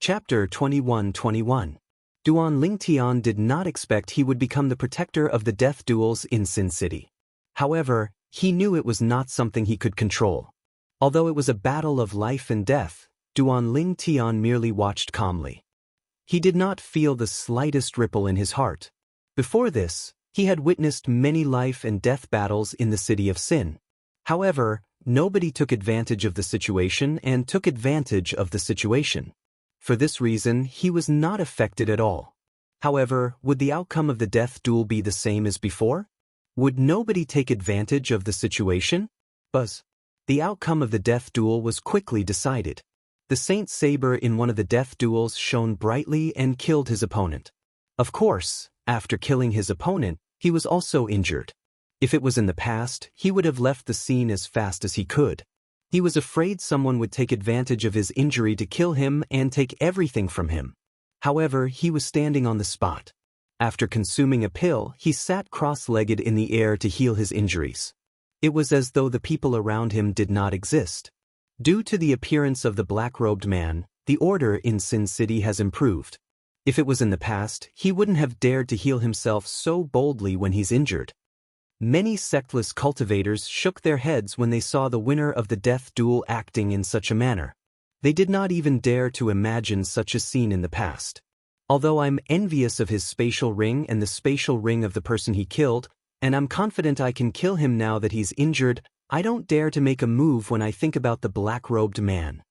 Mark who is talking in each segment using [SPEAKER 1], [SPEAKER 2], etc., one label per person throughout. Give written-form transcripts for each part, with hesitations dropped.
[SPEAKER 1] Chapter 21-21. Duan Lingtian did not expect he would become the protector of the death duels in Sin City. However, he knew it was not something he could control. Although it was a battle of life and death, Duan Lingtian merely watched calmly. He did not feel the slightest ripple in his heart. Before this, he had witnessed many life and death battles in the city of Sin. However, nobody took advantage of the situation and took advantage of the situation. For this reason, he was not affected at all. However, would the outcome of the death duel be the same as before? Would nobody take advantage of the situation? Buzz. The outcome of the death duel was quickly decided. The Saint Saber in one of the death duels shone brightly and killed his opponent. Of course, after killing his opponent, he was also injured. If it was in the past, he would have left the scene as fast as he could. He was afraid someone would take advantage of his injury to kill him and take everything from him. However, he was standing on the spot. After consuming a pill, he sat cross-legged in the air to heal his injuries. It was as though the people around him did not exist. Due to the appearance of the black-robed man, the order in Sin City has improved. If it was in the past, he wouldn't have dared to heal himself so boldly when he's injured. Many sectless cultivators shook their heads when they saw the winner of the death duel acting in such a manner. They did not even dare to imagine such a scene in the past. Although I'm envious of his spatial ring and the spatial ring of the person he killed, and I'm confident I can kill him now that he's injured, I don't dare to make a move when I think about the black-robed man.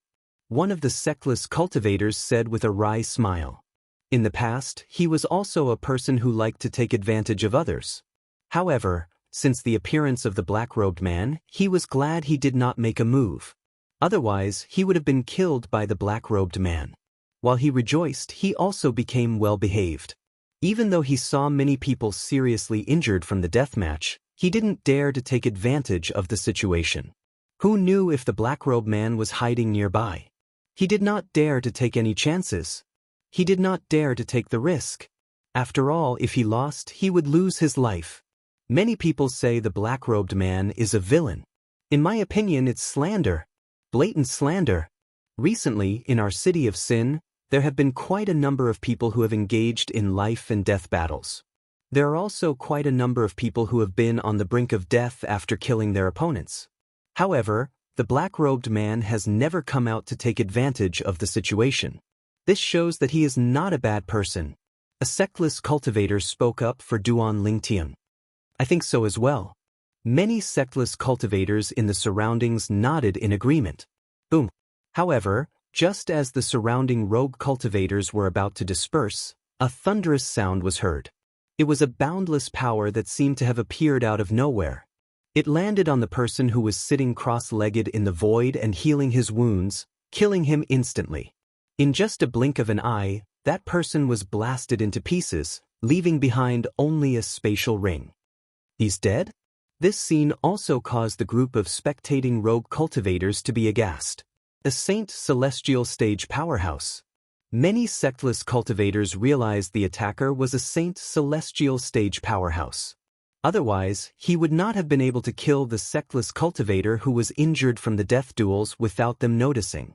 [SPEAKER 1] One of the sectless cultivators said with a wry smile. In the past, he was also a person who liked to take advantage of others. However, since the appearance of the black-robed man, he was glad he did not make a move. Otherwise, he would have been killed by the black-robed man. While he rejoiced, he also became well-behaved. Even though he saw many people seriously injured from the deathmatch, he didn't dare to take advantage of the situation. Who knew if the black-robed man was hiding nearby? He did not dare to take any chances. He did not dare to take the risk. After all, if he lost, he would lose his life. Many people say the black-robed man is a villain. In my opinion, it's slander. Blatant slander. Recently, in our city of Sin, there have been quite a number of people who have engaged in life and death battles. There are also quite a number of people who have been on the brink of death after killing their opponents. However, the black-robed man has never come out to take advantage of the situation. This shows that he is not a bad person. A sectless cultivator spoke up for Duan Lingtian. I think so as well. Many sectless cultivators in the surroundings nodded in agreement. Boom. However, just as the surrounding rogue cultivators were about to disperse, a thunderous sound was heard. It was a boundless power that seemed to have appeared out of nowhere. It landed on the person who was sitting cross-legged in the void and healing his wounds, killing him instantly. In just a blink of an eye, that person was blasted into pieces, leaving behind only a spatial ring. He's dead? This scene also caused the group of spectating rogue cultivators to be aghast. A Saint Celestial stage powerhouse. Many sectless cultivators realized the attacker was a Saint Celestial stage powerhouse. Otherwise, he would not have been able to kill the sectless cultivator who was injured from the death duels without them noticing.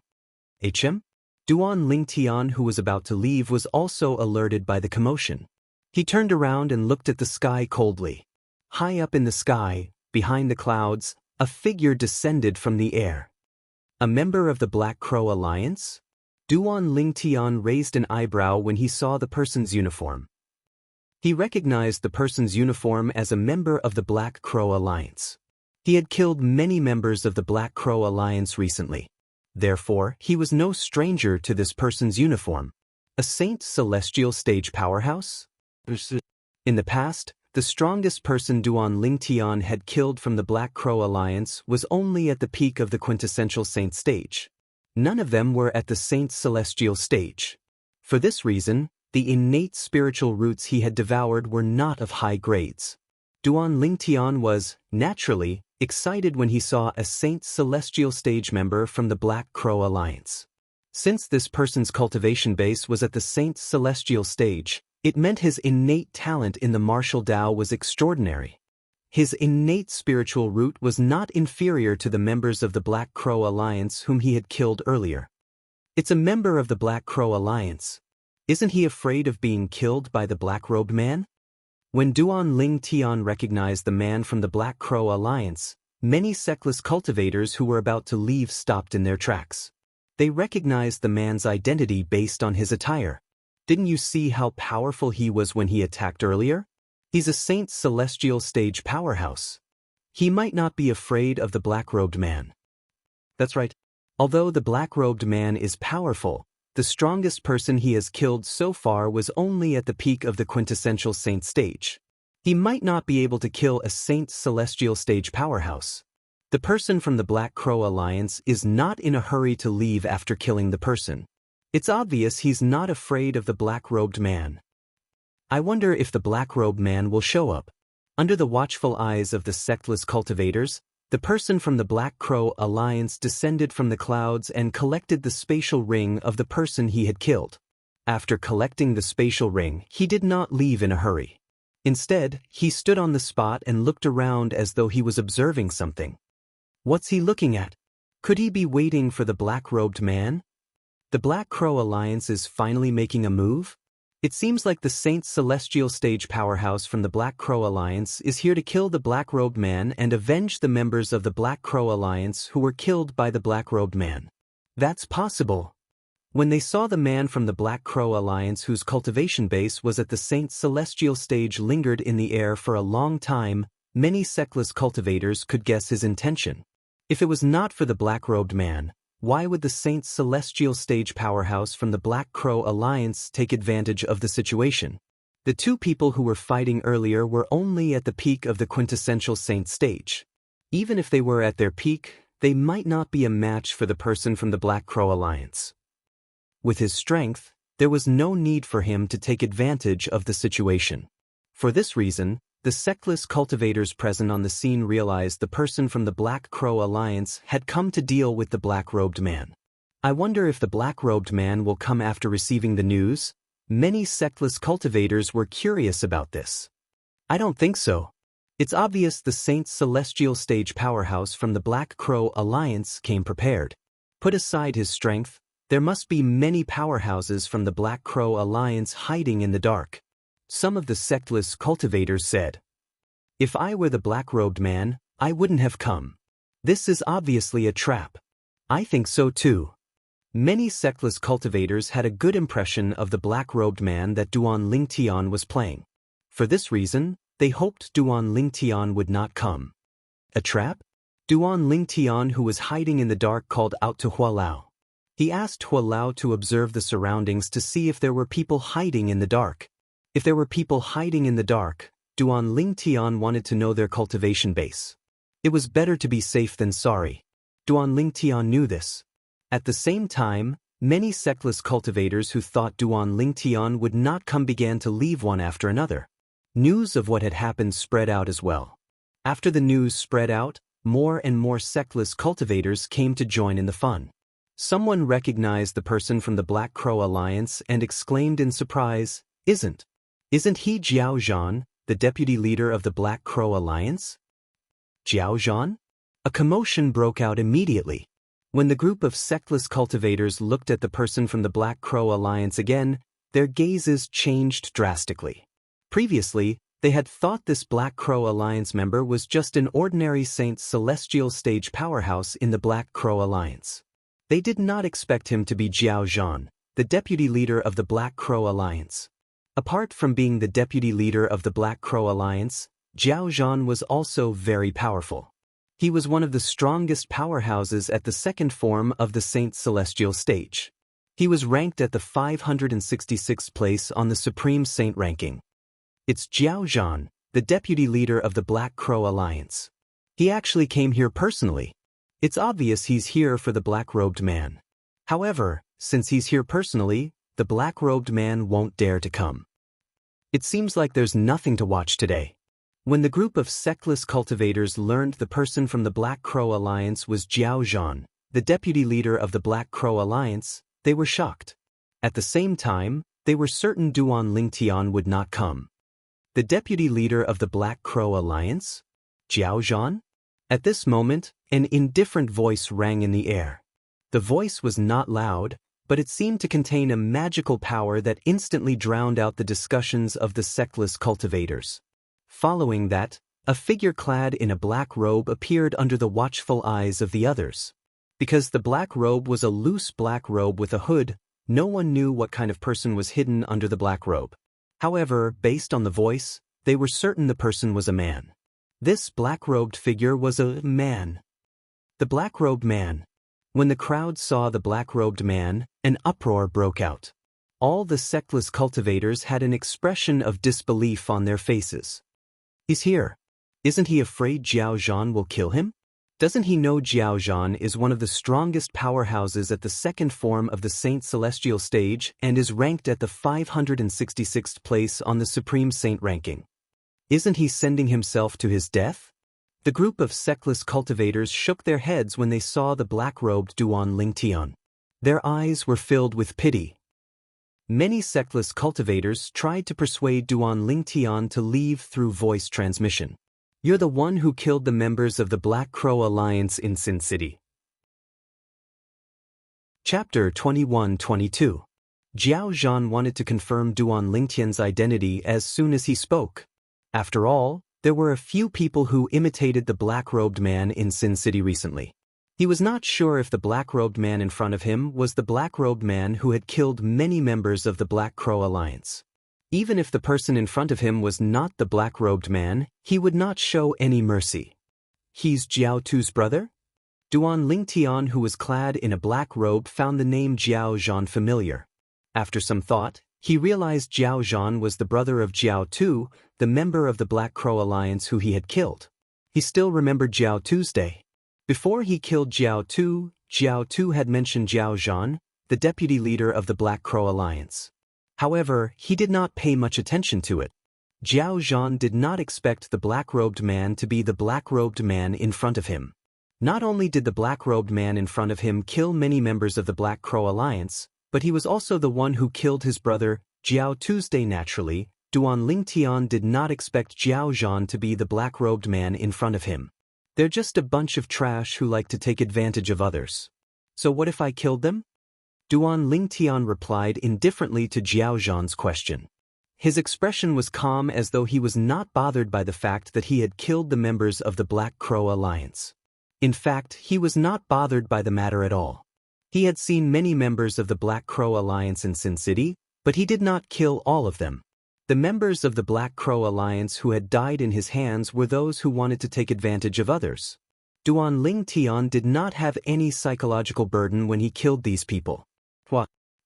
[SPEAKER 1] HM? Duan Lingtian, who was about to leave, was also alerted by the commotion. He turned around and looked at the sky coldly. High up in the sky, behind the clouds, a figure descended from the air. A member of the Black Crow Alliance? Duan Lingtian raised an eyebrow when he saw the person's uniform. He recognized the person's uniform as a member of the Black Crow Alliance. He had killed many members of the Black Crow Alliance recently. Therefore, he was no stranger to this person's uniform. A Saint Celestial stage powerhouse? In the past, the strongest person Duan Lingtian had killed from the Black Crow Alliance was only at the peak of the quintessential Saint stage. None of them were at the Saint Celestial stage. For this reason, the innate spiritual roots he had devoured were not of high grades. Duan Lingtian was, naturally, excited when he saw a Saint Celestial stage member from the Black Crow Alliance. Since this person's cultivation base was at the Saint Celestial stage, it meant his innate talent in the martial Tao was extraordinary. His innate spiritual root was not inferior to the members of the Black Crow Alliance whom he had killed earlier. It's a member of the Black Crow Alliance. Isn't he afraid of being killed by the black-robed man? When Duan Ling Tian recognized the man from the Black Crow Alliance, many sectless cultivators who were about to leave stopped in their tracks. They recognized the man's identity based on his attire. Didn't you see how powerful he was when he attacked earlier? He's a Saint Celestial stage powerhouse. He might not be afraid of the black-robed man. That's right. Although the black-robed man is powerful, the strongest person he has killed so far was only at the peak of the quintessential saint stage. He might not be able to kill a Saint Celestial stage powerhouse. The person from the Black Crow Alliance is not in a hurry to leave after killing the person. It's obvious he's not afraid of the black-robed man. I wonder if the black-robed man will show up. Under the watchful eyes of the sectless cultivators, the person from the Black Crow Alliance descended from the clouds and collected the spatial ring of the person he had killed. After collecting the spatial ring, he did not leave in a hurry. Instead, he stood on the spot and looked around as though he was observing something. What's he looking at? Could he be waiting for the black-robed man? The Black Crow Alliance is finally making a move? It seems like the Saint Celestial stage powerhouse from the Black Crow Alliance is here to kill the black-robed man and avenge the members of the Black Crow Alliance who were killed by the black-robed man. That's possible. When they saw the man from the Black Crow Alliance whose cultivation base was at the Saint Celestial stage lingered in the air for a long time, many sectless cultivators could guess his intention. If it was not for the black-robed man, why would the Saint Celestial stage powerhouse from the Black Crow Alliance take advantage of the situation? The two people who were fighting earlier were only at the peak of the quintessential saint stage. Even if they were at their peak, they might not be a match for the person from the Black Crow Alliance. With his strength, there was no need for him to take advantage of the situation. For this reason, the sectless cultivators present on the scene realized the person from the Black Crow Alliance had come to deal with the black-robed man. I wonder if the black-robed man will come after receiving the news? Many sectless cultivators were curious about this. I don't think so. It's obvious the Saint Celestial stage powerhouse from the Black Crow Alliance came prepared. Put aside his strength, there must be many powerhouses from the Black Crow Alliance hiding in the dark. Some of the sectless cultivators said, "If I were the black-robed man, I wouldn't have come. This is obviously a trap." I think so too. Many sectless cultivators had a good impression of the black-robed man that Duan Ling Tian was playing. For this reason, they hoped Duan Ling Tian would not come. A trap? Duan Ling Tian, who was hiding in the dark, called out to Hua Lao. He asked Hua Lao to observe the surroundings to see if there were people hiding in the dark. If there were people hiding in the dark, Duan Ling Tian wanted to know their cultivation base. It was better to be safe than sorry. Duan Ling Tian knew this. At the same time, many sectless cultivators who thought Duan Ling Tian would not come began to leave one after another. News of what had happened spread out as well. After the news spread out, more and more sectless cultivators came to join in the fun. Someone recognized the person from the Black Crow Alliance and exclaimed in surprise, Isn't he Jiao Zhan, the deputy leader of the Black Crow Alliance? Jiao Zhan? A commotion broke out immediately. When the group of sectless cultivators looked at the person from the Black Crow Alliance again, their gazes changed drastically. Previously, they had thought this Black Crow Alliance member was just an ordinary Saint Celestial stage powerhouse in the Black Crow Alliance. They did not expect him to be Jiao Zhan, the deputy leader of the Black Crow Alliance. Apart from being the deputy leader of the Black Crow Alliance, Jiao Zhan was also very powerful. He was one of the strongest powerhouses at the second form of the Saint Celestial stage. He was ranked at the 566th place on the Supreme Saint ranking. It's Jiao Zhan, the deputy leader of the Black Crow Alliance. He actually came here personally. It's obvious he's here for the black-robed man. However, since he's here personally, the black-robed man won't dare to come. It seems like there's nothing to watch today. When the group of sectless cultivators learned the person from the Black Crow Alliance was Jiao Zhan, the deputy leader of the Black Crow Alliance, they were shocked. At the same time, they were certain Duan Ling Tian would not come. The deputy leader of the Black Crow Alliance? Jiao Zhan? At this moment, an indifferent voice rang in the air. The voice was not loud, but it seemed to contain a magical power that instantly drowned out the discussions of the sectless cultivators. Following that, a figure clad in a black robe appeared under the watchful eyes of the others. Because the black robe was a loose black robe with a hood, no one knew what kind of person was hidden under the black robe. However, based on the voice, they were certain the person was a man. This black-robed figure was a man. The black-robed man. When the crowd saw the black-robed man, an uproar broke out. All the sectless cultivators had an expression of disbelief on their faces. He's here. Isn't he afraid Jiao Zhan will kill him? Doesn't he know Jiao Zhan is one of the strongest powerhouses at the second form of the Saint Celestial stage and is ranked at the 566th place on the Supreme Saint ranking? Isn't he sending himself to his death? The group of sectless cultivators shook their heads when they saw the black-robed Duan Lingtian. Their eyes were filled with pity. Many sectless cultivators tried to persuade Duan Lingtian to leave through voice transmission. You're the one who killed the members of the Black Crow Alliance in Sin City. Chapter 21-22. Jiao Zhan wanted to confirm Duan Lingtian's identity as soon as he spoke. After all, there were a few people who imitated the black-robed man in Sin City recently. He was not sure if the black-robed man in front of him was the black-robed man who had killed many members of the Black Crow Alliance. Even if the person in front of him was not the black-robed man, he would not show any mercy. He's Jiao Tu's brother? Duan Lingtian, who was clad in a black robe, found the name Jiao Zhan familiar. After some thought, he realized Jiao Zhan was the brother of Jiao Tu, the member of the Black Crow Alliance who he had killed. He still remembered Jiao Tu's day. Before he killed Jiao Tu had mentioned Jiao Zhan, the deputy leader of the Black Crow Alliance. However, he did not pay much attention to it. Jiao Zhan did not expect the black-robed man to be the black-robed man in front of him. Not only did the black-robed man in front of him kill many members of the Black Crow Alliance, but he was also the one who killed his brother, Jiao Tuesday. Naturally, Duan Lingtian did not expect Jiao Zhan to be the black-robed man in front of him. They're just a bunch of trash who like to take advantage of others. So what if I killed them? Duan Lingtian replied indifferently to Jiao Zhan's question. His expression was calm, as though he was not bothered by the fact that he had killed the members of the Black Crow Alliance. In fact, he was not bothered by the matter at all. He had seen many members of the Black Crow Alliance in Sin City, but he did not kill all of them. The members of the Black Crow Alliance who had died in his hands were those who wanted to take advantage of others. Duan Lingtian did not have any psychological burden when he killed these people.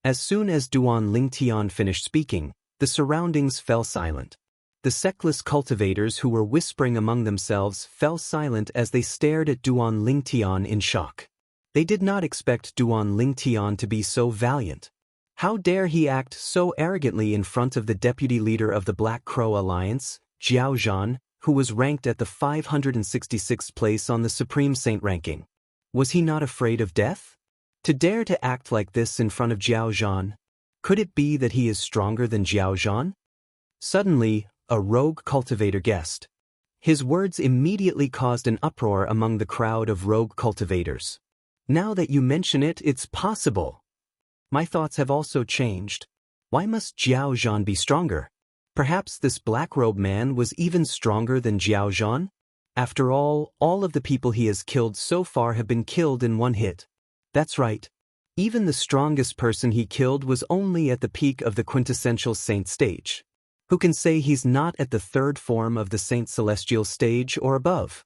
[SPEAKER 1] As soon as Duan Lingtian finished speaking, the surroundings fell silent. The sectless cultivators who were whispering among themselves fell silent as they stared at Duan Lingtian in shock. They did not expect Duan Lingtian to be so valiant. How dare he act so arrogantly in front of the deputy leader of the Black Crow Alliance, Jiao Zhan, who was ranked at the 566th place on the Supreme Saint ranking? Was he not afraid of death? To dare to act like this in front of Jiao Zhan? Could it be that he is stronger than Jiao Zhan? Suddenly, a rogue cultivator guessed. His words immediately caused an uproar among the crowd of rogue cultivators. Now that you mention it, it's possible. My thoughts have also changed. Why must Jiao Zhan be stronger? Perhaps this black-robe man was even stronger than Jiao Zhan? After all of the people he has killed so far have been killed in one hit. That's right. Even the strongest person he killed was only at the peak of the quintessential saint stage. Who can say he's not at the third form of the Saint Celestial stage or above?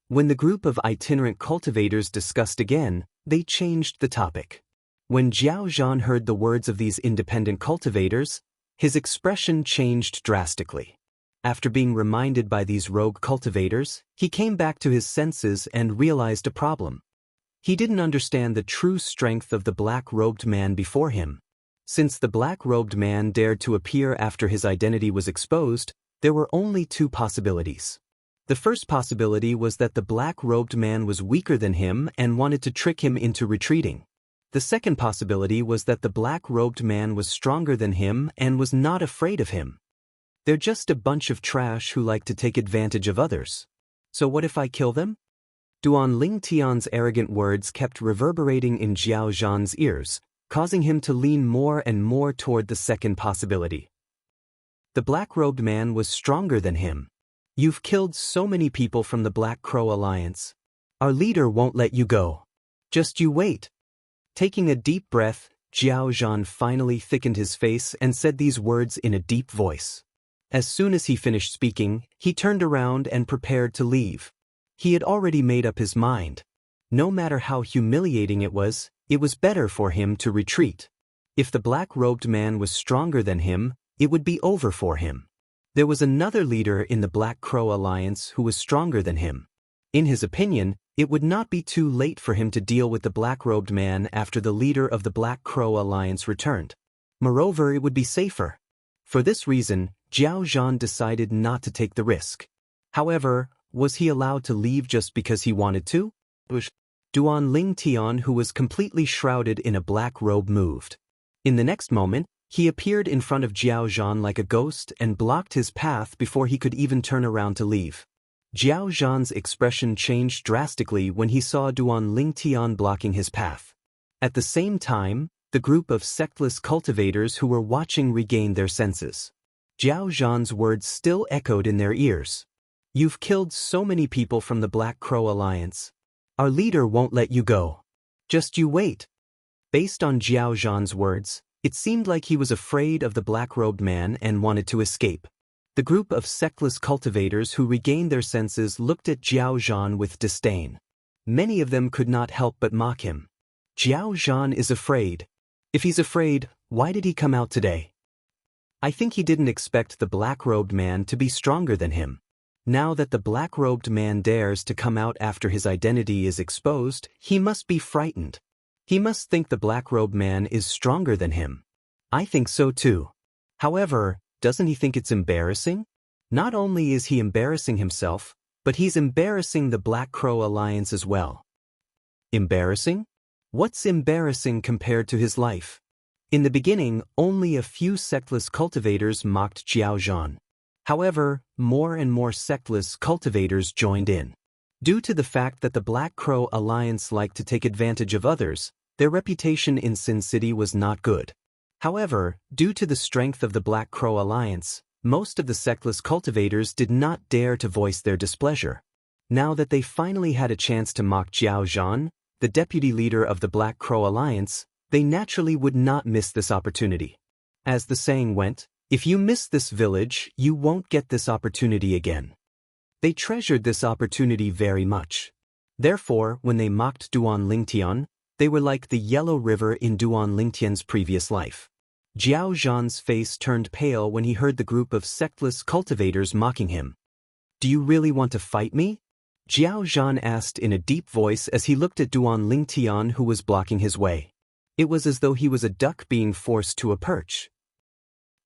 [SPEAKER 1] When the group of itinerant cultivators discussed again, they changed the topic. When Jiao Zhan heard the words of these independent cultivators, his expression changed drastically. After being reminded by these rogue cultivators, he came back to his senses and realized a problem. He didn't understand the true strength of the black-robed man before him. Since the black-robed man dared to appear after his identity was exposed, there were only two possibilities. The first possibility was that the black-robed man was weaker than him and wanted to trick him into retreating. The second possibility was that the black-robed man was stronger than him and was not afraid of him. They're just a bunch of trash who like to take advantage of others. So what if I kill them? Duan Lingtian's arrogant words kept reverberating in Jiao Zhan's ears, causing him to lean more and more toward the second possibility. The black-robed man was stronger than him. You've killed so many people from the Black Crow Alliance. Our leader won't let you go. Just you wait. Taking a deep breath, Jiao Zhan finally thickened his face and said these words in a deep voice. As soon as he finished speaking, he turned around and prepared to leave. He had already made up his mind. No matter how humiliating it was better for him to retreat. If the black-robed man was stronger than him, it would be over for him. There was another leader in the Black Crow Alliance who was stronger than him. In his opinion, it would not be too late for him to deal with the black-robed man after the leader of the Black Crow Alliance returned. Moreover, it would be safer. For this reason, Jiao Zhan decided not to take the risk. However, was he allowed to leave just because he wanted to? Duan Ling Tian, who was completely shrouded in a black robe, moved. In the next moment, he appeared in front of Jiao Zhan like a ghost and blocked his path before he could even turn around to leave. Jiao Zhan's expression changed drastically when he saw Duan Ling Tian blocking his path. At the same time, the group of sectless cultivators who were watching regained their senses. Jiao Zhan's words still echoed in their ears. You've killed so many people from the Black Crow Alliance. Our leader won't let you go. Just you wait. Based on Jiao Zhan's words, it seemed like he was afraid of the black-robed man and wanted to escape. The group of sectless cultivators who regained their senses looked at Jiao Zhan with disdain. Many of them could not help but mock him. Jiao Zhan is afraid. If he's afraid, why did he come out today? I think he didn't expect the black-robed man to be stronger than him. Now that the black-robed man dares to come out after his identity is exposed, he must be frightened. He must think the black-robed man is stronger than him. I think so too. However, doesn't he think it's embarrassing? Not only is he embarrassing himself, but he's embarrassing the Black Crow Alliance as well. Embarrassing? What's embarrassing compared to his life? In the beginning, only a few sectless cultivators mocked Jiao Zhan. However, more and more sectless cultivators joined in. Due to the fact that the Black Crow Alliance liked to take advantage of others, their reputation in Sin City was not good. However, due to the strength of the Black Crow Alliance, most of the sectless cultivators did not dare to voice their displeasure. Now that they finally had a chance to mock Jiao Zhan, the deputy leader of the Black Crow Alliance, they naturally would not miss this opportunity. As the saying went, if you miss this village, you won't get this opportunity again. They treasured this opportunity very much. Therefore, when they mocked Duan Lingtian, they were like the yellow river in Duan Lingtian's previous life. Jiao Zhan's face turned pale when he heard the group of sectless cultivators mocking him. Do you really want to fight me? Jiao Zhan asked in a deep voice as he looked at Duan Lingtian, who was blocking his way. It was as though he was a duck being forced to a perch.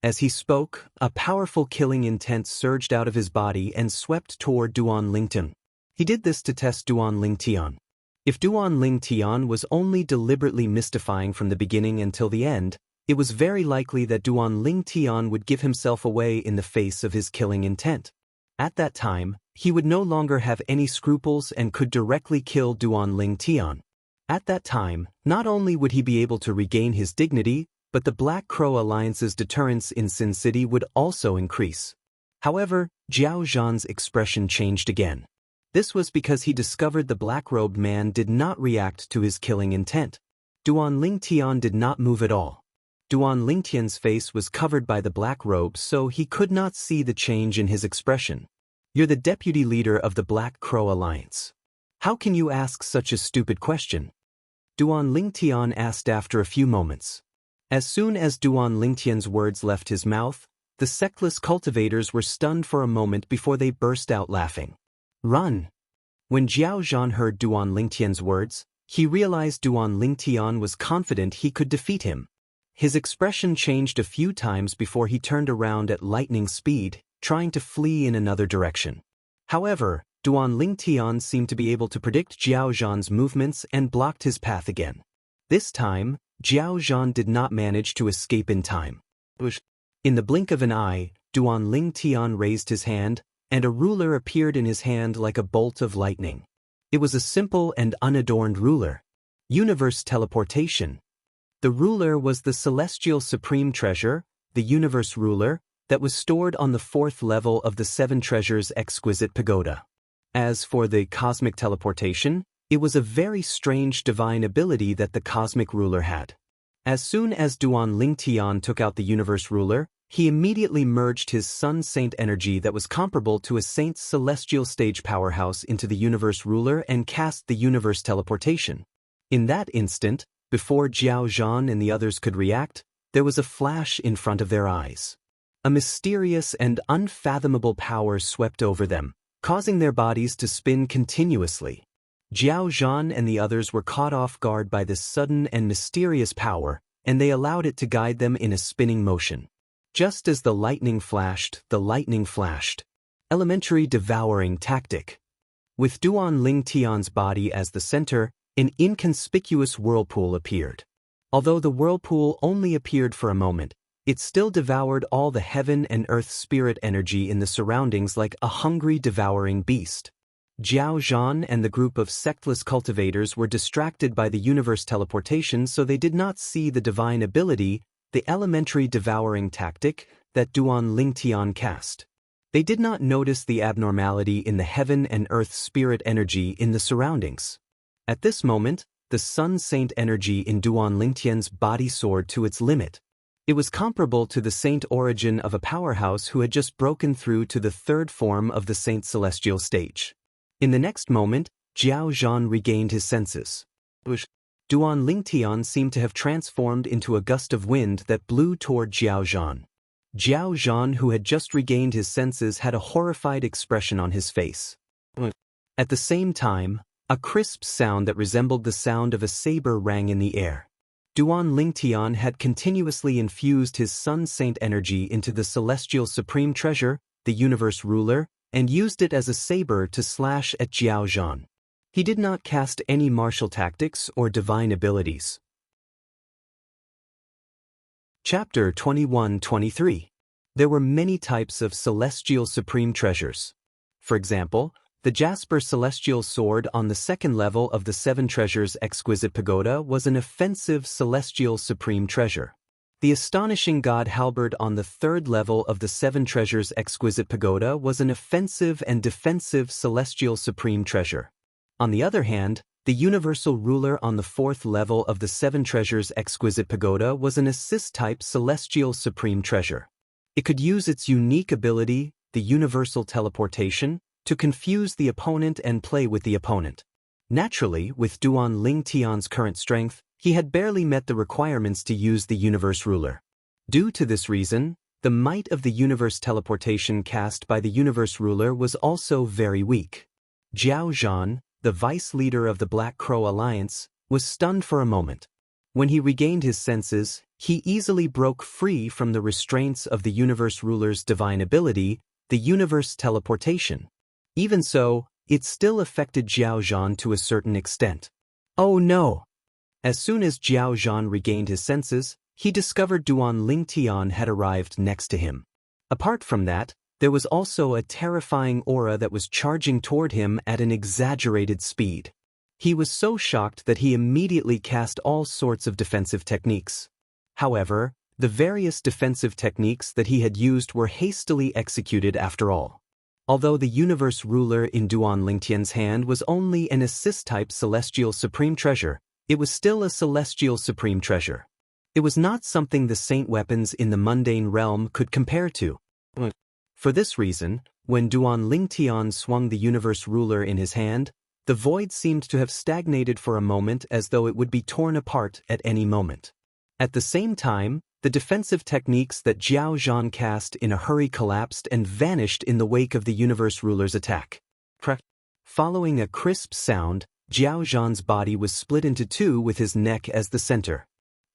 [SPEAKER 1] As he spoke, a powerful killing intent surged out of his body and swept toward Duan Lingtian. He did this to test Duan Lingtian. If Duan Lingtian was only deliberately mystifying from the beginning until the end, it was very likely that Duan Lingtian would give himself away in the face of his killing intent. At that time, he would no longer have any scruples and could directly kill Duan Lingtian. At that time, not only would he be able to regain his dignity, but the Black Crow Alliance's deterrence in Sin City would also increase. However, Jiao Zhan's expression changed again. This was because he discovered the black-robed man did not react to his killing intent. Duan Lingtian did not move at all. Duan Lingtian's face was covered by the black robe, so he could not see the change in his expression. You're the deputy leader of the Black Crow Alliance. How can you ask such a stupid question? Duan Lingtian asked after a few moments. As soon as Duan Lingtian's words left his mouth, the sectless cultivators were stunned for a moment before they burst out laughing. Run! When Jiao Zhan heard Duan Lingtian's words, he realized Duan Lingtian was confident he could defeat him. His expression changed a few times before he turned around at lightning speed, trying to flee in another direction. However, Duan Lingtian seemed to be able to predict Jiao Zhan's movements and blocked his path again. This time, Jiao Zhan did not manage to escape in time. In the blink of an eye, Duan Lingtian raised his hand, and a ruler appeared in his hand like a bolt of lightning. It was a simple and unadorned ruler. Universe teleportation. The ruler was the celestial supreme treasure, the universe ruler, that was stored on the fourth level of the seven treasures exquisite pagoda. As for the cosmic teleportation, it was a very strange divine ability that the cosmic ruler had. As soon as Duan Lingtian took out the universe ruler, he immediately merged his sun saint energy that was comparable to a saint's celestial stage powerhouse into the universe ruler and cast the universe teleportation. In that instant, before Jiao Zhan and the others could react, there was a flash in front of their eyes. A mysterious and unfathomable power swept over them, causing their bodies to spin continuously. Jiao Zhan and the others were caught off guard by this sudden and mysterious power, and they allowed it to guide them in a spinning motion. Just as the lightning flashed, Elementary devouring tactic. With Duan Lingtian's body as the center, an inconspicuous whirlpool appeared. Although the whirlpool only appeared for a moment, it still devoured all the heaven and earth spirit energy in the surroundings like a hungry devouring beast. Jiao Zhan and the group of sectless cultivators were distracted by the universe teleportation, so they did not see the divine ability, the elementary devouring tactic, that Duan Lingtian cast. They did not notice the abnormality in the heaven and earth spirit energy in the surroundings. At this moment, the sun saint energy in Duan Lingtian's body soared to its limit. It was comparable to the saint origin of a powerhouse who had just broken through to the third form of the saint celestial stage. In the next moment, Jiao Zhan regained his senses. Duan Lingtian seemed to have transformed into a gust of wind that blew toward Jiao Zhan. Jiao Zhan, who had just regained his senses, had a horrified expression on his face. At the same time, a crisp sound that resembled the sound of a saber rang in the air. Duan Lingtian had continuously infused his sun saint energy into the celestial supreme treasure, the universe ruler, and used it as a saber to slash at Jiao Zhan. He did not cast any martial tactics or divine abilities. Chapter 21-23. There were many types of celestial supreme treasures. For example, the Jasper celestial sword on the second level of the seven treasures exquisite pagoda was an offensive celestial supreme treasure. The astonishing god halberd on the third level of the seven treasures exquisite pagoda was an offensive and defensive celestial supreme treasure. On the other hand, the universal ruler on the fourth level of the seven treasures exquisite pagoda was an assist-type celestial supreme treasure. It could use its unique ability, the universal teleportation, to confuse the opponent and play with the opponent. Naturally, with Duan Lingtian's current strength, he had barely met the requirements to use the universe ruler. Due to this reason, the might of the universe teleportation cast by the universe ruler was also very weak. Jiao Zhan, the vice leader of the Black Crow Alliance, was stunned for a moment. When he regained his senses, he easily broke free from the restraints of the universe ruler's divine ability, the universe teleportation. Even so, it still affected Jiao Zhan to a certain extent. Oh no! As soon as Jiao Zhan regained his senses, he discovered Duan Lingtian had arrived next to him. Apart from that, there was also a terrifying aura that was charging toward him at an exaggerated speed. He was so shocked that he immediately cast all sorts of defensive techniques. However, the various defensive techniques that he had used were hastily executed after all. Although the universe ruler in Duan Lingtian's hand was only an assist-type celestial supreme treasure, it was still a celestial supreme treasure. It was not something the saint weapons in the mundane realm could compare to. For this reason, when Duan Lingtian swung the universe ruler in his hand, the void seemed to have stagnated for a moment as though it would be torn apart at any moment. At the same time, the defensive techniques that Jiao Zhan cast in a hurry collapsed and vanished in the wake of the universe ruler's attack. Following a crisp sound, Jiao Zhan's body was split into two with his neck as the center.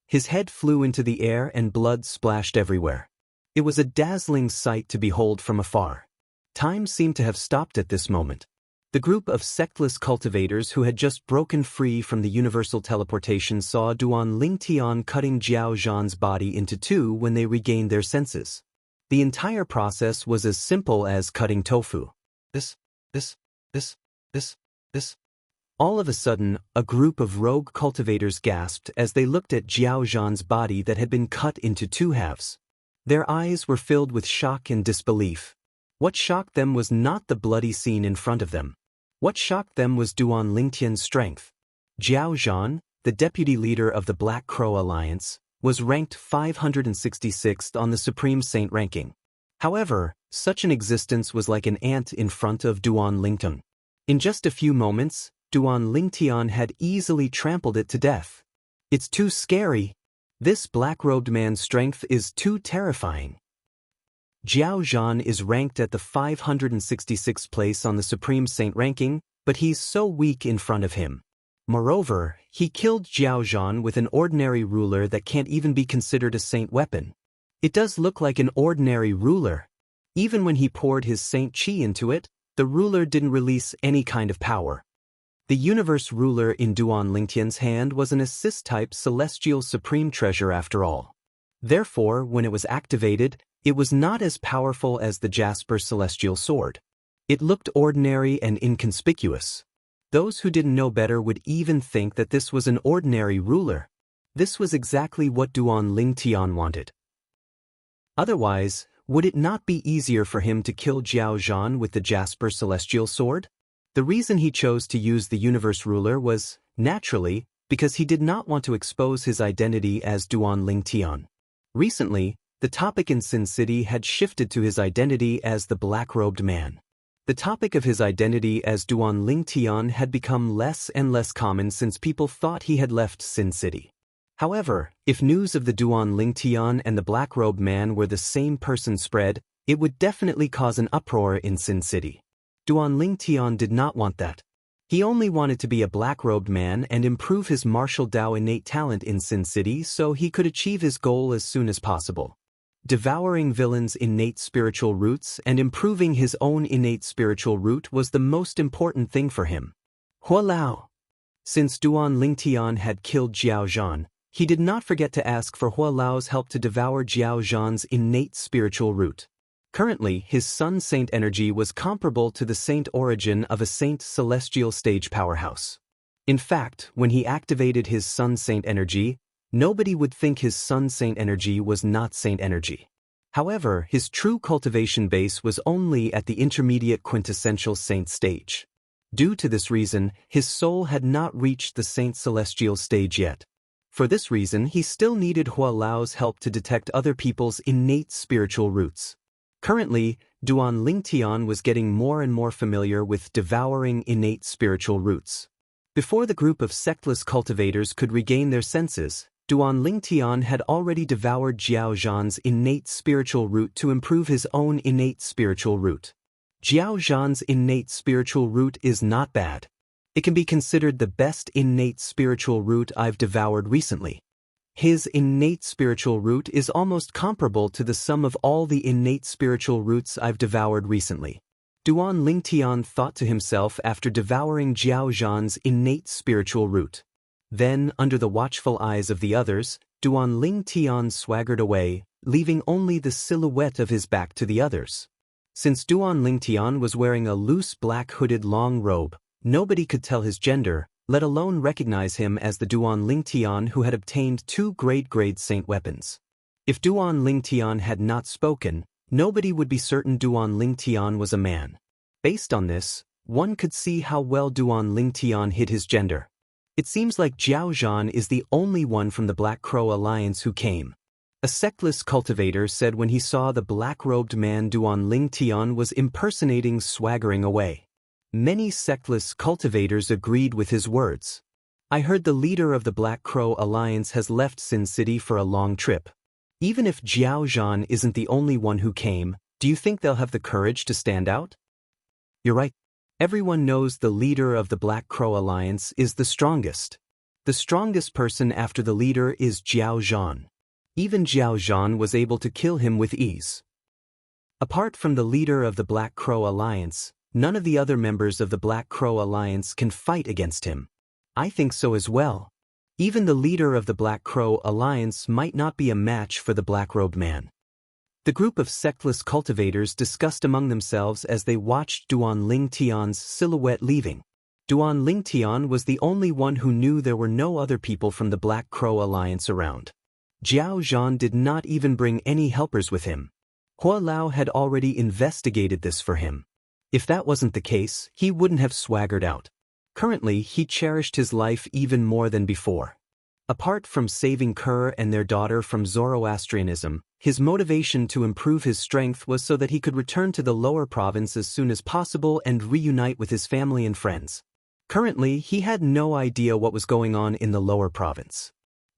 [SPEAKER 1] His head flew into the air and blood splashed everywhere. It was a dazzling sight to behold from afar. Time seemed to have stopped at this moment. The group of sectless cultivators who had just broken free from the universal teleportation saw Duan Lingtian cutting Jiao Zhan's body into two when they regained their senses. The entire process was as simple as cutting tofu. This. All of a sudden, a group of rogue cultivators gasped as they looked at Jiao Zhan's body that had been cut into two halves. Their eyes were filled with shock and disbelief. What shocked them was not the bloody scene in front of them. What shocked them was Duan Lingtian's strength. Jiao Zhan, the deputy leader of the Black Crow Alliance, was ranked 566th on the Supreme Saint ranking. However, such an existence was like an ant in front of Duan Lingtian. In just a few moments, Duan Lingtian had easily trampled it to death. It's too scary. This black-robed man's strength is too terrifying. Jiao Zhan is ranked at the 566th place on the Supreme Saint ranking, but he's so weak in front of him. Moreover, he killed Jiao Zhan with an ordinary ruler that can't even be considered a saint weapon. It does look like an ordinary ruler. Even when he poured his saint chi into it, the ruler didn't release any kind of power. The universe ruler in Duan Lingtian's hand was an assist-type celestial supreme treasure after all. Therefore, when it was activated, it was not as powerful as the Jasper celestial sword. It looked ordinary and inconspicuous. Those who didn't know better would even think that this was an ordinary ruler. This was exactly what Duan Lingtian wanted. Otherwise, would it not be easier for him to kill Jiao Zhan with the Jasper celestial sword? The reason he chose to use the universe ruler was, naturally, because he did not want to expose his identity as Duan Lingtian. Recently, the topic in Sin City had shifted to his identity as the black-robed man. The topic of his identity as Duan Lingtian had become less and less common since people thought he had left Sin City. However, if news of the Duan Lingtian and the black-robed man were the same person spread, it would definitely cause an uproar in Sin City. Duan Lingtian did not want that. He only wanted to be a black-robed man and improve his martial Dao innate talent in Sin City so he could achieve his goal as soon as possible. Devouring villains' innate spiritual roots and improving his own innate spiritual root was the most important thing for him. Hua Lao. Since Duan Lingtian had killed Jiao Zhan, he did not forget to ask for Hua Lao's help to devour Jiao Zhan's innate spiritual root. Currently, his Sun Saint energy was comparable to the Saint origin of a Saint celestial stage powerhouse. In fact, when he activated his Sun Saint energy, nobody would think his Sun Saint energy was not Saint energy. However, his true cultivation base was only at the intermediate quintessential Saint stage. Due to this reason, his soul had not reached the Saint celestial stage yet. For this reason, he still needed Hua Lao's help to detect other people's innate spiritual roots. Currently, Duan Lingtian was getting more and more familiar with devouring innate spiritual roots. Before the group of sectless cultivators could regain their senses, Duan Lingtian had already devoured Jiao Zhan's innate spiritual root to improve his own innate spiritual root. Jiao Zhan's innate spiritual root is not bad. It can be considered the best innate spiritual root I've devoured recently. His innate spiritual root is almost comparable to the sum of all the innate spiritual roots I've devoured recently. Duan Lingtian thought to himself after devouring Jiao Zhan's innate spiritual root. Then, under the watchful eyes of the others, Duan Lingtian swaggered away, leaving only the silhouette of his back to the others. Since Duan Lingtian was wearing a loose black hooded long robe, nobody could tell his gender, let alone recognize him as the Duan Lingtian who had obtained 2 grade saint weapons. If Duan Lingtian had not spoken, nobody would be certain Duan Lingtian was a man. Based on this, one could see how well Duan Lingtian hid his gender. It seems like Jiao Zhan is the only one from the Black Crow Alliance who came. A sectless cultivator said when he saw the black-robed man Duan Lingtian was impersonating swaggering away. Many sectless cultivators agreed with his words. I heard the leader of the Black Crow Alliance has left Sin City for a long trip. Even if Jiao Zhan isn't the only one who came, do you think they'll have the courage to stand out? You're right. Everyone knows the leader of the Black Crow Alliance is the strongest. The strongest person after the leader is Jiao Zhan. Even Jiao Zhan was able to kill him with ease. Apart from the leader of the Black Crow Alliance, none of the other members of the Black Crow Alliance can fight against him. I think so as well. Even the leader of the Black Crow Alliance might not be a match for the black-robed man. The group of sectless cultivators discussed among themselves as they watched Duan Lingtian's silhouette leaving. Duan Lingtian was the only one who knew there were no other people from the Black Crow Alliance around. Jiao Zhan did not even bring any helpers with him. Hua Lao had already investigated this for him. If that wasn't the case, he wouldn't have swaggered out. Currently, he cherished his life even more than before. Apart from saving Kerr and their daughter from Zoroastrianism, his motivation to improve his strength was so that he could return to the lower province as soon as possible and reunite with his family and friends. Currently, he had no idea what was going on in the lower province.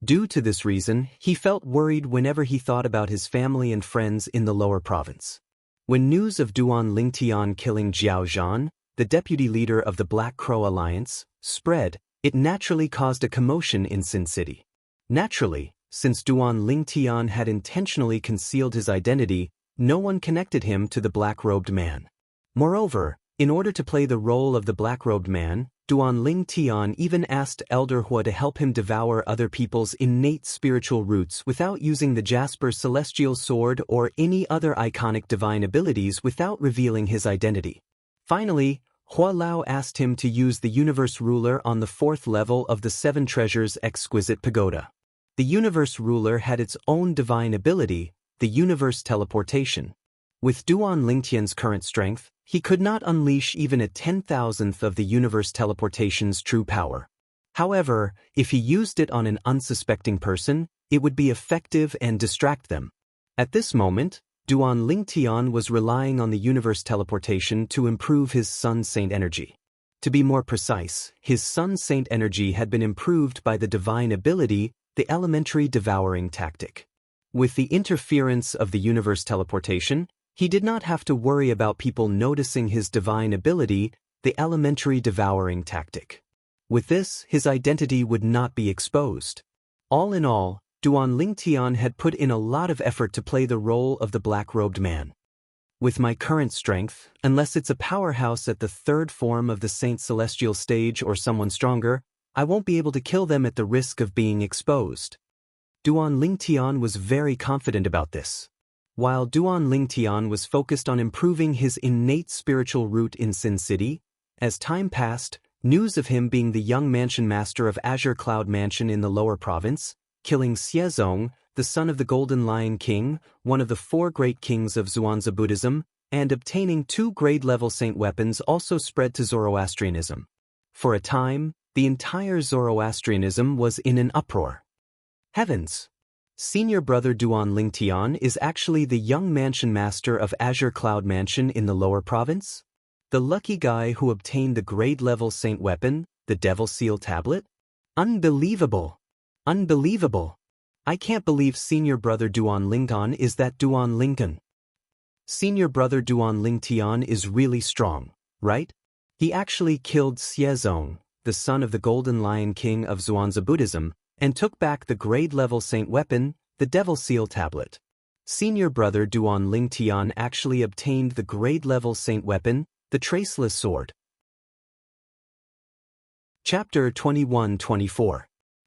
[SPEAKER 1] Due to this reason, he felt worried whenever he thought about his family and friends in the lower province. When news of Duan Lingtian killing Jiao Zhan, the deputy leader of the Black Crow Alliance, spread, it naturally caused a commotion in Sin City. Naturally, since Duan Lingtian had intentionally concealed his identity, no one connected him to the black-robed man. Moreover, in order to play the role of the black-robed man, Duan Lingtian even asked Elder Hua to help him devour other people's innate spiritual roots without using the Jasper Celestial Sword or any other iconic divine abilities without revealing his identity. Finally, Hua Lao asked him to use the Universe Ruler on the 4th level of the Seven Treasures Exquisite Pagoda. The Universe Ruler had its own divine ability, the Universe Teleportation. With Duan Lingtian's current strength, he could not unleash even a 10,000th of the Universe Teleportation's true power. However, if he used it on an unsuspecting person, it would be effective and distract them. At this moment, Duan Lingtian was relying on the Universe Teleportation to improve his Sun Saint energy. To be more precise, his Sun Saint energy had been improved by the divine ability, the Elementary Devouring Tactic. With the interference of the Universe Teleportation, he did not have to worry about people noticing his divine ability, the Elementary Devouring Tactic. With this, his identity would not be exposed. All in all, Duan Lingtian had put in a lot of effort to play the role of the black-robed man. With my current strength, unless it's a powerhouse at the 3rd form of the Saint Celestial stage or someone stronger, I won't be able to kill them at the risk of being exposed. Duan Lingtian was very confident about this. While Duan Lingtian was focused on improving his innate spiritual root in Sin City, as time passed, news of him being the young mansion master of Azure Cloud Mansion in the lower province, killing Xiezong, the son of the Golden Lion King, one of the 4 great kings of Zhuangzi Buddhism, and obtaining 2 grade-level saint weapons also spread to Zoroastrianism. For a time, the entire Zoroastrianism was in an uproar. Heavens! Senior brother Duan Lingtian is actually the young mansion master of Azure Cloud Mansion in the lower province? The lucky guy who obtained the grade-level saint weapon, the Devil Seal Tablet? Unbelievable! Unbelievable! I can't believe senior brother Duan Lingtian is that Duan Lingtian. Senior brother Duan Lingtian is really strong, right? He actually killed Xiezong, the son of the Golden Lion King of Zhuangzi Buddhism, and took back the grade-level saint weapon, the Devil Seal Tablet. Senior brother Duan Lingtian actually obtained the grade-level saint weapon, the Traceless Sword. Chapter 21-24.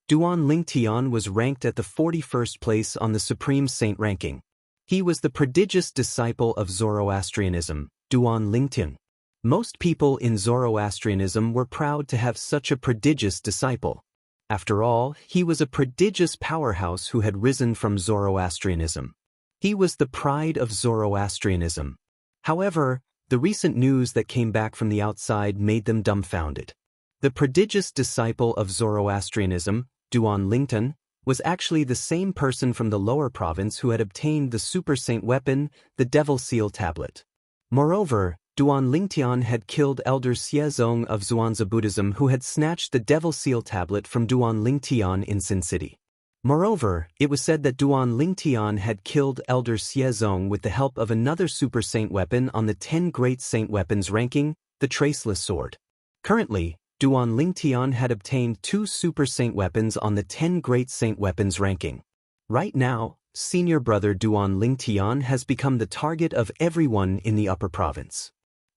[SPEAKER 1] Duan Lingtian was ranked at the 41st place on the Supreme Saint ranking. He was the prodigious disciple of Zoroastrianism, Duan Lingtian. Most people in Zoroastrianism were proud to have such a prodigious disciple. After all, he was a prodigious powerhouse who had risen from Zoroastrianism. He was the pride of Zoroastrianism. However, the recent news that came back from the outside made them dumbfounded. The prodigious disciple of Zoroastrianism, Duan Lingtian, was actually the same person from the lower province who had obtained the super saint weapon, the Devil Seal Tablet. Moreover, Duan Lingtian had killed Elder Xiezong of Zhuangzi Buddhism who had snatched the Devil Seal Tablet from Duan Lingtian in Sin City. Moreover, it was said that Duan Lingtian had killed Elder Xiezong with the help of another super saint weapon on the 10 great saint weapons ranking, the Traceless Sword. Currently, Duan Lingtian had obtained 2 super saint weapons on the 10 great saint weapons ranking. Right now, senior brother Duan Lingtian has become the target of everyone in the upper province.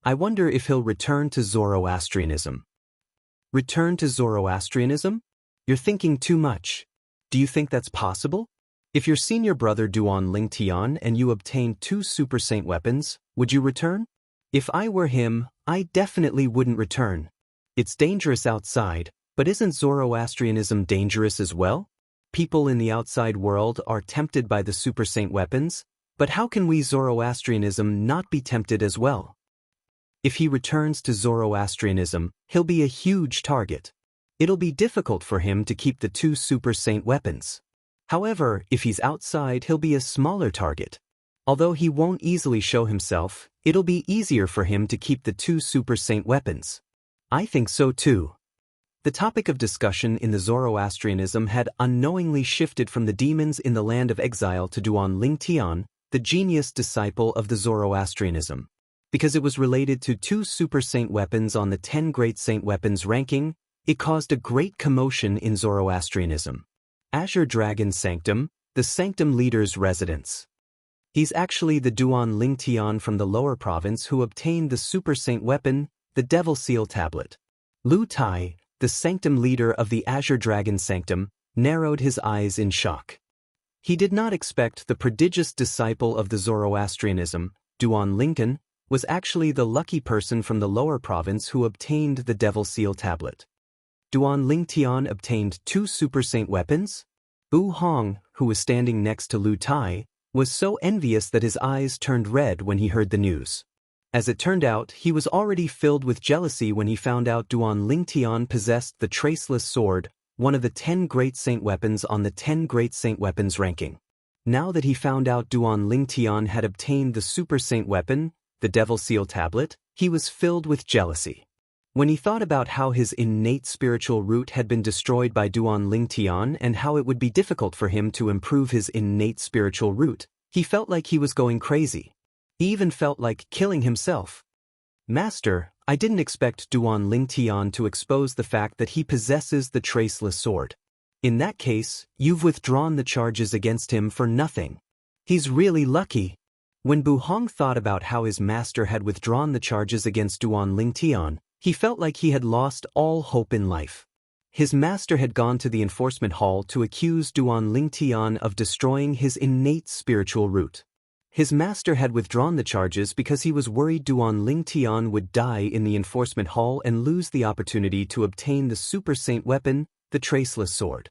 [SPEAKER 1] I wonder if he'll return to Zoroastrianism. Return to Zoroastrianism? You're thinking too much. Do you think that's possible? If you're senior brother Duan Lingtian and you obtain 2 super saint weapons, would you return? If I were him, I definitely wouldn't return. It's dangerous outside, but isn't Zoroastrianism dangerous as well? People in the outside world are tempted by the super saint weapons, but how can we Zoroastrianism not be tempted as well? If he returns to Zoroastrianism, he'll be a huge target. It'll be difficult for him to keep the two super saint weapons. However, if he's outside, he'll be a smaller target. Although he won't easily show himself, it'll be easier for him to keep the two super saint weapons. I think so too. The topic of discussion in the Zoroastrianism had unknowingly shifted from the demons in the land of exile to Duan Ling Tian, the genius disciple of the Zoroastrianism. Because it was related to two super saint weapons on the 10 great saint weapons ranking, it caused a great commotion in Zoroastrianism. Azure Dragon Sanctum, the sanctum leader's residence. He's actually the Duan Ling Tian from the lower province who obtained the super saint weapon, the Devil Seal Tablet. Lu Tai, the sanctum leader of the Azure Dragon Sanctum, narrowed his eyes in shock. He did not expect the prodigious disciple of the Zoroastrianism, Duan Lincoln, was actually the lucky person from the lower province who obtained the Devil Seal Tablet. Duan Ling Tian obtained two super saint weapons? Bu Hong, who was standing next to Lu Tai, was so envious that his eyes turned red when he heard the news. As it turned out, he was already filled with jealousy when he found out Duan Ling Tian possessed the Traceless Sword, one of the 10 great saint weapons on the 10 great saint weapons ranking. Now that he found out Duan Ling Tian had obtained the super saint weapon, the Devil Seal Tablet, he was filled with jealousy. When he thought about how his innate spiritual root had been destroyed by Duan Ling Tian and how it would be difficult for him to improve his innate spiritual root, he felt like he was going crazy. He even felt like killing himself. Master, I didn't expect Duan Ling Tian to expose the fact that he possesses the Traceless Sword. In that case, you've withdrawn the charges against him for nothing. He's really lucky. When Bu Hong thought about how his master had withdrawn the charges against Duan Ling Tian, he felt like he had lost all hope in life. His master had gone to the enforcement hall to accuse Duan Ling Tian of destroying his innate spiritual root. His master had withdrawn the charges because he was worried Duan Ling Tian would die in the enforcement hall and lose the opportunity to obtain the super saint weapon, the Traceless Sword.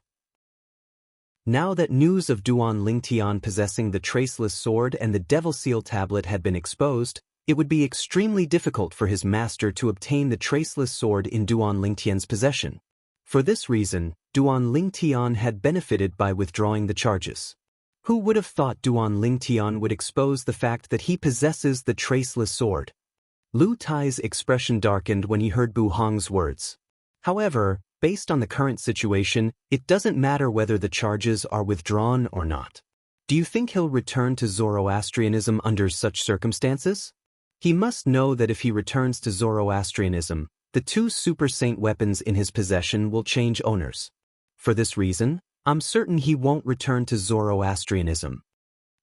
[SPEAKER 1] Now that news of Duan Ling Tian possessing the Traceless Sword and the Devil Seal Tablet had been exposed, it would be extremely difficult for his master to obtain the Traceless Sword in Duan Ling Tian's possession. For this reason, Duan Ling Tian had benefited by withdrawing the charges. Who would have thought Duan Ling Tian would expose the fact that he possesses the Traceless Sword? Lu Tai's expression darkened when he heard Bu Hong's words. However, based on the current situation, it doesn't matter whether the charges are withdrawn or not. Do you think he'll return to Zoroastrianism under such circumstances? He must know that if he returns to Zoroastrianism, the two super saint weapons in his possession will change owners. For this reason, I'm certain he won't return to Zoroastrianism.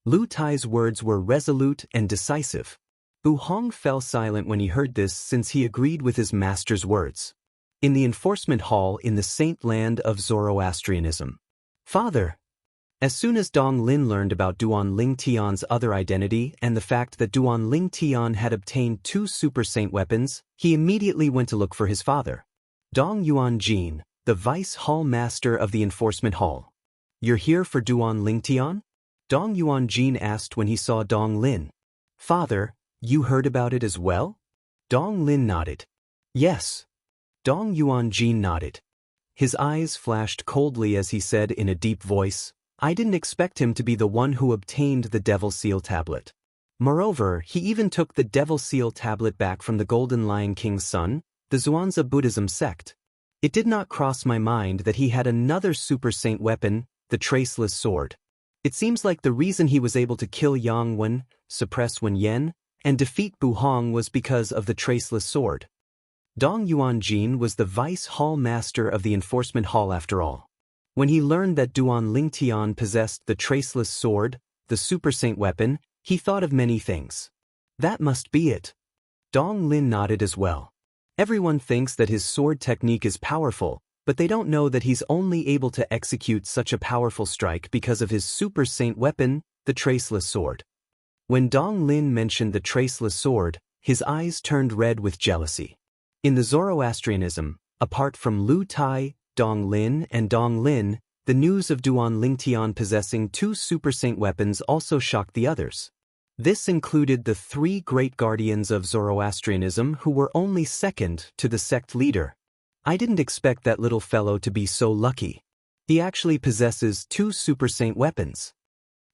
[SPEAKER 1] Lu Tai's words were resolute and decisive. Bu Hong fell silent when he heard this since he agreed with his master's words. In the enforcement hall in the saint land of Zoroastrianism. Father! As soon as Dong Lin learned about Duan Ling Tian's other identity and the fact that Duan Ling Tian had obtained two super saint weapons, he immediately went to look for his father. Dong Yuanjin, the vice hall master of the enforcement hall. You're here for Duan Ling Tian? Dong Yuanjin asked when he saw Dong Lin. Father, you heard about it as well? Dong Lin nodded. Yes. Dong Yuanjin nodded. His eyes flashed coldly as he said in a deep voice, I didn't expect him to be the one who obtained the Devil Seal Tablet. Moreover, he even took the Devil Seal Tablet back from the Golden Lion King's son, the Zhuangzi Buddhism sect. It did not cross my mind that he had another super saint weapon, the Traceless Sword. It seems like the reason he was able to kill Yang Wen, suppress Wen Yen, and defeat Bu Hong was because of the Traceless Sword. Dong Yuanjin was the vice hall master of the enforcement hall after all. When he learned that Duan Ling Tian possessed the Traceless Sword, the super saint weapon, he thought of many things. That must be it. Dong Lin nodded as well. Everyone thinks that his sword technique is powerful, but they don't know that he's only able to execute such a powerful strike because of his super saint weapon, the Traceless Sword. When Dong Lin mentioned the Traceless Sword, his eyes turned red with jealousy. In the Zoroastrianism, apart from Lu Tai, Dong Lin, and Dong Lin, the news of Duan Lingtian possessing 2 super saint weapons also shocked the others. This included the 3 great guardians of Zoroastrianism who were only second to the sect leader. I didn't expect that little fellow to be so lucky. He actually possesses 2 super saint weapons.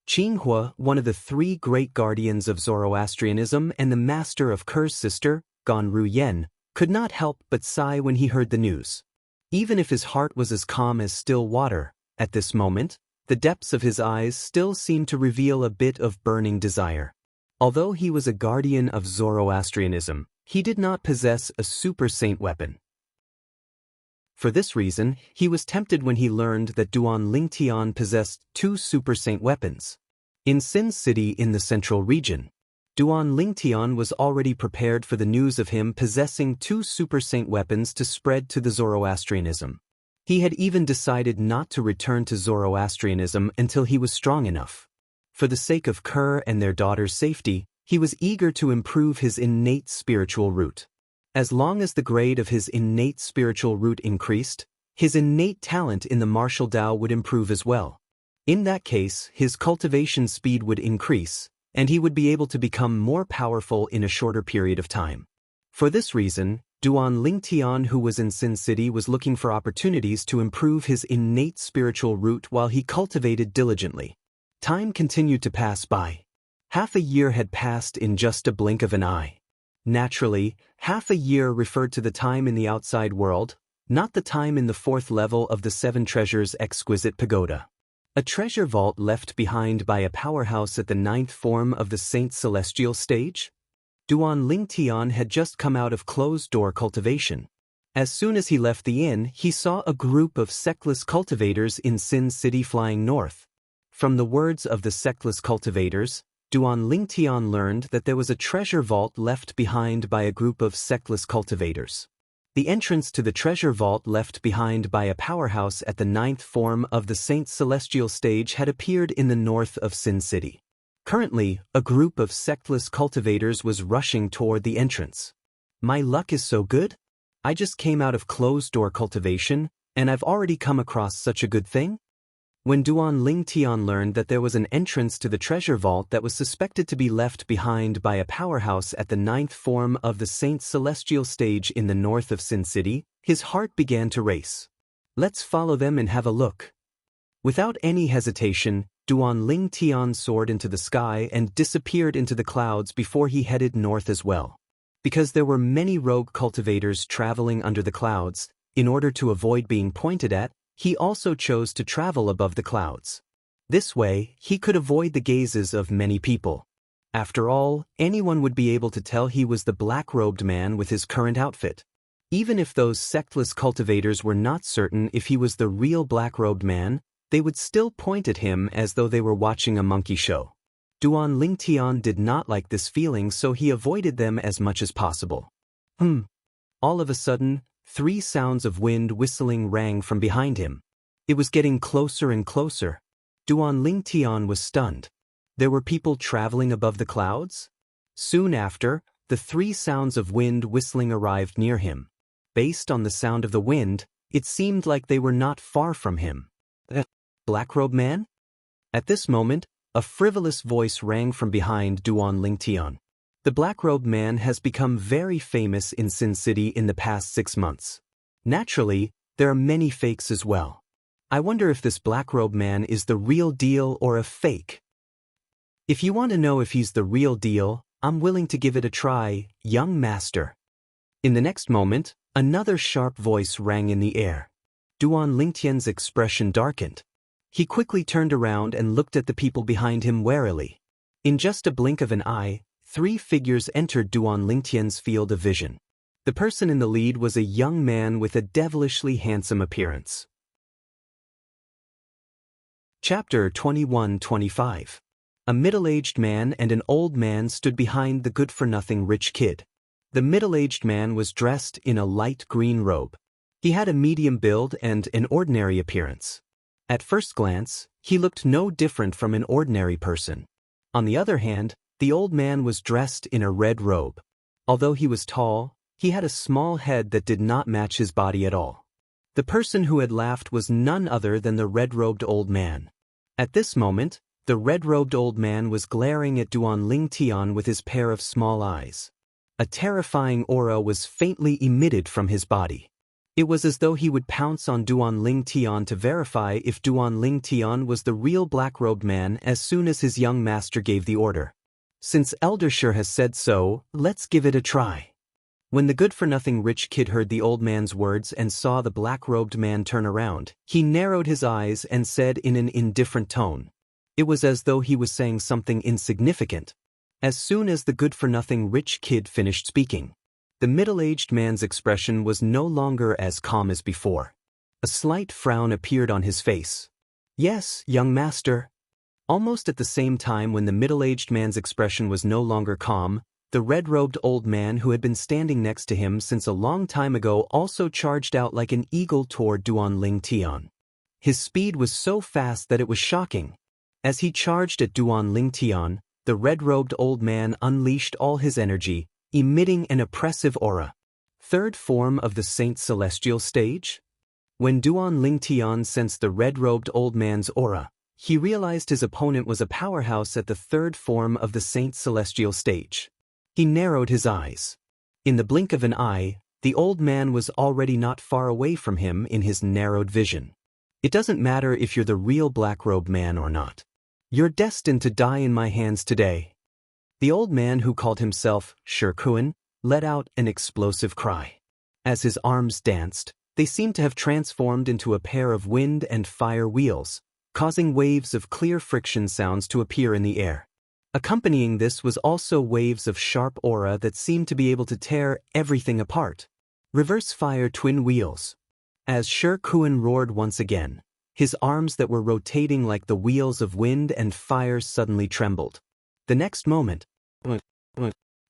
[SPEAKER 1] Qinghua, one of the 3 great guardians of Zoroastrianism and the master of Ker's sister, Gan Ruyen, could not help but sigh when he heard the news. Even if his heart was as calm as still water, at this moment, the depths of his eyes still seemed to reveal a bit of burning desire. Although he was a guardian of Zoroastrianism, he did not possess a super saint weapon. For this reason, he was tempted when he learned that Duan Lingtian possessed 2 super saint weapons. In Sin City in the central region, Duan Lingtian was already prepared for the news of him possessing 2 super saint weapons to spread to the Zoroastrianism. He had even decided not to return to Zoroastrianism until he was strong enough. For the sake of Ker and their daughter's safety, he was eager to improve his innate spiritual root. As long as the grade of his innate spiritual root increased, his innate talent in the martial Dao would improve as well. In that case, his cultivation speed would increase, and he would be able to become more powerful in a shorter period of time. For this reason, Duan Lingtian, who was in Sin City, was looking for opportunities to improve his innate spiritual root while he cultivated diligently. Time continued to pass by. Half a year had passed in just a blink of an eye. Naturally, half a year referred to the time in the outside world, not the time in the 4th level of the 7 Treasures Exquisite Pagoda. A treasure vault left behind by a powerhouse at the 9th form of the Saint Celestial stage? Duan Lingtian had just come out of closed-door cultivation. As soon as he left the inn, he saw a group of sectless cultivators in Sin City flying north. From the words of the sectless cultivators, Duan Lingtian learned that there was a treasure vault left behind by a group of sectless cultivators. The entrance to the treasure vault left behind by a powerhouse at the 9th form of the Saint Celestial stage had appeared in the north of Sin City. Currently, a group of sectless cultivators was rushing toward the entrance. My luck is so good? I just came out of closed-door cultivation, and I've already come across such a good thing? When Duan Lingtian learned that there was an entrance to the treasure vault that was suspected to be left behind by a powerhouse at the 9th form of the Saint Celestial stage in the north of Sin City, his heart began to race. Let's follow them and have a look. Without any hesitation, Duan Lingtian soared into the sky and disappeared into the clouds before he headed north as well. Because there were many rogue cultivators traveling under the clouds, in order to avoid being pointed at, he also chose to travel above the clouds. This way, he could avoid the gazes of many people. After all, anyone would be able to tell he was the black-robed man with his current outfit. Even if those sectless cultivators were not certain if he was the real black-robed man, they would still point at him as though they were watching a monkey show. Duan Lingtian did not like this feeling, so he avoided them as much as possible. All of a sudden, 3 sounds of wind whistling rang from behind him. It was getting closer and closer. Duan Lingtian was stunned. There were people traveling above the clouds? Soon after, the 3 sounds of wind whistling arrived near him. Based on the sound of the wind, it seemed like they were not far from him. Black-robed man? At this moment, a frivolous voice rang from behind Duan Lingtian. The black-robed man has become very famous in Sin City in the past 6 months. Naturally, there are many fakes as well. I wonder if this black-robed man is the real deal or a fake. If you want to know if he's the real deal, I'm willing to give it a try, young master. In the next moment, another sharp voice rang in the air. Duan Lingtian's expression darkened. He quickly turned around and looked at the people behind him warily. In just a blink of an eye, 3 figures entered Duan Lingtian's field of vision. The person in the lead was a young man with a devilishly handsome appearance. Chapter 21-25. A middle-aged man and an old man stood behind the good-for-nothing rich kid. The middle-aged man was dressed in a light green robe. He had a medium build and an ordinary appearance. At first glance, he looked no different from an ordinary person. On the other hand, the old man was dressed in a red robe. Although he was tall, He had a small head that did not match his body at all. The person who had laughed was none other than the red-robed old man. At this moment, the red-robed old man was glaring at Duan Ling Tian with his pair of small eyes. A terrifying aura was faintly emitted from his body. It was as though he would pounce on Duan Ling Tian to verify if Duan Ling Tian was the real black-robed man as soon as his young master gave the order. Since Elder Shur has said so, let's give it a try. When the good-for-nothing rich kid heard the old man's words and saw the black-robed man turn around, he narrowed his eyes and said in an indifferent tone. It was as though he was saying something insignificant. As soon as the good-for-nothing rich kid finished speaking, the middle-aged man's expression was no longer as calm as before. A slight frown appeared on his face. Yes, young master. Almost at the same time when the middle-aged man's expression was no longer calm, the red-robed old man who had been standing next to him since a long time ago also charged out like an eagle toward Duan Ling Tian. His speed was so fast that it was shocking. As he charged at Duan Ling Tian, the red-robed old man unleashed all his energy, emitting an oppressive aura. Third form of the Saint Celestial stage? When Duan Ling Tian sensed the red-robed old man's aura, he realized his opponent was a powerhouse at the third form of the Saint Celestial stage. He narrowed his eyes. In the blink of an eye, the old man was already not far away from him in his narrowed vision. It doesn't matter if you're the real black-robed man or not. You're destined to die in my hands today. The old man who called himself Shur Kun let out an explosive cry. As his arms danced, they seemed to have transformed into a pair of wind and fire wheels, causing waves of clear friction sounds to appear in the air. Accompanying this was also waves of sharp aura that seemed to be able to tear everything apart. Reverse fire twin wheels. As Shur Kun roared once again, his arms that were rotating like the wheels of wind and fire suddenly trembled. The next moment,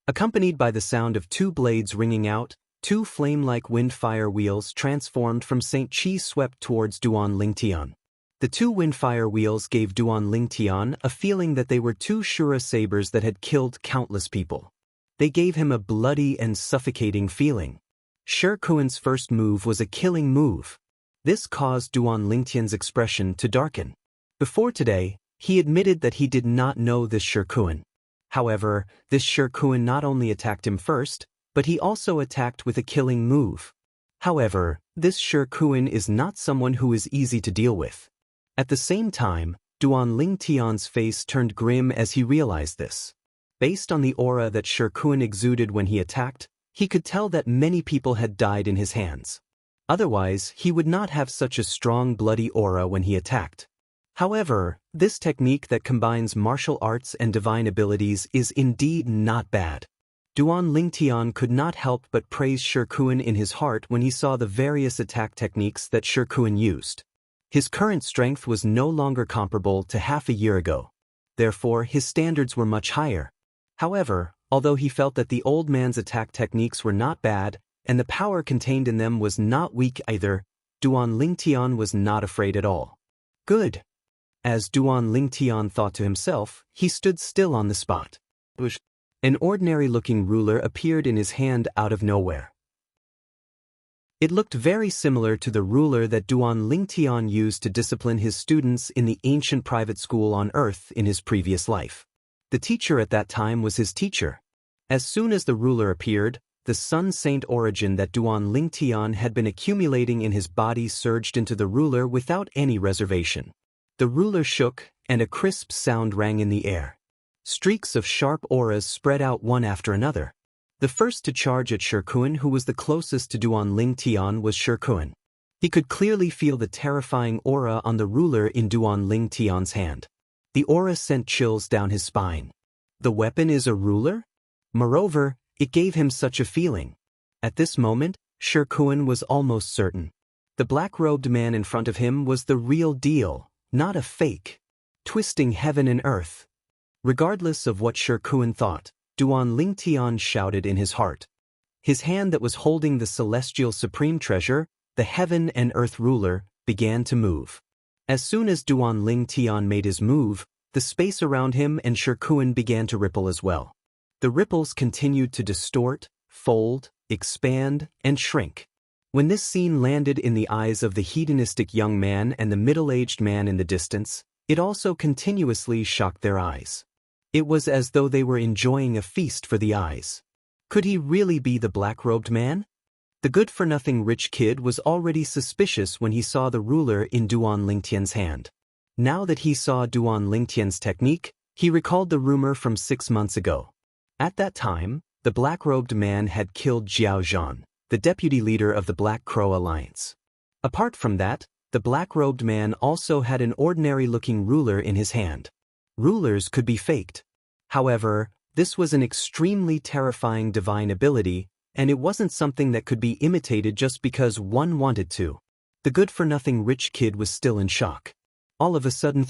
[SPEAKER 1] accompanied by the sound of two blades ringing out, two flame-like wind-fire wheels transformed from St. Chi swept towards Duan Ling Tian. The two wind-fire wheels gave Duan Ling Tian a feeling that they were two Shura sabers that had killed countless people. They gave him a bloody and suffocating feeling. Shur Kun's first move was a killing move. This caused Duan Ling Tian's expression to darken. Before today, he admitted that he did not know this Shur Kun. However, this Shur Kun not only attacked him first, but he also attacked with a killing move. However, this Shur Kun is not someone who is easy to deal with. At the same time, Duan Ling Tian's face turned grim as he realized this. Based on the aura that Shur Kun exuded when he attacked, he could tell that many people had died in his hands. Otherwise, he would not have such a strong bloody aura when he attacked. However, this technique that combines martial arts and divine abilities is indeed not bad. Duan Ling Tian could not help but praise Shur Kun in his heart when he saw the various attack techniques that Shur Kun used. His current strength was no longer comparable to half a year ago. Therefore, his standards were much higher. However, although he felt that the old man's attack techniques were not bad, and the power contained in them was not weak either, Duan Ling Tian was not afraid at all. Good. As Duan Ling Tian thought to himself, he stood still on the spot. An ordinary-looking ruler appeared in his hand out of nowhere. It looked very similar to the ruler that Duan Ling Tian used to discipline his students in the ancient private school on Earth in his previous life. The teacher at that time was his teacher. As soon as the ruler appeared, the Sun Saint origin that Duan Ling Tian had been accumulating in his body surged into the ruler without any reservation. The ruler shook, and a crisp sound rang in the air. Streaks of sharp auras spread out one after another. The first to charge at Shur Kun, who was the closest to Duan Ling Tian, was Shur Kun. He could clearly feel the terrifying aura on the ruler in Duan Ling Tian's hand. The aura sent chills down his spine. The weapon is a ruler? Moreover, it gave him such a feeling. At this moment, Shur Kun was almost certain. The black-robed man in front of him was the real deal, not a fake. Twisting heaven and earth. Regardless of what Shur Kun thought, Duan Ling Tian shouted in his heart. His hand that was holding the celestial supreme treasure, the heaven and earth ruler, began to move. As soon as Duan Ling Tian made his move, the space around him and Shur Kun began to ripple as well. The ripples continued to distort, fold, expand, and shrink. When this scene landed in the eyes of the hedonistic young man and the middle-aged man in the distance, it also continuously shocked their eyes. It was as though they were enjoying a feast for the eyes. Could he really be the black-robed man? The good-for-nothing rich kid was already suspicious when he saw the ruler in Duan Lingtian's hand. Now that he saw Duan Lingtian's technique, he recalled the rumor from 6 months ago. At that time, the black-robed man had killed Jiao Zhan, the deputy leader of the Black Crow Alliance. Apart from that, the black-robed man also had an ordinary-looking ruler in his hand. Rulers could be faked. However, this was an extremely terrifying divine ability, and it wasn't something that could be imitated just because one wanted to. The good-for-nothing rich kid was still in shock. All of a sudden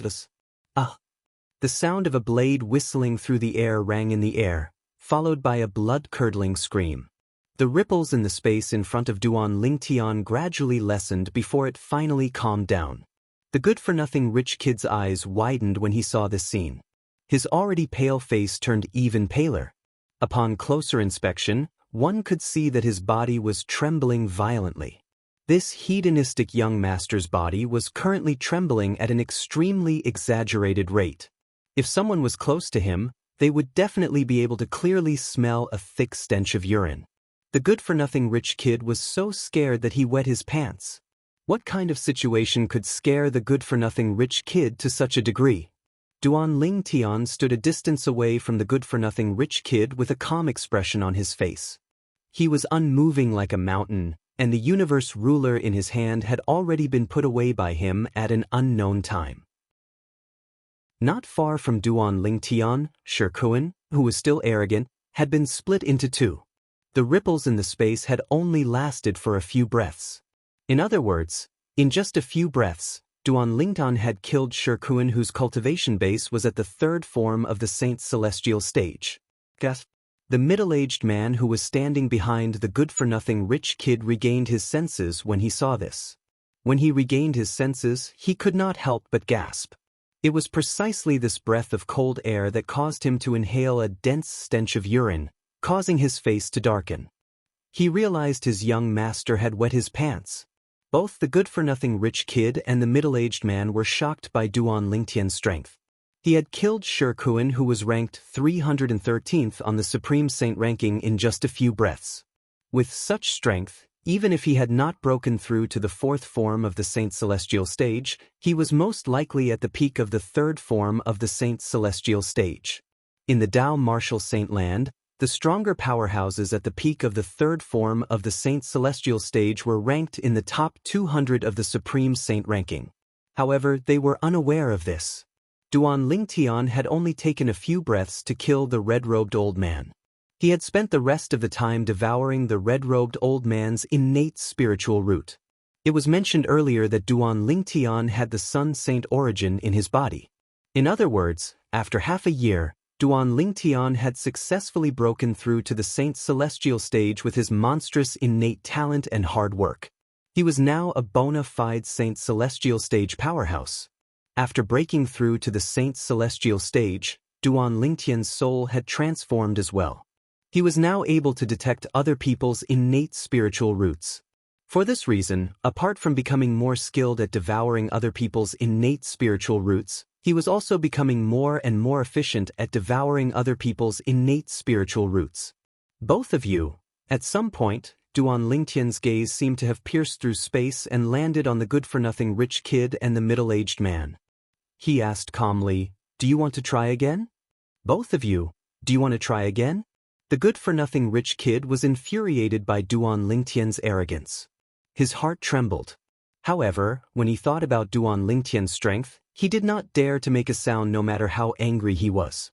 [SPEAKER 1] the sound of a blade whistling through the air rang in the air, followed by a blood-curdling scream. The ripples in the space in front of Duan Lingtian gradually lessened before it finally calmed down. The good-for-nothing rich kid's eyes widened when he saw this scene. His already pale face turned even paler. Upon closer inspection, one could see that his body was trembling violently. This hedonistic young master's body was currently trembling at an extremely exaggerated rate. If someone was close to him, they would definitely be able to clearly smell a thick stench of urine. The good-for-nothing rich kid was so scared that he wet his pants. What kind of situation could scare the good-for-nothing rich kid to such a degree? Duan Lingtian stood a distance away from the good-for-nothing rich kid with a calm expression on his face. He was unmoving like a mountain, and the universe ruler in his hand had already been put away by him at an unknown time. Not far from Duan Lingtian, Shikuan, who was still arrogant, had been split into two. The ripples in the space had only lasted for a few breaths. In other words, in just a few breaths, Duan Lingtian had killed Shikuan, whose cultivation base was at the 3rd form of the Saint's celestial stage. The middle-aged man who was standing behind the good-for-nothing rich kid regained his senses when he saw this. When he regained his senses, he could not help but gasp. It was precisely this breath of cold air that caused him to inhale a dense stench of urine, causing his face to darken. He realized his young master had wet his pants. Both the good-for-nothing rich kid and the middle-aged man were shocked by Duan Lingtian's strength. He had killed Shikuan, who was ranked 313th on the Supreme Saint ranking, in just a few breaths. With such strength, even if he had not broken through to the 4th form of the Saint's celestial stage, he was most likely at the peak of the 3rd form of the Saint's celestial stage. In the Dao martial Saint land, the stronger powerhouses at the peak of the 3rd form of the Saint's celestial stage were ranked in the top 200 of the Supreme Saint ranking. However, they were unaware of this. Duan Lingtian had only taken a few breaths to kill the red-robed old man. He had spent the rest of the time devouring the red-robed old man's innate spiritual root. It was mentioned earlier that Duan Lingtian had the Sun Saint origin in his body. In other words, after half a year, Duan Lingtian had successfully broken through to the Saint's celestial stage with his monstrous innate talent and hard work. He was now a bona fide Saint's celestial stage powerhouse. After breaking through to the Saint's celestial stage, Duan Lingtian's soul had transformed as well. He was now able to detect other people's innate spiritual roots. For this reason, apart from becoming more skilled at devouring other people's innate spiritual roots, he was also becoming more and more efficient at devouring other people's innate spiritual roots. Both of you. At some point, Duan Lingtian's gaze seemed to have pierced through space and landed on the good-for-nothing rich kid and the middle-aged man. He asked calmly, "Do you want to try again?" "Both of you. Do you want to try again?" The good-for-nothing rich kid was infuriated by Duan Lingtian's arrogance. His heart trembled. However, when he thought about Duan Lingtian's strength, he did not dare to make a sound no matter how angry he was.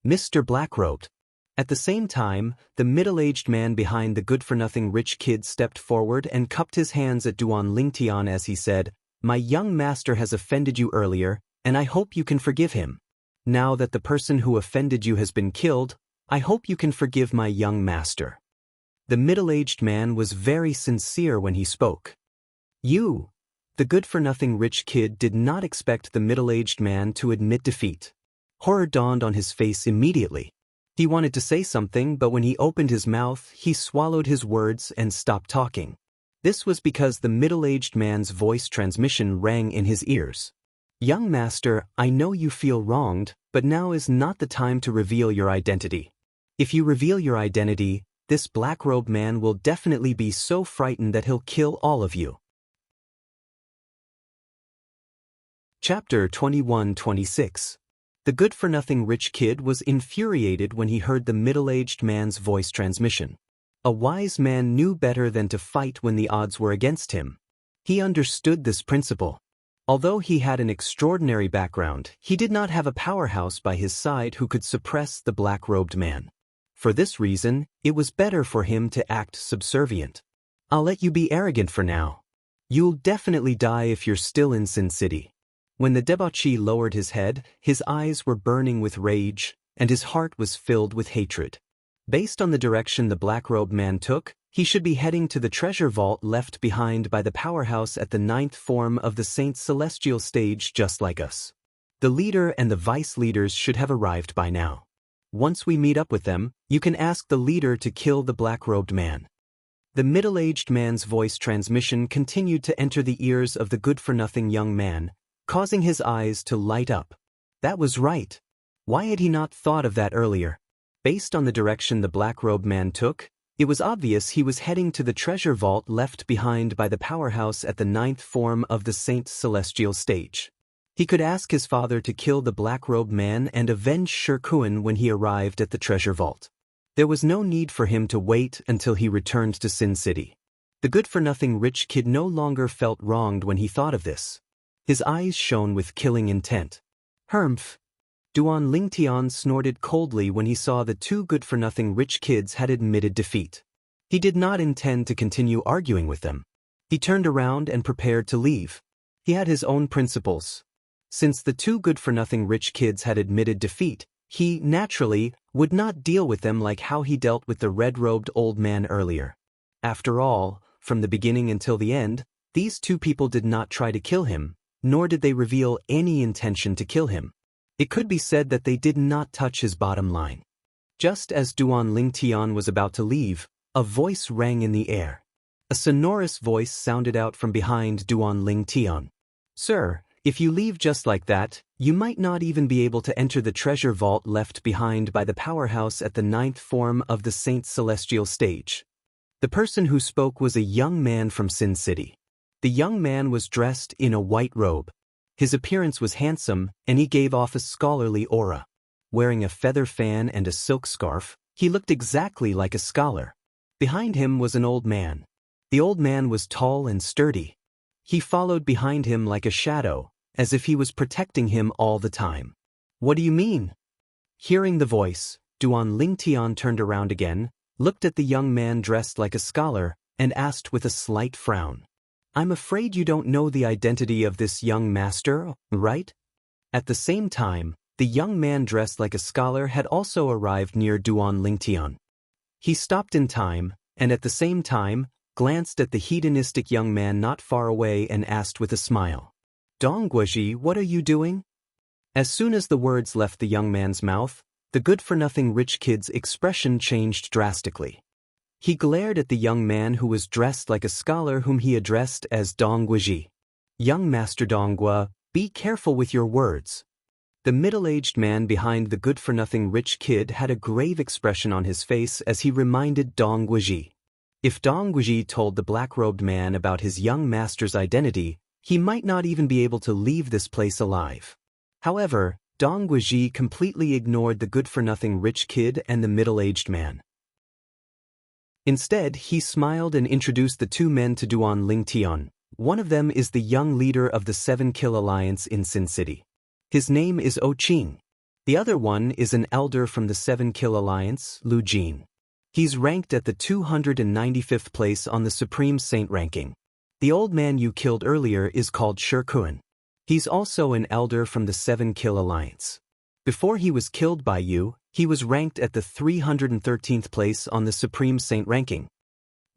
[SPEAKER 1] "Mr. Blackrobed." At the same time, the middle-aged man behind the good-for-nothing rich kid stepped forward and cupped his hands at Duan Lingtian as he said, "My young master has offended you earlier, and I hope you can forgive him. Now that the person who offended you has been killed, I hope you can forgive my young master." The middle-aged man was very sincere when he spoke. "You." The good-for-nothing rich kid did not expect the middle-aged man to admit defeat. Horror dawned on his face immediately. He wanted to say something, but when he opened his mouth, he swallowed his words and stopped talking. This was because the middle-aged man's voice transmission rang in his ears. "Young master, I know you feel wronged, but now is not the time to reveal your identity. If you reveal your identity, this black-robed man will definitely be so frightened that he'll kill all of you." Chapter 21-26. The good-for-nothing rich kid was infuriated when he heard the middle-aged man's voice transmission. A wise man knew better than to fight when the odds were against him. He understood this principle. Although he had an extraordinary background, he did not have a powerhouse by his side who could suppress the black-robed man. For this reason, it was better for him to act subservient. "I'll let you be arrogant for now. You'll definitely die if you're still in Sin City." When the debauchee lowered his head, his eyes were burning with rage, and his heart was filled with hatred. Based on the direction the black-robed man took, he should be heading to the treasure vault left behind by the powerhouse at the 9th form of the Saint's celestial stage, just like us. The leader and the vice-leaders should have arrived by now. Once we meet up with them, you can ask the leader to kill the black-robed man. The middle-aged man's voice transmission continued to enter the ears of the good-for-nothing young man, causing his eyes to light up. That was right. Why had he not thought of that earlier? Based on the direction the black-robed man took, it was obvious he was heading to the treasure vault left behind by the powerhouse at the 9th form of the Saint's celestial stage. He could ask his father to kill the black-robed man and avenge Shirkuan when he arrived at the treasure vault. There was no need for him to wait until he returned to Sin City. The good-for-nothing rich kid no longer felt wronged when he thought of this. His eyes shone with killing intent. "Humph." Duan Lingtian snorted coldly when he saw the two good-for-nothing rich kids had admitted defeat. He did not intend to continue arguing with them. He turned around and prepared to leave. He had his own principles. Since the two good-for-nothing rich kids had admitted defeat, he, naturally, would not deal with them like how he dealt with the red-robed old man earlier. After all, from the beginning until the end, these two people did not try to kill him, nor did they reveal any intention to kill him. It could be said that they did not touch his bottom line. Just as Duan Lingtian was about to leave, a voice rang in the air. A sonorous voice sounded out from behind Duan Lingtian. "Sir, if you leave just like that, you might not even be able to enter the treasure vault left behind by the powerhouse at the 9th form of the Saint's celestial stage." The person who spoke was a young man from Sin City. The young man was dressed in a white robe. His appearance was handsome, and he gave off a scholarly aura. Wearing a feather fan and a silk scarf, he looked exactly like a scholar. Behind him was an old man. The old man was tall and sturdy. He followed behind him like a shadow, as if he was protecting him all the time. "What do you mean?" Hearing the voice, Duan Lingtian turned around again, looked at the young man dressed like a scholar, and asked with a slight frown, "I'm afraid you don't know the identity of this young master, right?" At the same time, the young man dressed like a scholar had also arrived near Duan Lingtian. He stopped in time, and at the same time, glanced at the hedonistic young man not far away and asked with a smile, "Dongguoji, what are you doing?" As soon as the words left the young man's mouth, the good-for-nothing rich kid's expression changed drastically. He glared at the young man who was dressed like a scholar whom he addressed as Dongguoji. "Young Master Donghua, be careful with your words." The middle-aged man behind the good-for-nothing rich kid had a grave expression on his face as he reminded Dongguoji. If Dongguoji told the black-robed man about his young master's identity, he might not even be able to leave this place alive. However, Dongguoji completely ignored the good-for-nothing rich kid and the middle-aged man. Instead, he smiled and introduced the two men to Duan Lingtian. One of them is the young leader of the 7 Kill Alliance in Sin City. His name is Qing. The other one is an elder from the 7 Kill Alliance, Lu Jin. He's ranked at the 295th place on the Supreme Saint ranking. The old man you killed earlier is called Shirkuan. He's also an elder from the 7 Kill Alliance. Before he was killed by you, he was ranked at the 313th place on the Supreme Saint ranking.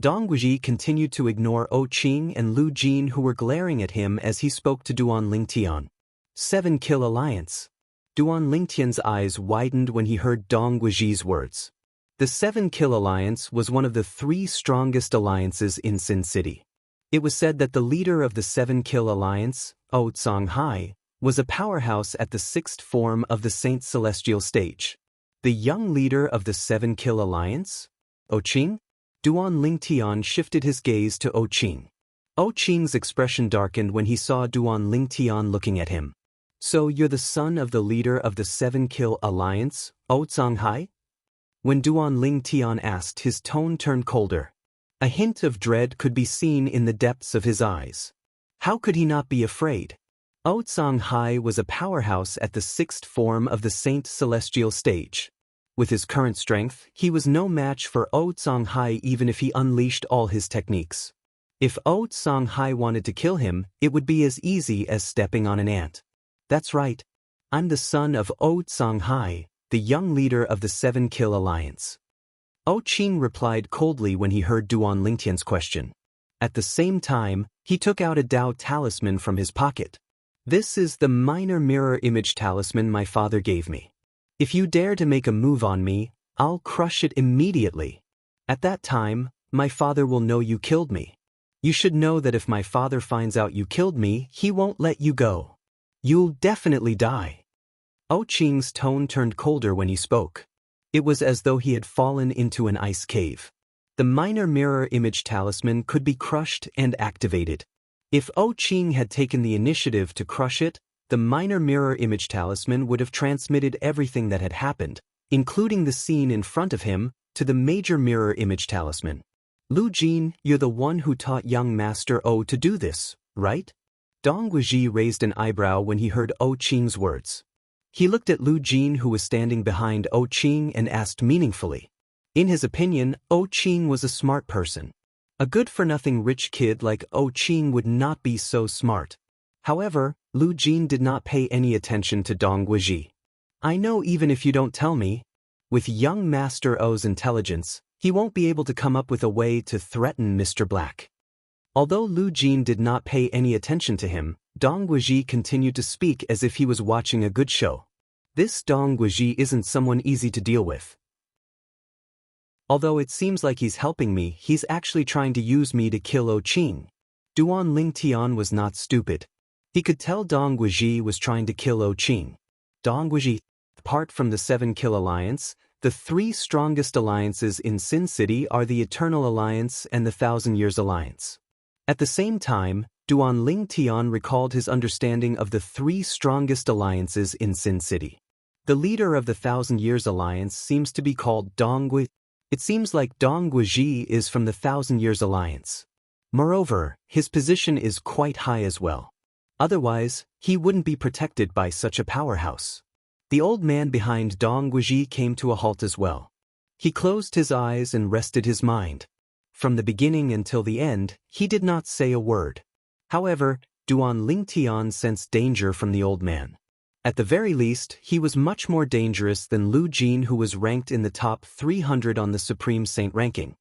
[SPEAKER 1] Dongguoji continued to ignore Qing and Lu Jin, who were glaring at him as he spoke to Duan Lingtian. 7 Kill Alliance. Duan Lingtian's eyes widened when he heard Dong Guiji's words. The Seven Kill Alliance was one of the 3 strongest alliances in Sin City. It was said that the leader of the Seven Kill Alliance, O Songhai, was a powerhouse at the 6th form of the Saint Celestial stage. The young leader of the Seven Kill Alliance? O Qing? Duan Lingtian shifted his gaze to O Qing. O Qing's expression darkened when he saw Duan Lingtian looking at him. So you're the son of the leader of the Seven Kill Alliance, O Songhai? When Duan Lingtian asked, his tone turned colder. A hint of dread could be seen in the depths of his eyes. How could he not be afraid? O Songhai was a powerhouse at the 6th form of the Saint Celestial stage. With his current strength, he was no match for O Songhai even if he unleashed all his techniques. If O Songhai wanted to kill him, it would be as easy as stepping on an ant. That's right. I'm the son of O Songhai, the young leader of the Seven Kill Alliance. O Qing replied coldly when he heard Duan Lingtian's question. At the same time, he took out a Dao talisman from his pocket. This is the minor mirror image talisman my father gave me. If you dare to make a move on me, I'll crush it immediately. At that time, my father will know you killed me. You should know that if my father finds out you killed me, he won't let you go. You'll definitely die. O Qing's tone turned colder when he spoke. It was as though he had fallen into an ice cave. The minor mirror image talisman could be crushed and activated. If O Qing had taken the initiative to crush it, the minor mirror image talisman would have transmitted everything that had happened, including the scene in front of him, to the major mirror image talisman. Lu Jin, you're the one who taught young Master O to do this, right? Dong Guiji raised an eyebrow when he heard O Qing's words. He looked at Lu Jin, who was standing behind O Qing, and asked meaningfully. In his opinion, O Qing was a smart person. A good-for-nothing rich kid like O Qing would not be so smart. However, Lu Jin did not pay any attention to Dong Guiji. I know even if you don't tell me. With young Master O's intelligence, he won't be able to come up with a way to threaten Mr. Black. Although Lu Jin did not pay any attention to him, Dong Guiji continued to speak as if he was watching a good show. This Dong Guiji isn't someone easy to deal with. Although it seems like he's helping me, he's actually trying to use me to kill O Qing. Duan Lingtian was not stupid. He could tell Dong Guiji was trying to kill O Qing. Dong Guiji, apart from the Seven Kill Alliance, the 3 strongest alliances in Sin City are the Eternal Alliance and the 1,000 Years Alliance. At the same time, Duan Lingtian recalled his understanding of the 3 strongest alliances in Sin City. The leader of the 1,000 Years Alliance seems to be called Dong Guiji. It seems like Dong Guiji is from the 1,000 Years Alliance. Moreover, his position is quite high as well. Otherwise, he wouldn't be protected by such a powerhouse. The old man behind Dong Guiji came to a halt as well. He closed his eyes and rested his mind. From the beginning until the end, he did not say a word. However, Duan Lingtian sensed danger from the old man. At the very least, he was much more dangerous than Lu Jin, who was ranked in the top 300 on the Supreme Saint ranking.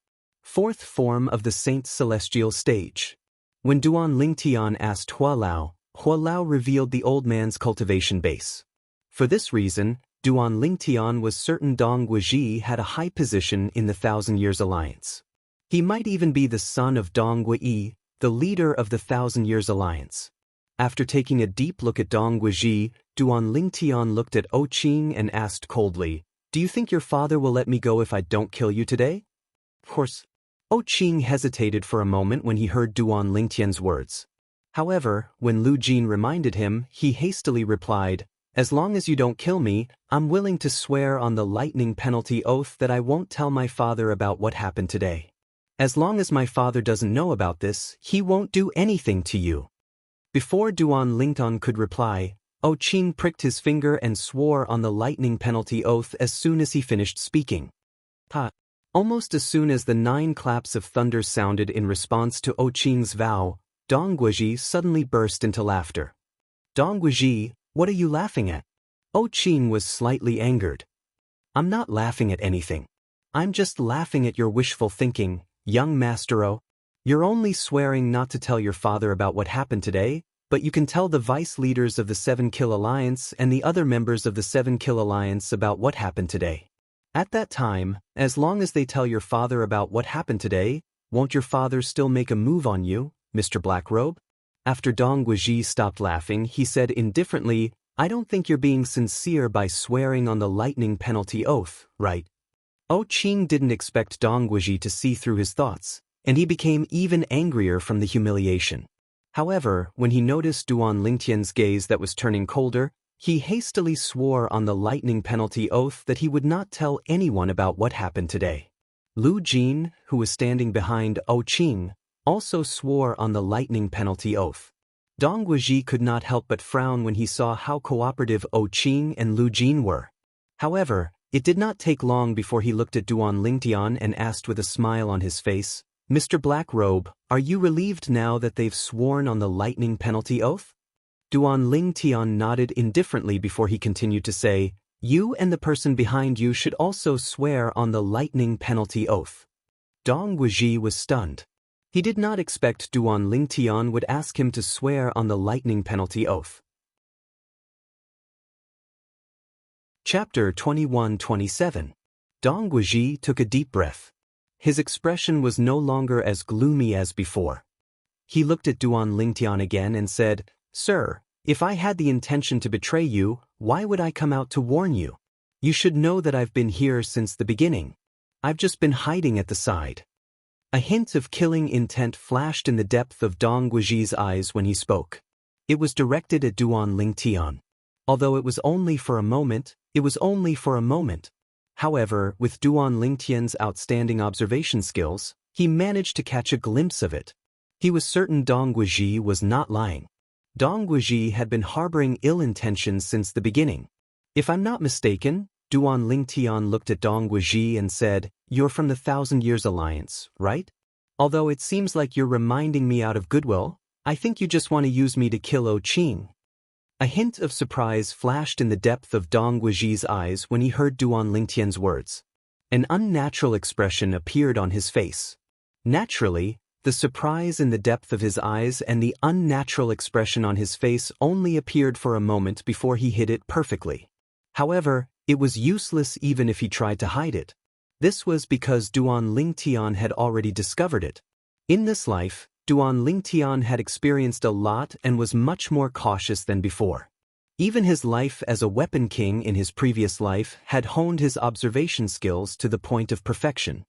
[SPEAKER 1] 4th form of the Saint Celestial stage. When Duan Lingtian asked Hua Lao revealed the old man's cultivation base. For this reason, Duan Lingtian was certain Dong Guiji had a high position in the 1,000 Years Alliance. He might even be the son of Dong Guiji, the leader of the 1,000 Years Alliance. After taking a deep look at Dong Guiji, Duan Lingtian looked at O Qing and asked coldly, "Do you think your father will let me go if I don't kill you today?" Of course. O Qing hesitated for a moment when he heard Duan Lingtian's words. However, when Lu Jin reminded him, he hastily replied, "As long as you don't kill me, I'm willing to swear on the lightning penalty oath that I won't tell my father about what happened today. As long as my father doesn't know about this, he won't do anything to you." Before Duan Lingtian could reply, O Qing pricked his finger and swore on the lightning penalty oath as soon as he finished speaking. Almost as soon as the 9 claps of thunder sounded in response to O Qing's vow, Dong Guiji suddenly burst into laughter. "Dong Guiji, what are you laughing at?" O Qing was slightly angered. "I'm not laughing at anything. I'm just laughing at your wishful thinking, young Master O. You're only swearing not to tell your father about what happened today, but you can tell the vice leaders of the 7 Kill Alliance and the other members of the 7 Kill Alliance about what happened today. At that time, as long as they tell your father about what happened today, won't your father still make a move on you, Mr. Blackrobe? After Dong Guizhi stopped laughing, he said indifferently, I don't think you're being sincere by swearing on the lightning penalty oath, right? Qing didn't expect Dong Guizhi to see through his thoughts, and he became even angrier from the humiliation. However, when he noticed Duan Lingtian's gaze that was turning colder, he hastily swore on the lightning penalty oath that he would not tell anyone about what happened today. Lu Jin, who was standing behind Qing, also swore on the lightning penalty oath. Dong Guizhi could not help but frown when he saw how cooperative Qing and Lu Jin were. However, it did not take long before he looked at Duan Lingtian and asked with a smile on his face, Mr. Blackrobe, are you relieved now that they've sworn on the lightning penalty oath? Duan Lingtian nodded indifferently before he continued to say, you and the person behind you should also swear on the lightning penalty oath. Dong Guizhi was stunned. He did not expect Duan Lingtian would ask him to swear on the lightning penalty oath. Chapter 21-27. Dong Guizhi took a deep breath. His expression was no longer as gloomy as before. He looked at Duan Lingtian again and said, Sir, if I had the intention to betray you, why would I come out to warn you? You should know that I've been here since the beginning. I've just been hiding at the side. A hint of killing intent flashed in the depth of Dong Guizhi's eyes when he spoke. It was directed at Duan Lingtian. Although it was only for a moment, However, with Duan Lingtian's outstanding observation skills, he managed to catch a glimpse of it. He was certain Dong Guizhi was not lying. Dong Guizhi had been harboring ill intentions since the beginning. If I'm not mistaken, Duan Lingtian looked at Dong Guizhi and said, You're from the 1,000 Years Alliance, right? Although it seems like you're reminding me out of goodwill, I think you just want to use me to kill Qing. A hint of surprise flashed in the depth of Dong Guizhi's eyes when he heard Duan Lingtian's words. An unnatural expression appeared on his face. Naturally, the surprise in the depth of his eyes and the unnatural expression on his face only appeared for a moment before he hid it perfectly. However, it was useless even if he tried to hide it. This was because Duan Lingtian had already discovered it. In this life, Duan Lingtian had experienced a lot and was much more cautious than before. Even his life as a weapon king in his previous life had honed his observation skills to the point of perfection.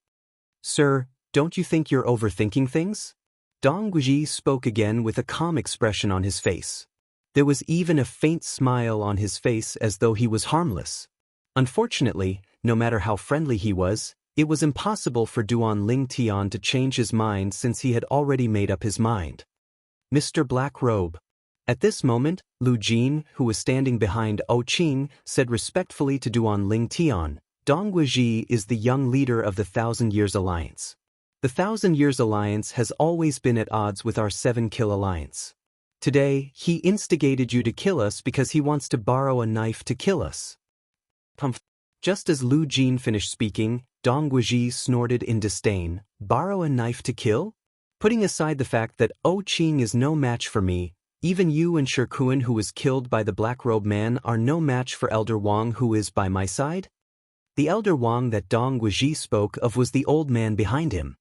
[SPEAKER 1] Sir, don't you think you're overthinking things? Dong Guizhi spoke again with a calm expression on his face. There was even a faint smile on his face as though he was harmless. Unfortunately, no matter how friendly he was, it was impossible for Duan Lingtian to change his mind since he had already made up his mind. Mr. Blackrobe. At this moment, Lu Jin, who was standing behind Qing, said respectfully to Duan Lingtian, Dong Guizhi is the young leader of the 1,000 Years Alliance. The 1,000 Years Alliance has always been at odds with our 7 Kill Alliance. Today, he instigated you to kill us because he wants to borrow a knife to kill us. Just as Lu Jin finished speaking, Dong Guizhi snorted in disdain, borrow a knife to kill? Putting aside the fact that Qing is no match for me, even you and Shikuan who was killed by the Blackrobe man are no match for Elder Wang who is by my side? The Elder Wang that Dong Guizhi spoke of was the old man behind him.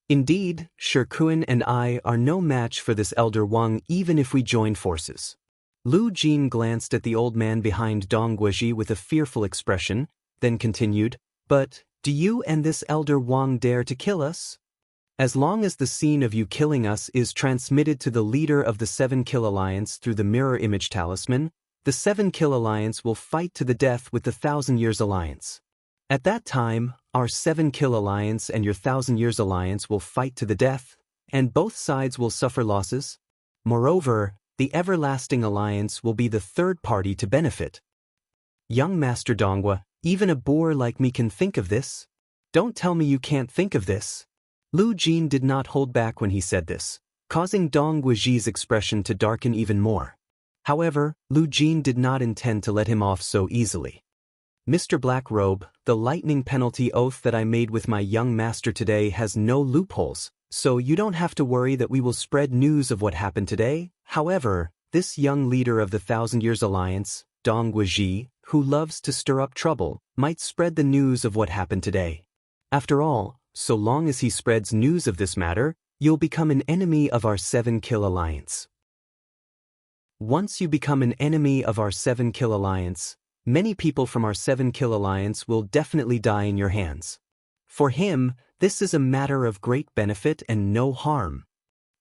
[SPEAKER 1] Indeed, Shikuan and I are no match for this Elder Wang even if we join forces. Lu Jin glanced at the old man behind Dong Guizhi with a fearful expression, then continued, But, do you and this Elder Wang dare to kill us? As long as the scene of you killing us is transmitted to the leader of the 7 Kill Alliance through the Mirror Image Talisman, the 7 Kill Alliance will fight to the death with the 1,000 Years Alliance. At that time, our 7 Kill Alliance and your 1,000 Years Alliance will fight to the death, and both sides will suffer losses. Moreover, the Everlasting Alliance will be the third party to benefit. Young Master Donghua, even a boor like me can think of this? Don't tell me you can't think of this. Lu Jin did not hold back when he said this, causing Dong Guizhi's expression to darken even more. However, Lu Jin did not intend to let him off so easily. Mr. Blackrobe, the lightning penalty oath that I made with my young master today has no loopholes, so you don't have to worry that we will spread news of what happened today. However, this young leader of the Thousand Years Alliance, Dong Guizhi, who loves to stir up trouble, might spread the news of what happened today. After all, so long as he spreads news of this matter, you'll become an enemy of our 7-Kill Alliance. Once you become an enemy of our 7-Kill Alliance, many people from our 7-Kill Alliance will definitely die in your hands. For him, this is a matter of great benefit and no harm.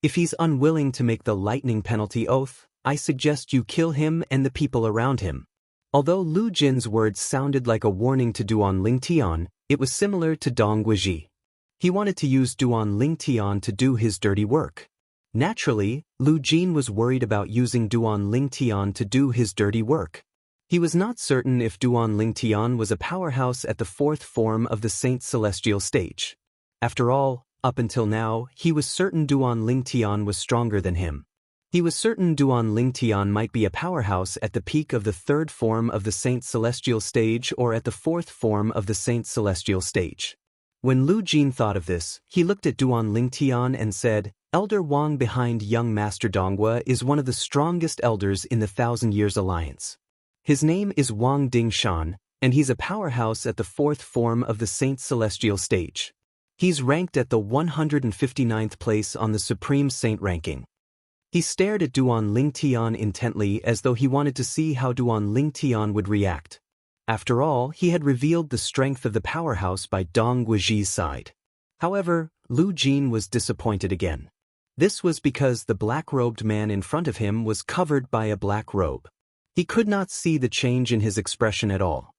[SPEAKER 1] If he's unwilling to make the lightning penalty oath, I suggest you kill him and the people around him. Although Lu Jin's words sounded like a warning to Duan Lingtian, it was similar to Dong Guizhi. He wanted to use Duan Lingtian to do his dirty work. Naturally, Lu Jin was worried about using Duan Lingtian to do his dirty work. He was not certain if Duan Lingtian was a powerhouse at the 4th form of the Saint Celestial stage. After all, up until now, he was certain Duan Lingtian was stronger than him. He was certain Duan Lingtian might be a powerhouse at the peak of the 3rd form of the Saint Celestial stage or at the 4th form of the Saint Celestial stage. When Lu Jin thought of this, he looked at Duan Lingtian and said, Elder Wang behind young Master Donghua is one of the strongest elders in the Thousand Years Alliance. His name is Wang Dingshan, and he's a powerhouse at the 4th form of the Saint Celestial stage. He's ranked at the 159th place on the Supreme Saint ranking. He stared at Duan Lingtian intently as though he wanted to see how Duan Lingtian would react. After all, he had revealed the strength of the powerhouse by Dong Guizhi's side. However, Lu Jin was disappointed again. This was because the black-robed man in front of him was covered by a black robe. He could not see the change in his expression at all.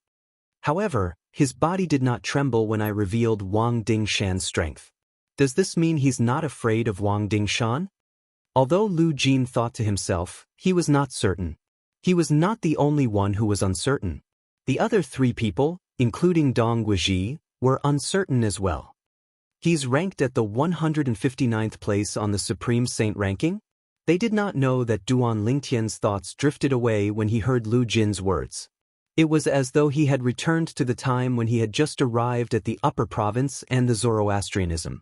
[SPEAKER 1] However, his body did not tremble when I revealed Wang Dingshan's strength. Does this mean he's not afraid of Wang Dingshan? Although Lu Jin thought to himself, he was not certain. He was not the only one who was uncertain. The other 3 people, including Dong Guizhi, were uncertain as well. He's ranked at the 159th place on the Supreme Saint ranking? They did not know that Duan Lingtian's thoughts drifted away when he heard Lu Jin's words. It was as though he had returned to the time when he had just arrived at the Upper Province and the Zoroastrianism.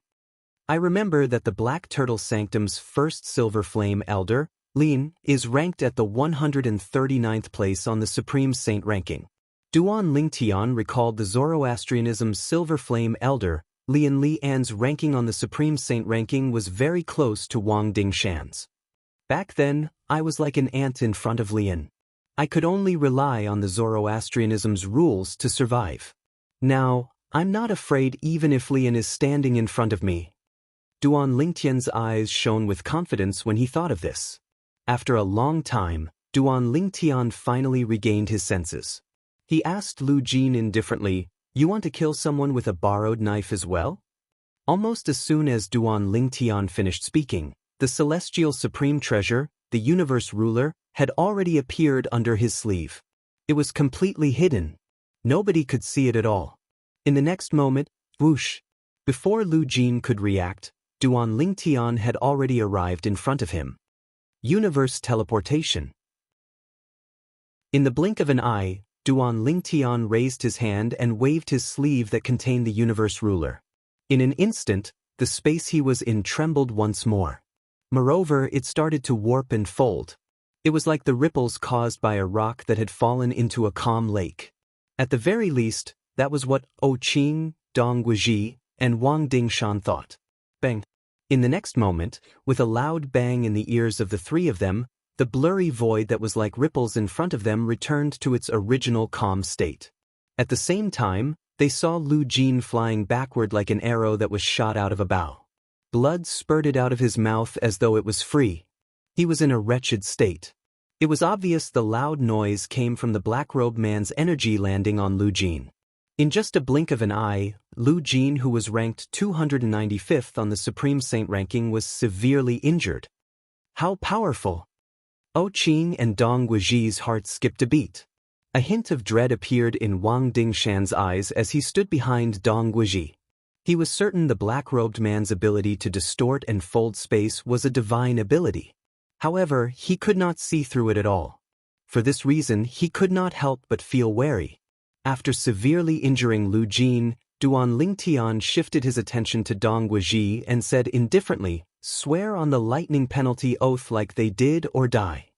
[SPEAKER 1] I remember that the Black Turtle Sanctum's first Silver Flame Elder, Lin, is ranked at the 139th place on the Supreme Saint ranking. Duan Lingtian recalled the Zoroastrianism's Silver Flame Elder, Lian Lian's ranking on the Supreme Saint ranking was very close to Wang Dingshan's. Back then, I was like an ant in front of Lian. I could only rely on the Zoroastrianism's rules to survive. Now, I'm not afraid even if Lian is standing in front of me. Duan Lingtian's eyes shone with confidence when he thought of this. After a long time, Duan Lingtian finally regained his senses. He asked Lu Jin indifferently, You want to kill someone with a borrowed knife as well? Almost as soon as Duan Lingtian finished speaking, the Celestial Supreme Treasure, the Universe Ruler, had already appeared under his sleeve. It was completely hidden. Nobody could see it at all. In the next moment, whoosh! Before Lu Jin could react, Duan Lingtian had already arrived in front of him. Universe Teleportation. In the blink of an eye, Duan Lingtian raised his hand and waved his sleeve that contained the Universe Ruler. In an instant, the space he was in trembled once more. Moreover, it started to warp and fold. It was like the ripples caused by a rock that had fallen into a calm lake. At the very least, that was what Qing, Dong Guizhi, and Wang Dingshan thought. Bang! In the next moment, with a loud bang in the ears of the 3 of them, the blurry void that was like ripples in front of them returned to its original calm state. At the same time, they saw Lu Jin flying backward like an arrow that was shot out of a bow. Blood spurted out of his mouth as though it was free. He was in a wretched state. It was obvious the loud noise came from the black-robed man's energy landing on Lu Jin. In just a blink of an eye, Lu Jin, who was ranked 295th on the Supreme Saint ranking, was severely injured. How powerful! Qing and Dong Guizhi's heart skipped a beat. A hint of dread appeared in Wang Dingshan's eyes as he stood behind Dong Guizhi. He was certain the black-robed man's ability to distort and fold space was a divine ability. However, he could not see through it at all. For this reason, he could not help but feel wary. After severely injuring Lu Jin, Duan Lingtian shifted his attention to Dong Guizhi and said indifferently, "Swear on the lightning penalty oath like they did or die."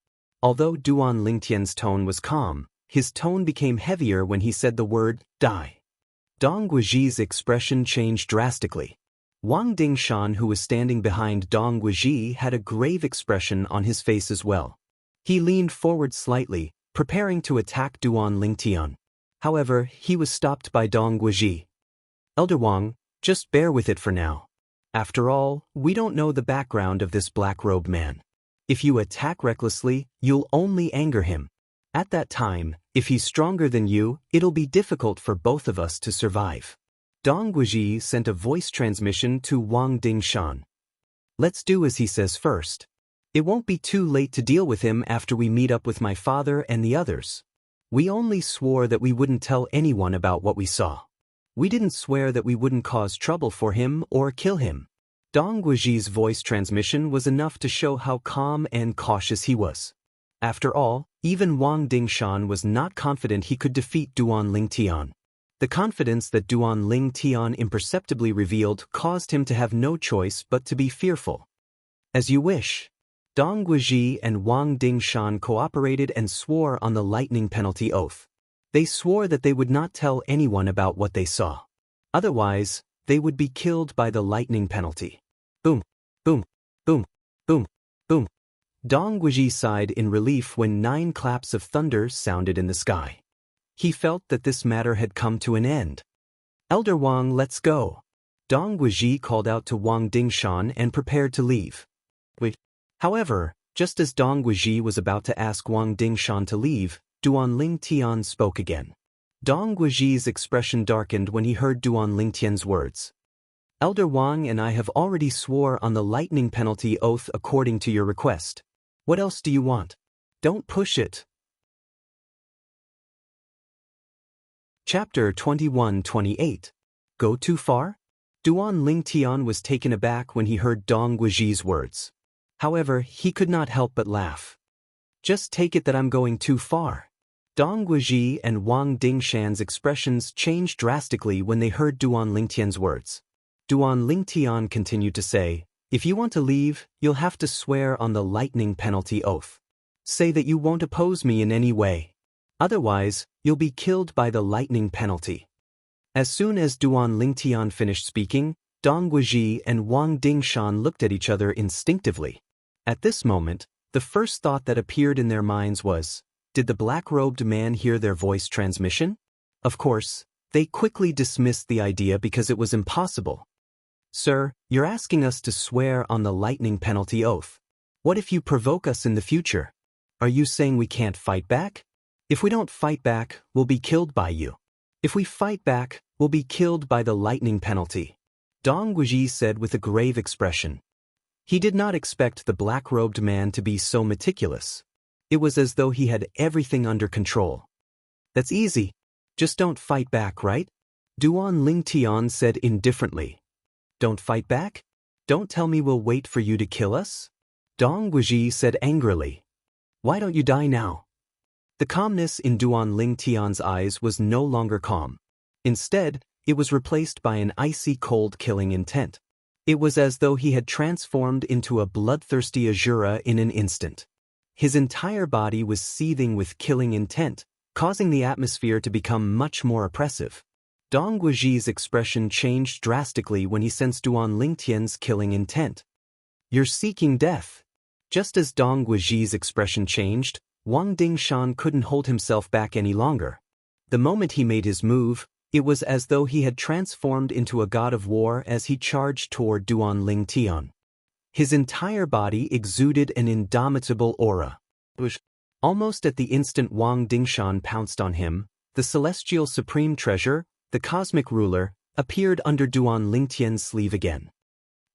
[SPEAKER 1] Although Duan Lingtian's tone was calm, his tone became heavier when he said the word, "die." Dong Guizhi's expression changed drastically. Wang Dingshan, who was standing behind Dong Guizhi, had a grave expression on his face as well. He leaned forward slightly, preparing to attack Duan Lingtian. However, he was stopped by Dong Guizhi. "Elder Wang, just bear with it for now. After all, we don't know the background of this black-robed man. If you attack recklessly, you'll only anger him. At that time, if he's stronger than you, it'll be difficult for both of us to survive." Dong Guizhi sent a voice transmission to Wang Dingshan. "Let's do as he says first. It won't be too late to deal with him after we meet up with my father and the others. We only swore that we wouldn't tell anyone about what we saw. We didn't swear that we wouldn't cause trouble for him or kill him." Dong Guizhi's voice transmission was enough to show how calm and cautious he was. After all, even Wang Dingshan was not confident he could defeat Duan Lingtian. The confidence that Duan Lingtian imperceptibly revealed caused him to have no choice but to be fearful. "As you wish." Dong Guizhi and Wang Dingshan cooperated and swore on the lightning penalty oath. They swore that they would not tell anyone about what they saw. Otherwise, they would be killed by the lightning penalty. Boom, boom, boom, boom, boom. Dong Guizhi sighed in relief when 9 claps of thunder sounded in the sky. He felt that this matter had come to an end. "Elder Wang, let's go." Dong Guizhi called out to Wang Dingshan and prepared to leave. Wait. However, just as Dong Guizhi was about to ask Wang Dingshan to leave, Duan Lingtian spoke again. Dong Guizhi's expression darkened when he heard Duan Lingtian's words. "Elder Wang and I have already swore on the lightning penalty oath according to your request. What else do you want? Don't push it." Chapter 21-28. Go too far? Duan Lingtian was taken aback when he heard Dong Guizhi's words. However, he could not help but laugh. "Just take it that I'm going too far." Dong Guizhi and Wang Dingshan's expressions changed drastically when they heard Duan Lingtian's words. Duan Lingtian continued to say, "If you want to leave, you'll have to swear on the lightning penalty oath. Say that you won't oppose me in any way. Otherwise, you'll be killed by the lightning penalty." As soon as Duan Lingtian finished speaking, Dong Guizhi and Wang Dingshan looked at each other instinctively. At this moment, the first thought that appeared in their minds was, did the black-robed man hear their voice transmission? Of course, they quickly dismissed the idea because it was impossible. "Sir, you're asking us to swear on the lightning penalty oath. What if you provoke us in the future? Are you saying we can't fight back? If we don't fight back, we'll be killed by you. If we fight back, we'll be killed by the lightning penalty," Dong Guizhi said with a grave expression. He did not expect the black-robed man to be so meticulous. It was as though he had everything under control. "That's easy. Just don't fight back, right?" Duan Lingtian said indifferently. "Don't fight back? Don't tell me we'll wait for you to kill us?" Dong Guizhi said angrily. "Why don't you die now?" The calmness in Duan Lingtian's eyes was no longer calm. Instead, it was replaced by an icy cold killing intent. It was as though he had transformed into a bloodthirsty Azura in an instant. His entire body was seething with killing intent, causing the atmosphere to become much more oppressive. Dong Guizhi's expression changed drastically when he sensed Duan Lingtian's killing intent. "You're seeking death." Just as Dong Guizhi's expression changed, Wang Dingshan couldn't hold himself back any longer. The moment he made his move, it was as though he had transformed into a god of war as he charged toward Duan Lingtian. His entire body exuded an indomitable aura. Almost at the instant Wang Dingshan pounced on him, the celestial supreme treasure, the cosmic ruler, appeared under Duan Lingtian's sleeve again.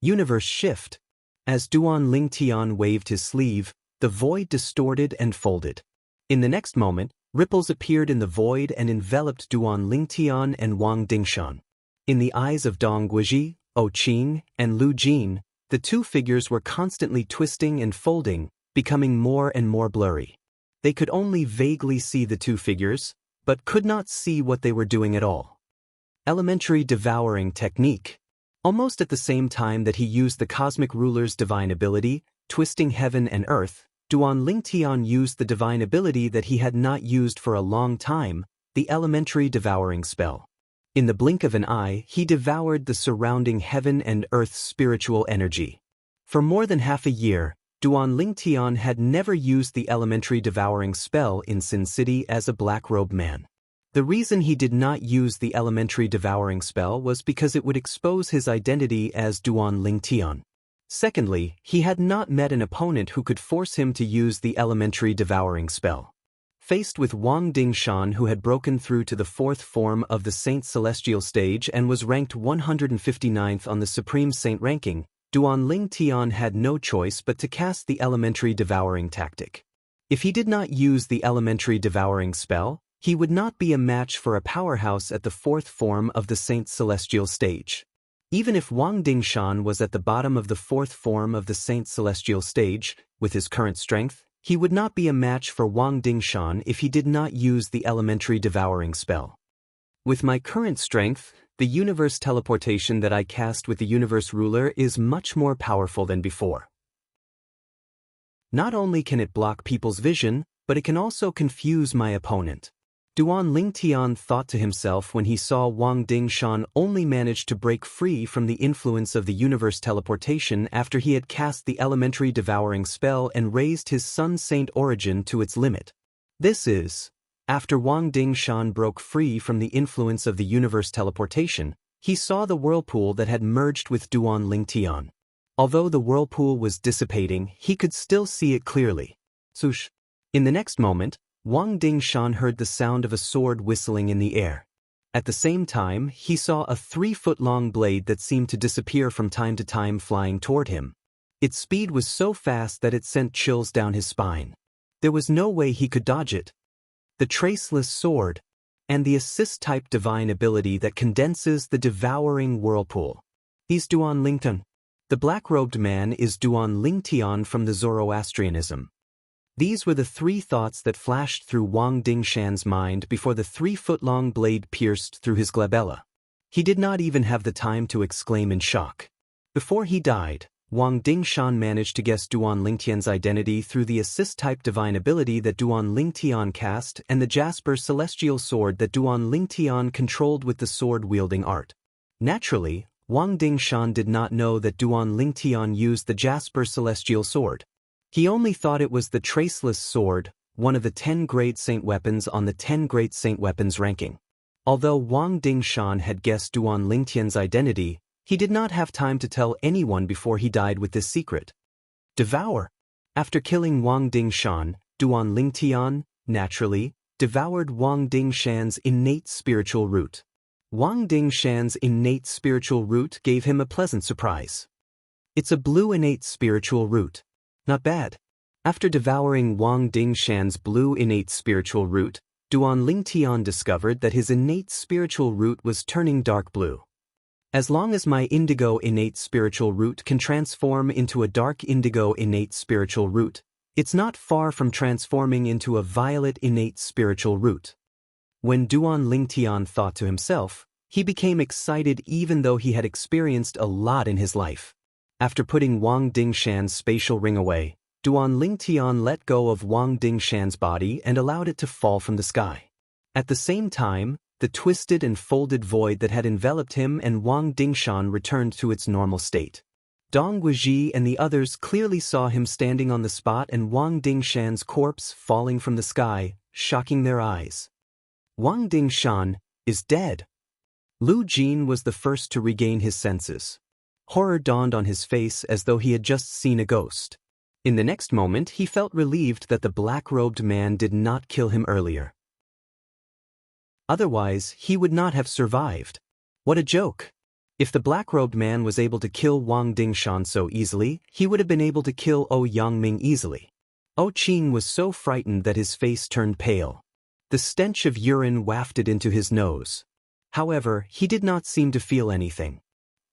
[SPEAKER 1] Universe shift. As Duan Lingtian waved his sleeve, the void distorted and folded. In the next moment, ripples appeared in the void and enveloped Duan Lingtian and Wang Dingshan. In the eyes of Dong Guizhi, Qing, and Lu Jin, the two figures were constantly twisting and folding, becoming more and more blurry. They could only vaguely see the two figures, but could not see what they were doing at all. Elementary devouring technique. Almost at the same time that he used the cosmic ruler's divine ability, twisting heaven and earth, Duan Lingtian used the divine ability that he had not used for a long time, the elementary devouring spell. In the blink of an eye, he devoured the surrounding heaven and earth's spiritual energy. For more than half a year, Duan Lingtian had never used the elementary devouring spell in Sin City as a black-robed man. The reason he did not use the elementary devouring spell was because it would expose his identity as Duan Lingtian. Secondly, he had not met an opponent who could force him to use the elementary devouring spell. Faced with Wang Dingshan, who had broken through to the fourth form of the Saint Celestial stage and was ranked 159th on the Supreme Saint ranking, Duan Lingtian had no choice but to cast the elementary devouring tactic. If he did not use the elementary devouring spell, he would not be a match for a powerhouse at the fourth form of the Saint Celestial stage. Even if Wang Dingshan was at the bottom of the fourth form of the Saint Celestial stage, with his current strength, he would not be a match for Wang Dingshan if he did not use the elementary devouring spell. With my current strength, the universe teleportation that I cast with the universe ruler is much more powerful than before. Not only can it block people's vision, but it can also confuse my opponent. Duan Lingtian thought to himself when he saw Wang Dingshan only manage to break free from the influence of the universe teleportation after he had cast the elementary devouring spell and raised his Sun Saint origin to its limit. This is, after Wang Dingshan broke free from the influence of the universe teleportation, he saw the whirlpool that had merged with Duan Lingtian. Although the whirlpool was dissipating, he could still see it clearly. Swoosh! In the next moment, Wang Dingshan heard the sound of a sword whistling in the air. At the same time, he saw a 3-foot-long blade that seemed to disappear from time to time flying toward him. Its speed was so fast that it sent chills down his spine. There was no way he could dodge it. The traceless sword, and the assist-type divine ability that condenses the devouring whirlpool. He's Duan Lingtian. The black-robed man is Duan Lingtian from the Zoroastrianism. These were the three thoughts that flashed through Wang Dingshan's mind before the 3-foot-long blade pierced through his glabella. He did not even have the time to exclaim in shock. Before he died, Wang Dingshan managed to guess Duan Lingtian's identity through the assist-type divine ability that Duan Lingtian cast and the Jasper celestial sword that Duan Lingtian controlled with the sword-wielding art. Naturally, Wang Dingshan did not know that Duan Lingtian used the Jasper celestial sword. He only thought it was the Traceless Sword, one of the 10 Great Saint Weapons on the 10 Great Saint Weapons ranking. Although Wang Dingshan had guessed Duan Lingtian's identity, he did not have time to tell anyone before he died with this secret. Devour. After killing Wang Dingshan, Duan Lingtian, naturally, devoured Wang Dingshan's innate spiritual root. Wang Dingshan's innate spiritual root gave him a pleasant surprise. It's a blue innate spiritual root. Not bad. After devouring Wang Dingshan's blue innate spiritual root, Duan Lingtian discovered that his innate spiritual root was turning dark blue. As long as my indigo innate spiritual root can transform into a dark indigo innate spiritual root, it's not far from transforming into a violet innate spiritual root. When Duan Lingtian thought to himself, he became excited even though he had experienced a lot in his life. After putting Wang Dingshan's spatial ring away, Duan Lingtian let go of Wang Dingshan's body and allowed it to fall from the sky. At the same time, the twisted and folded void that had enveloped him and Wang Dingshan returned to its normal state. Dong Guizhi and the others clearly saw him standing on the spot and Wang Dingshan's corpse falling from the sky, shocking their eyes. Wang Dingshan is dead. Lu Jin was the first to regain his senses. Horror dawned on his face as though he had just seen a ghost. In the next moment, he felt relieved that the black-robed man did not kill him earlier. Otherwise, he would not have survived. What a joke! If the black-robed man was able to kill Wang Dingshan so easily, he would have been able to kill O Yangming easily. O Qing was so frightened that his face turned pale. The stench of urine wafted into his nose. However, he did not seem to feel anything.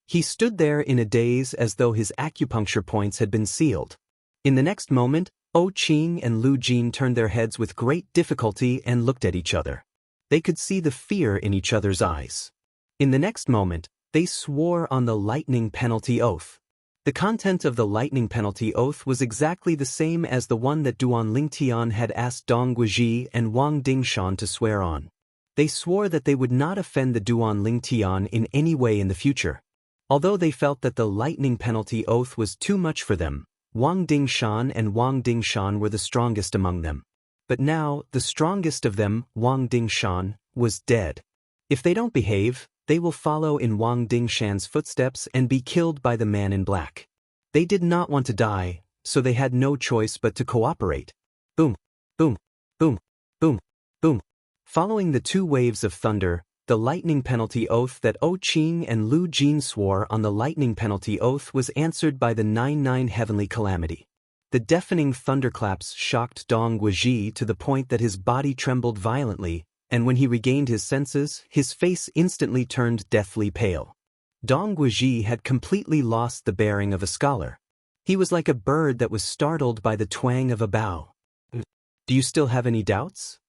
[SPEAKER 1] He stood there in a daze as though his acupuncture points had been sealed. In the next moment, O Qing and Lu Jin turned their heads with great difficulty and looked at each other. They could see the fear in each other's eyes. In the next moment, they swore on the lightning penalty oath. The content of the lightning penalty oath was exactly the same as the one that Duan Lingtian had asked Dong Guizhi and Wang Dingshan to swear on. They swore that they would not offend the Duan Lingtian in any way in the future. Although they felt that the lightning penalty oath was too much for them, Wang Dingshan and Wang Dingshan were the strongest among them. But now, the strongest of them, Wang Dingshan, was dead. If they don't behave, they will follow in Wang Dingshan's footsteps and be killed by the man in black. They did not want to die, so they had no choice but to cooperate. Boom, boom, boom, boom, boom. Following the two waves of thunder, the lightning penalty oath that O Qing and Lu Jin swore on the lightning penalty oath was answered by the 9-9 heavenly calamity. The deafening thunderclaps shocked Dong Guizhi to the point that his body trembled violently, and when he regained his senses, his face instantly turned deathly pale. Dong Guizhi had completely lost the bearing of a scholar. He was like a bird that was startled by the twang of a bow. Do you still have any doubts?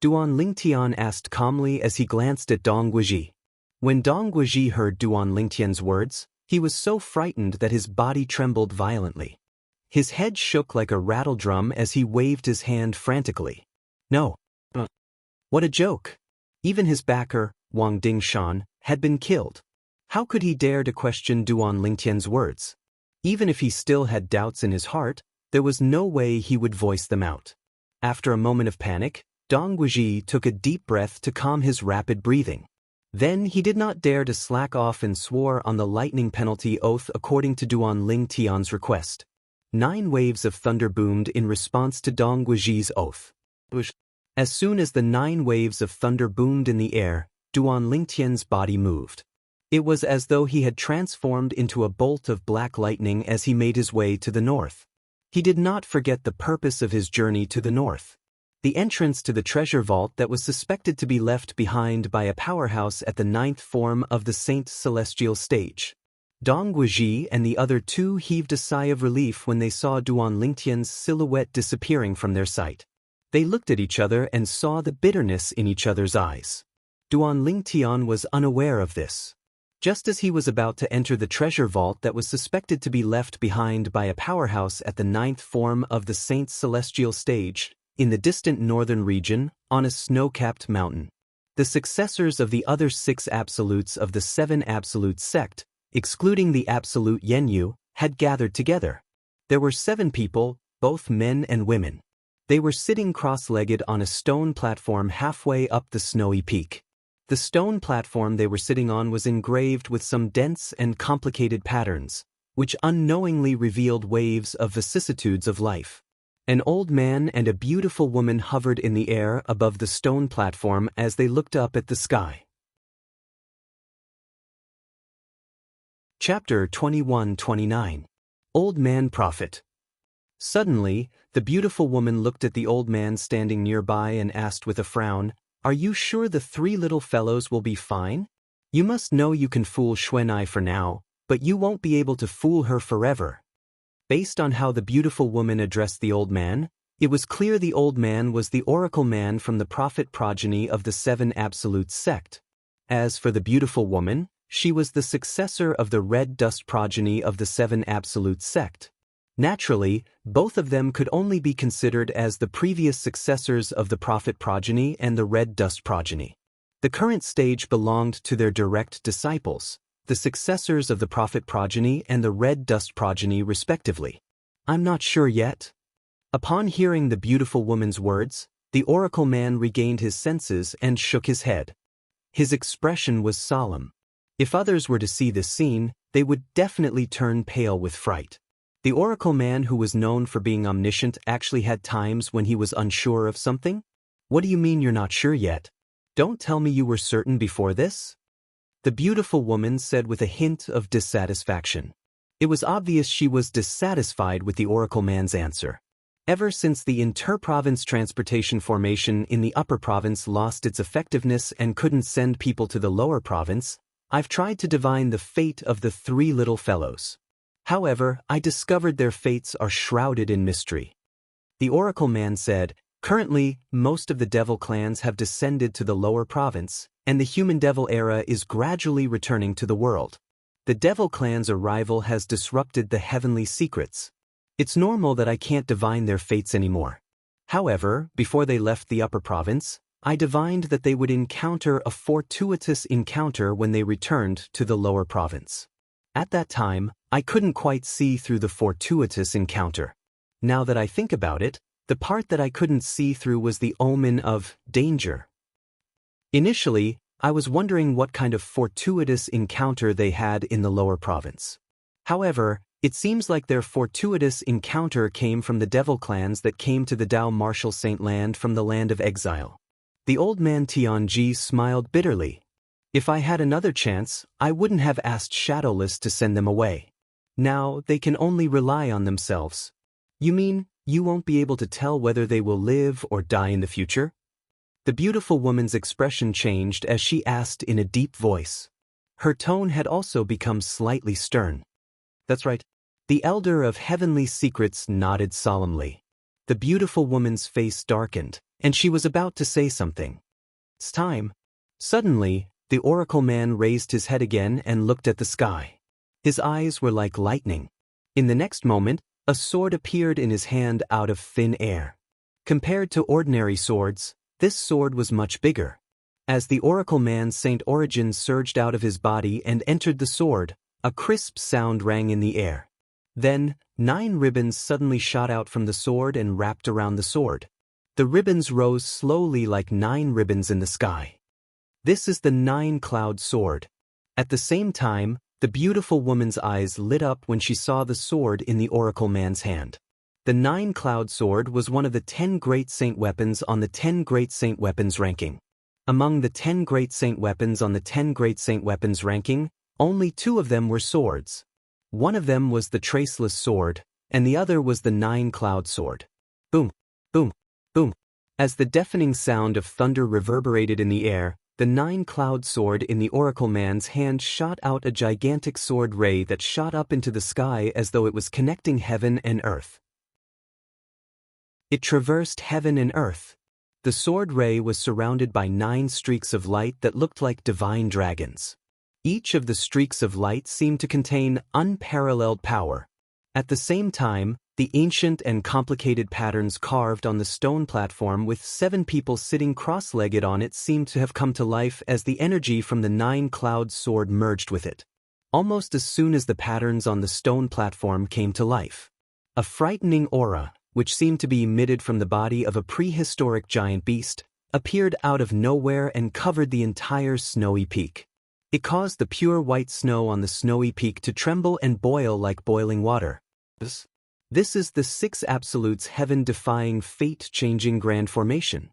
[SPEAKER 1] Duan Lingtian asked calmly as he glanced at Dong Guizhi. When Dong Guizhi heard Duan Lingtian's words, he was so frightened that his body trembled violently. His head shook like a rattle drum as he waved his hand frantically. No. What a joke! Even his backer, Wang Dingshan, had been killed. How could he dare to question Duan Lingtian's words? Even if he still had doubts in his heart, there was no way he would voice them out. After a moment of panic, Dong Guizhi took a deep breath to calm his rapid breathing. Then he did not dare to slack off and swore on the lightning penalty oath according to Duan Lingtian's request. 9 waves of thunder boomed in response to Dong Guizhi's oath. As soon as the 9 waves of thunder boomed in the air, Duan Lingtian's body moved. It was as though he had transformed into a bolt of black lightning as he made his way to the north. He did not forget the purpose of his journey to the north. The entrance to the treasure vault that was suspected to be left behind by a powerhouse at the 9th form of the Saint Celestial stage. Dong Guizhi and the other two heaved a sigh of relief when they saw Duan Lingtian's silhouette disappearing from their sight. They looked at each other and saw the bitterness in each other's eyes. Duan Lingtian was unaware of this. Just as he was about to enter the treasure vault that was suspected to be left behind by a powerhouse at the 9th form of the Saint Celestial stage, in the distant northern region, on a snow-capped mountain, the successors of the other 6 absolutes of the 7 absolute sect, excluding the absolute Yenyu, had gathered together. There were 7 people, both men and women. They were sitting cross-legged on a stone platform halfway up the snowy peak. The stone platform they were sitting on was engraved with some dense and complicated patterns, which unknowingly revealed waves of vicissitudes of life. An old man and a beautiful woman hovered in the air above the stone platform as they looked up at the sky. Chapter 21-29. Old Man Prophet. Suddenly, the beautiful woman looked at the old man standing nearby and asked with a frown, "Are you sure the 3 little fellows will be fine? You must know you can fool Xuanai for now, but you won't be able to fool her forever." Based on how the beautiful woman addressed the old man, it was clear the old man was the oracle man from the prophet progeny of the 7 absolute sect. As for the beautiful woman, she was the successor of the red dust progeny of the 7 absolute sect. Naturally, both of them could only be considered as the previous successors of the prophet progeny and the red dust progeny. The current stage belonged to their direct disciples, the successors of the prophet progeny and the red dust progeny respectively. "I'm not sure yet." Upon hearing the beautiful woman's words, the oracle man regained his senses and shook his head. His expression was solemn. If others were to see this scene, they would definitely turn pale with fright. The oracle man who was known for being omniscient actually had times when he was unsure of something? "What do you mean you're not sure yet? Don't tell me you were certain before this?" The beautiful woman said with a hint of dissatisfaction. It was obvious she was dissatisfied with the oracle man's answer. Ever since the inter-province transportation formation in the upper province lost its effectiveness and couldn't send people to the lower province, I've tried to divine the fate of the 3 little fellows. However, I discovered their fates are shrouded in mystery. The oracle man said, Currently, most of the devil clans have descended to the lower province, and the human devil era is gradually returning to the world. The devil clan's arrival has disrupted the heavenly secrets. It's normal that I can't divine their fates anymore. However, before they left the upper province, I divined that they would encounter a fortuitous encounter when they returned to the lower province. At that time, I couldn't quite see through the fortuitous encounter. Now that I think about it, the part that I couldn't see through was the omen of danger. Initially, I was wondering what kind of fortuitous encounter they had in the lower province. However, it seems like their fortuitous encounter came from the devil clans that came to the Dao Martial Saint land from the land of exile. The old man Tianji smiled bitterly. If I had another chance, I wouldn't have asked Shadowless to send them away. Now, they can only rely on themselves. You mean, you won't be able to tell whether they will live or die in the future? The beautiful woman's expression changed as she asked in a deep voice. Her tone had also become slightly stern. That's right. The elder of heavenly secrets nodded solemnly. The beautiful woman's face darkened, and she was about to say something. It's time. Suddenly, the oracle man raised his head again and looked at the sky. His eyes were like lightning. In the next moment, a sword appeared in his hand out of thin air. Compared to ordinary swords, this sword was much bigger. As the oracle man Saint Origin surged out of his body and entered the sword, a crisp sound rang in the air. Then, 9 ribbons suddenly shot out from the sword and wrapped around the sword. The ribbons rose slowly like 9 ribbons in the sky. This is the 9-cloud sword. At the same time, the beautiful woman's eyes lit up when she saw the sword in the oracle man's hand. The 9-cloud sword was one of the 10 great saint weapons on the 10 great saint weapons ranking. Among the 10 great saint weapons on the 10 great saint weapons ranking, only 2 of them were swords. One of them was the traceless sword, and the other was the 9-cloud sword. Boom, boom, boom. As the deafening sound of thunder reverberated in the air, the 9-cloud sword in the oracle man's hand shot out a gigantic sword ray that shot up into the sky as though it was connecting heaven and earth. It traversed heaven and earth. The sword ray was surrounded by 9 streaks of light that looked like divine dragons. Each of the streaks of light seemed to contain unparalleled power. At the same time, the ancient and complicated patterns carved on the stone platform with 7 people sitting cross-legged on it seemed to have come to life as the energy from the 9-cloud sword merged with it. Almost as soon as the patterns on the stone platform came to life, a frightening aura, which seemed to be emitted from the body of a prehistoric giant beast, appeared out of nowhere and covered the entire snowy peak. It caused the pure white snow on the snowy peak to tremble and boil like boiling water. This is the 6 Absolutes heaven-defying, fate-changing grand formation.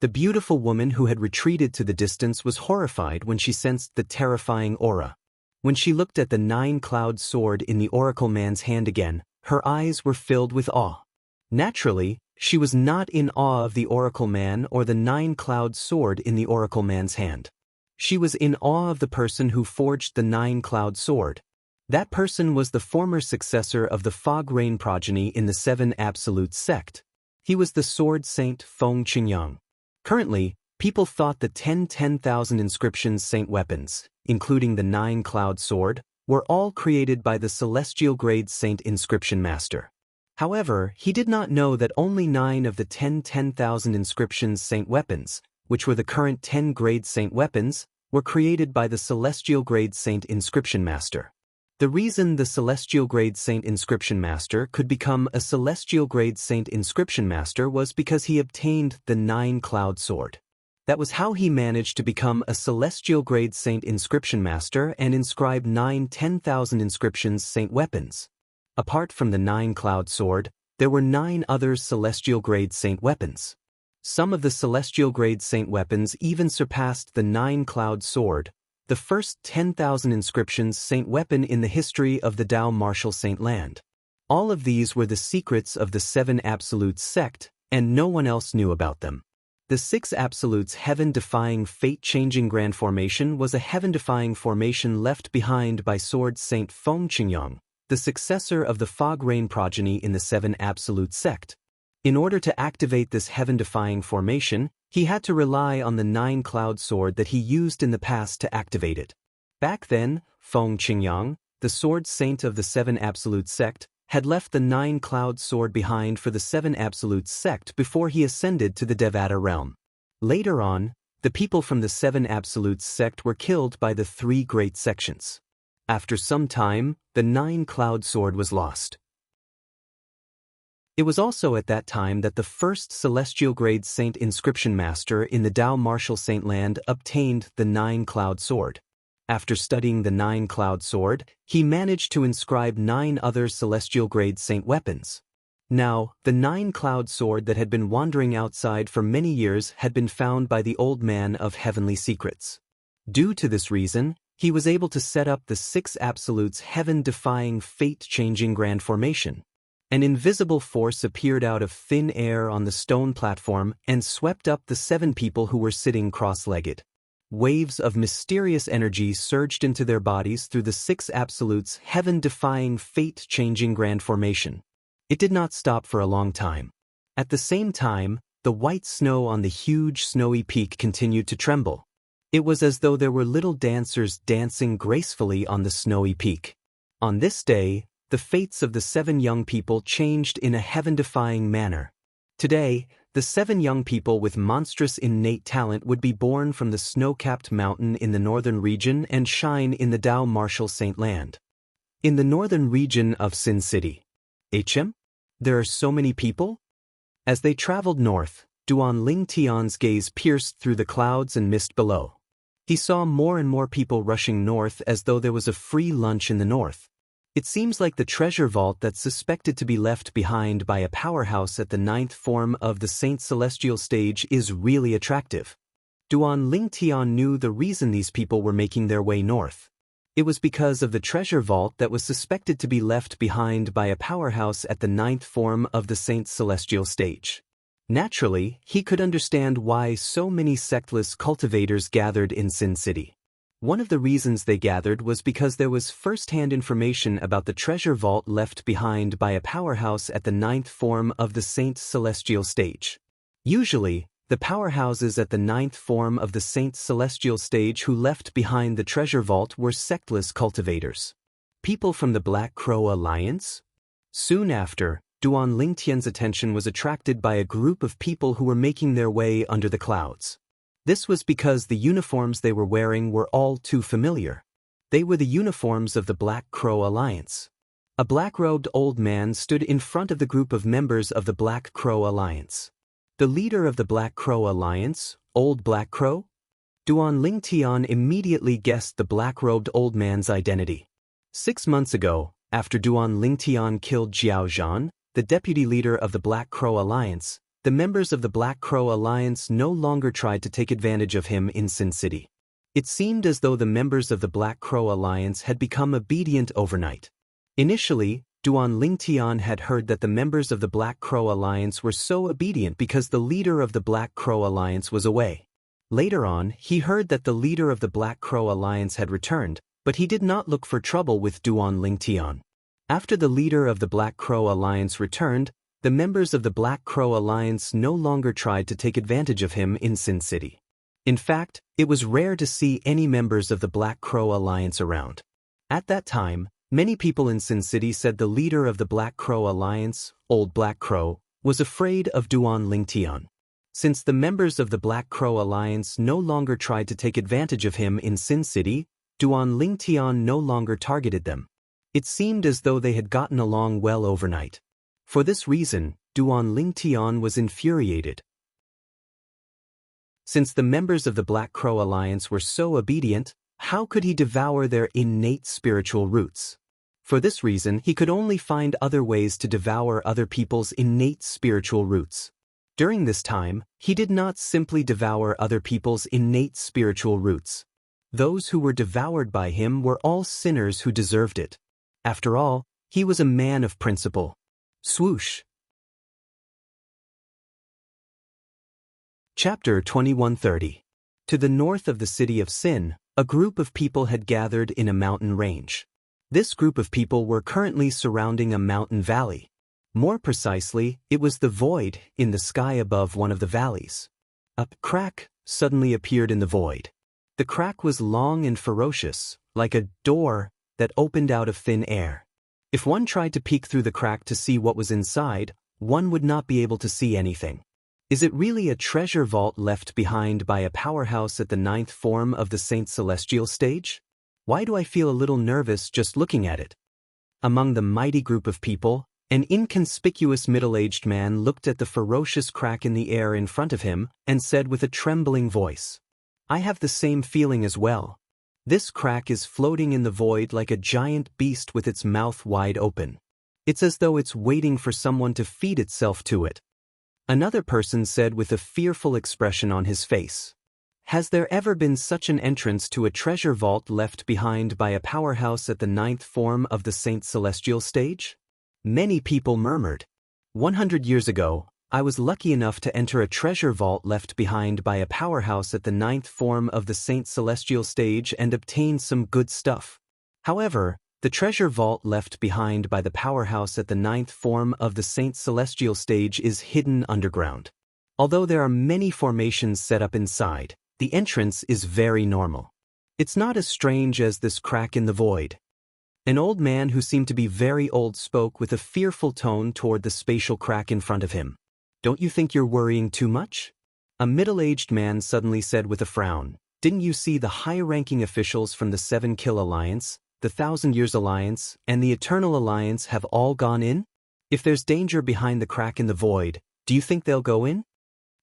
[SPEAKER 1] The beautiful woman who had retreated to the distance was horrified when she sensed the terrifying aura. When she looked at the 9-cloud sword in the oracle man's hand again, her eyes were filled with awe. Naturally, she was not in awe of the oracle man or the 9-cloud sword in the oracle man's hand. She was in awe of the person who forged the 9-cloud sword. That person was the former successor of the Fog Rain progeny in the 7 Absolute sect. He was the sword saint Feng Qingyang. Currently, people thought the 10,000 inscriptions saint weapons, including the 9-cloud sword, were all created by the celestial grade saint inscription master. However, he did not know that only 9 of the 10,000 inscriptions saint weapons, which were the current 10 grade saint weapons, were created by the celestial grade saint inscription master. The reason the Celestial Grade Saint Inscription Master could become a Celestial Grade Saint Inscription Master was because he obtained the 9-cloud sword. That was how he managed to become a Celestial Grade Saint Inscription Master and inscribe 9 10,000 inscriptions saint weapons. Apart from the 9-cloud sword, there were 9 other Celestial Grade Saint weapons. Some of the Celestial Grade Saint weapons even surpassed the 9-cloud sword, the first 10,000 inscriptions saint weapon in the history of the Dao Martial Saint land. All of these were the secrets of the 7 Absolutes sect, and no one else knew about them. The 6 Absolutes heaven-defying, fate-changing grand formation was a heaven-defying formation left behind by Sword Saint Feng Qingyang, the successor of the Fog Rain progeny in the 7 Absolute sect. In order to activate this heaven-defying formation, he had to rely on the 9-cloud sword that he used in the past to activate it. Back then, Feng Qingyang, the sword saint of the 7 Absolute sect, had left the 9-cloud sword behind for the 7 Absolute sect before he ascended to the Devata realm. Later on, the people from the 7 Absolute sect were killed by the 3 great sections. After some time, the 9-cloud sword was lost. It was also at that time that the first celestial grade saint inscription master in the Dao Martial Saint Land obtained the 9-cloud sword. After studying the 9-cloud sword, he managed to inscribe 9 other celestial grade saint weapons. Now, the 9-cloud sword that had been wandering outside for many years had been found by the old man of heavenly secrets. Due to this reason, he was able to set up the 6 Absolutes' heaven-defying, fate-changing grand formation. An invisible force appeared out of thin air on the stone platform and swept up the 7 people who were sitting cross-legged. Waves of mysterious energy surged into their bodies through the 6 Absolutes' heaven-defying, fate-changing grand formation. It did not stop for a long time. At the same time, the white snow on the huge snowy peak continued to tremble. It was as though there were little dancers dancing gracefully on the snowy peak. On this day, the fates of the 7 young people changed in a heaven-defying manner. Today, the 7 young people with monstrous innate talent would be born from the snow-capped mountain in the northern region and shine in the Dao Martial Saint Land. In the northern region of Sin City. There are so many people? As they traveled north, Duan Ling Tian's gaze pierced through the clouds and mist below. He saw more and more people rushing north as though there was a free lunch in the north. It seems like the treasure vault that's suspected to be left behind by a powerhouse at the 9th form of the Saint Celestial stage is really attractive. Duan Ling Tian knew the reason these people were making their way north. It was because of the treasure vault that was suspected to be left behind by a powerhouse at the 9th form of the Saint Celestial stage. Naturally, he could understand why so many sectless cultivators gathered in Sin City. One of the reasons they gathered was because there was first-hand information about the treasure vault left behind by a powerhouse at the 9th form of the Saint Celestial stage. Usually, the powerhouses at the 9th form of the Saint Celestial stage who left behind the treasure vault were sectless cultivators. People from the Black Crow Alliance? Soon after, Duan Lingtian's attention was attracted by a group of people who were making their way under the clouds. This was because the uniforms they were wearing were all too familiar. They were the uniforms of the Black Crow Alliance. A black-robed old man stood in front of the group of members of the Black Crow Alliance. The leader of the Black Crow Alliance, Old Black Crow? Duan Lingtian immediately guessed the black-robed old man's identity. 6 months ago, after Duan Lingtian killed Jiao Zhan, the deputy leader of the Black Crow Alliance, the members of the Black Crow Alliance no longer tried to take advantage of him in Sin City. It seemed as though the members of the Black Crow Alliance had become obedient overnight. Initially, Duan Lingtian had heard that the members of the Black Crow Alliance were so obedient because the leader of the Black Crow Alliance was away. Later on, he heard that the leader of the Black Crow Alliance had returned, but he did not look for trouble with Duan Lingtian. After the leader of the Black Crow Alliance returned, the members of the Black Crow Alliance no longer tried to take advantage of him in Sin City. In fact, it was rare to see any members of the Black Crow Alliance around. At that time, many people in Sin City said the leader of the Black Crow Alliance, Old Black Crow, was afraid of Duan Lingtian. Since the members of the Black Crow Alliance no longer tried to take advantage of him in Sin City, Duan Lingtian no longer targeted them. It seemed as though they had gotten along well overnight. For this reason, Duan Lingtian was infuriated. Since the members of the Black Crow Alliance were so obedient, how could he devour their innate spiritual roots? For this reason, he could only find other ways to devour other people's innate spiritual roots. During this time, he did not simply devour other people's innate spiritual roots. Those who were devoured by him were all sinners who deserved it. After all, he was a man of principle. Swoosh. Chapter 2130. To the north of the city of Sin, a group of people had gathered in a mountain range. This group of people were currently surrounding a mountain valley. More precisely, it was the void in the sky above one of the valleys. A crack suddenly appeared in the void. The crack was long and ferocious, like a door that opened out of thin air. If one tried to peek through the crack to see what was inside, one would not be able to see anything. Is it really a treasure vault left behind by a powerhouse at the 9th form of the Saint Celestial stage? Why do I feel a little nervous just looking at it? Among the mighty group of people, an inconspicuous middle-aged man looked at the ferocious crack in the air in front of him and said with a trembling voice, "I have the same feeling as well. This crack is floating in the void like a giant beast with its mouth wide open. It's as though it's waiting for someone to feed itself to it." Another person said with a fearful expression on his face, "Has there ever been such an entrance to a treasure vault left behind by a powerhouse at the 9th form of the Saint Celestial stage?" Many people murmured. 100 years ago, I was lucky enough to enter a treasure vault left behind by a powerhouse at the 9th form of the Saint Celestial stage and obtain some good stuff. However, the treasure vault left behind by the powerhouse at the 9th form of the Saint Celestial stage is hidden underground. Although there are many formations set up inside, the entrance is very normal. It's not as strange as this crack in the void. An old man who seemed to be very old spoke with a fearful tone toward the spatial crack in front of him. "Don't you think you're worrying too much?" A middle-aged man suddenly said with a frown, "Didn't you see the high-ranking officials from the 7-Kill Alliance, the 1,000 Years Alliance, and the Eternal Alliance have all gone in? If there's danger behind the crack in the void, do you think they'll go in?"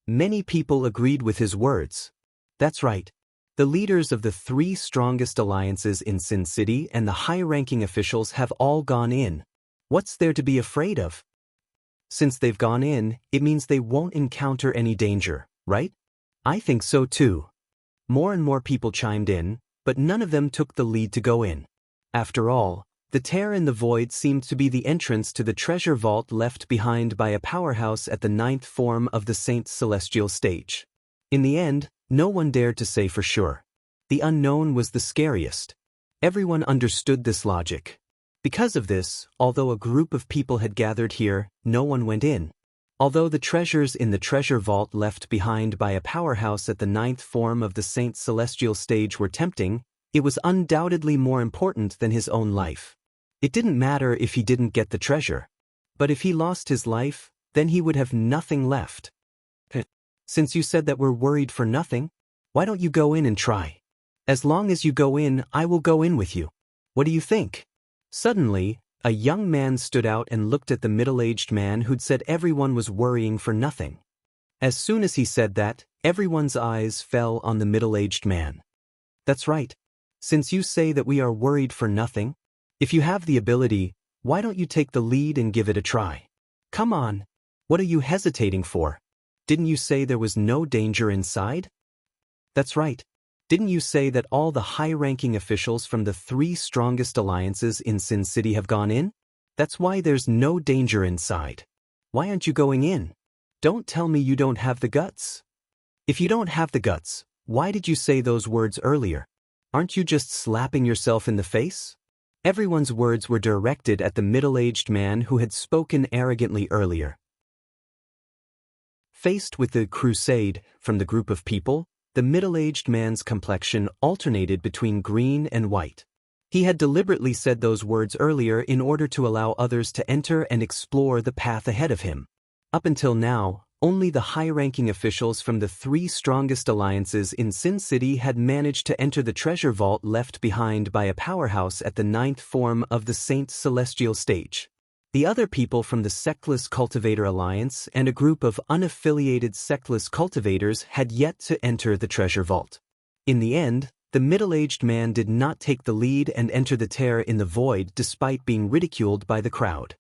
[SPEAKER 1] Many people agreed with his words. That's right. The leaders of the 3 strongest alliances in Sin City and the high-ranking officials have all gone in. What's there to be afraid of? Since they've gone in, it means they won't encounter any danger, right? I think so too. More and more people chimed in, but none of them took the lead to go in. After all, the tear in the void seemed to be the entrance to the treasure vault left behind by a powerhouse at the 9th form of the Saint Celestial stage. In the end, no one dared to say for sure. The unknown was the scariest. Everyone understood this logic. Because of this, although a group of people had gathered here, no one went in. Although the treasures in the treasure vault left behind by a powerhouse at the 9th form of the Saint Celestial stage were tempting, it was undoubtedly more important than his own life. It didn't matter if he didn't get the treasure. But if he lost his life, then he would have nothing left. Since you said that we're worried for nothing, why don't you go in and try? As long as you go in, I will go in with you. What do you think? Suddenly, a young man stood out and looked at the middle-aged man who'd said everyone was worrying for nothing. As soon as he said that, everyone's eyes fell on the middle-aged man. That's right. Since you say that we are worried for nothing, if you have the ability, why don't you take the lead and give it a try? Come on. What are you hesitating for? Didn't you say there was no danger inside? That's right. Didn't you say that all the high-ranking officials from the 3 strongest alliances in Sin City have gone in? That's why there's no danger inside. Why aren't you going in? Don't tell me you don't have the guts. If you don't have the guts, why did you say those words earlier? Aren't you just slapping yourself in the face? Everyone's words were directed at the middle-aged man who had spoken arrogantly earlier. Faced with the crusade from the group of people, the middle-aged man's complexion alternated between green and white. He had deliberately said those words earlier in order to allow others to enter and explore the path ahead of him. Up until now, only the high-ranking officials from the 3 strongest alliances in Sin City had managed to enter the treasure vault left behind by a powerhouse at the 9th form of the Saint Celestial stage. The other people from the Sectless Cultivator Alliance and a group of unaffiliated Sectless Cultivators had yet to enter the treasure vault. In the end, the middle-aged man did not take the lead and enter the tear in the void despite being ridiculed by the crowd.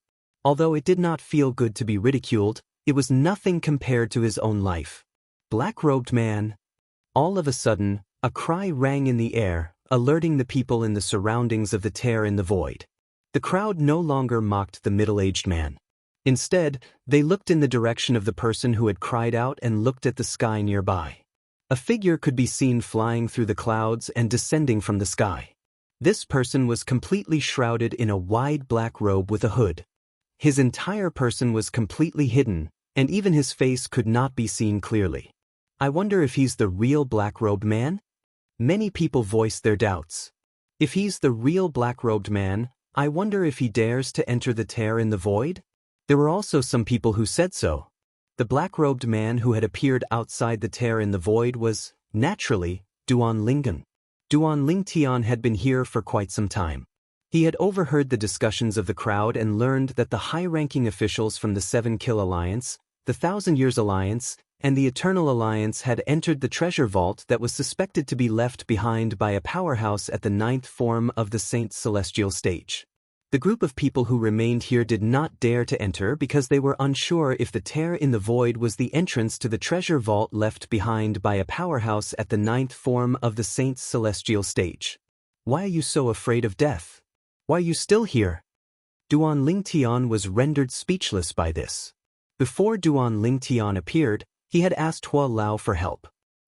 [SPEAKER 1] Although it did not feel good to be ridiculed, it was nothing compared to his own life. Black-robed man. All of a sudden, a cry rang in the air, alerting the people in the surroundings of the tear in the void. The crowd no longer mocked the middle-aged man. Instead, they looked in the direction of the person who had cried out and looked at the sky nearby. A figure could be seen flying through the clouds and descending from the sky. This person was completely shrouded in a wide black robe with a hood. His entire person was completely hidden, and even his face could not be seen clearly. I wonder if he's the real black-robed man? Many people voiced their doubts. If he's the real black-robed man, I wonder if he dares to enter the tear in the void? There were also some people who said so. The black-robed man who had appeared outside the tear in the void was, naturally, Duan Lingan. Duan Lingtian had been here for quite some time. He had overheard the discussions of the crowd and learned that the high-ranking officials from the Seven Kill Alliance, the Thousand Years Alliance, and the Eternal Alliance had entered the treasure vault that was suspected to be left behind by a powerhouse at the ninth form of the Saint's celestial stage. The group of people who remained here did not dare to enter because they were unsure if the tear in the void was the entrance to the treasure vault left behind by a powerhouse at the ninth form of the Saint's celestial stage. Why are you so afraid of death? Why are you still here? Duan Lingtian was rendered speechless by this. Before Duan Lingtian appeared, he had asked Hua Lao for help.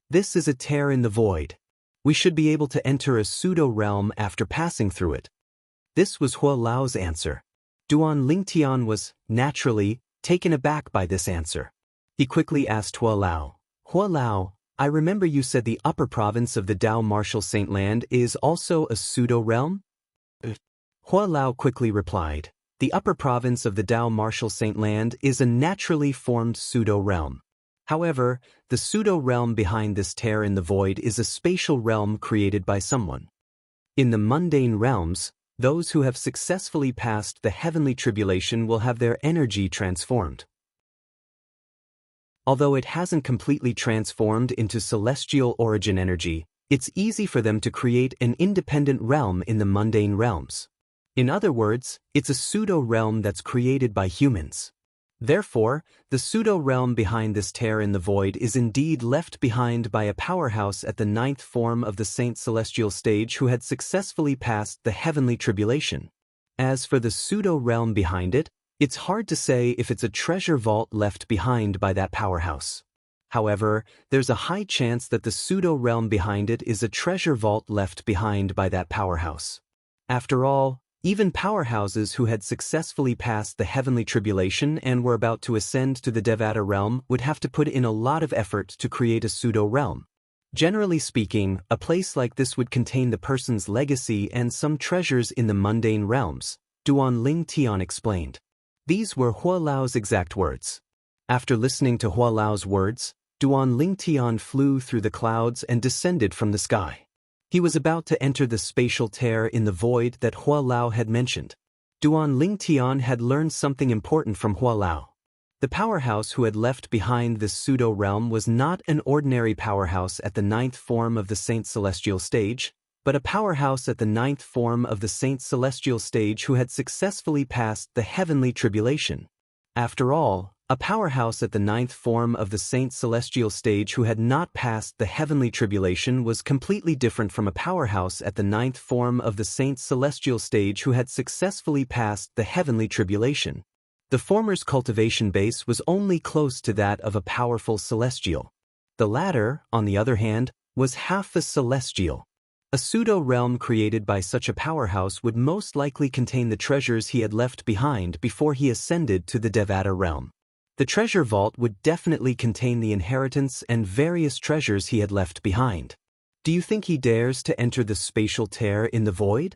[SPEAKER 1] This is a tear in the void. We should be able to enter a pseudo-realm after passing through it. This was Hua Lao's answer. Duan Lingtian was, naturally, taken aback by this answer. He quickly asked Hua Lao, I remember you said the upper province of the Dao Martial Saint Land is also a pseudo-realm? Hua Lao quickly replied, the upper province of the Dao Martial Saint Land is a naturally formed pseudo-realm. However, the pseudo-realm behind this tear in the void is a spatial realm created by someone. In the mundane realms, those who have successfully passed the heavenly tribulation will have their energy transformed. Although it hasn't completely transformed into celestial origin energy, it's easy for them to create an independent realm in the mundane realms. In other words, it's a pseudo-realm that's created by humans. Therefore, the pseudo-realm behind this tear in the void is indeed left behind by a powerhouse at the ninth form of the Saint Celestial stage who had successfully passed the heavenly tribulation. As for the pseudo-realm behind it, it's hard to say if it's a treasure vault left behind by that powerhouse. However, there's a high chance that the pseudo-realm behind it is a treasure vault left behind by that powerhouse. After all, even powerhouses who had successfully passed the heavenly tribulation and were about to ascend to the Devata realm would have to put in a lot of effort to create a pseudo-realm. Generally speaking, a place like this would contain the person's legacy and some treasures in the mundane realms, Duan Lingtian explained. These were Hua Lao's exact words. After listening to Hua Lao's words, Duan Lingtian flew through the clouds and descended from the sky. He was about to enter the spatial tear in the void that Hua Lao had mentioned. Duan Lingtian had learned something important from Hua Lao. The powerhouse who had left behind this pseudo-realm was not an ordinary powerhouse at the ninth form of the Saint Celestial stage, but a powerhouse at the ninth form of the Saint Celestial stage who had successfully passed the heavenly tribulation. After all, a powerhouse at the ninth form of the Saint Celestial stage who had not passed the heavenly tribulation was completely different from a powerhouse at the ninth form of the Saint Celestial stage who had successfulully passed the heavenly tribulation. The former's cultivation base was only close to that of a powerful celestial. The latter, on the other hand, was half a celestial. A pseudo-realm created by such a powerhouse would most likely contain the treasures he had left behind before he ascended to the Devata realm. The treasure vault would definitely contain the inheritance and various treasures he had left behind. Do you think he dares to enter the spatial tear in the void?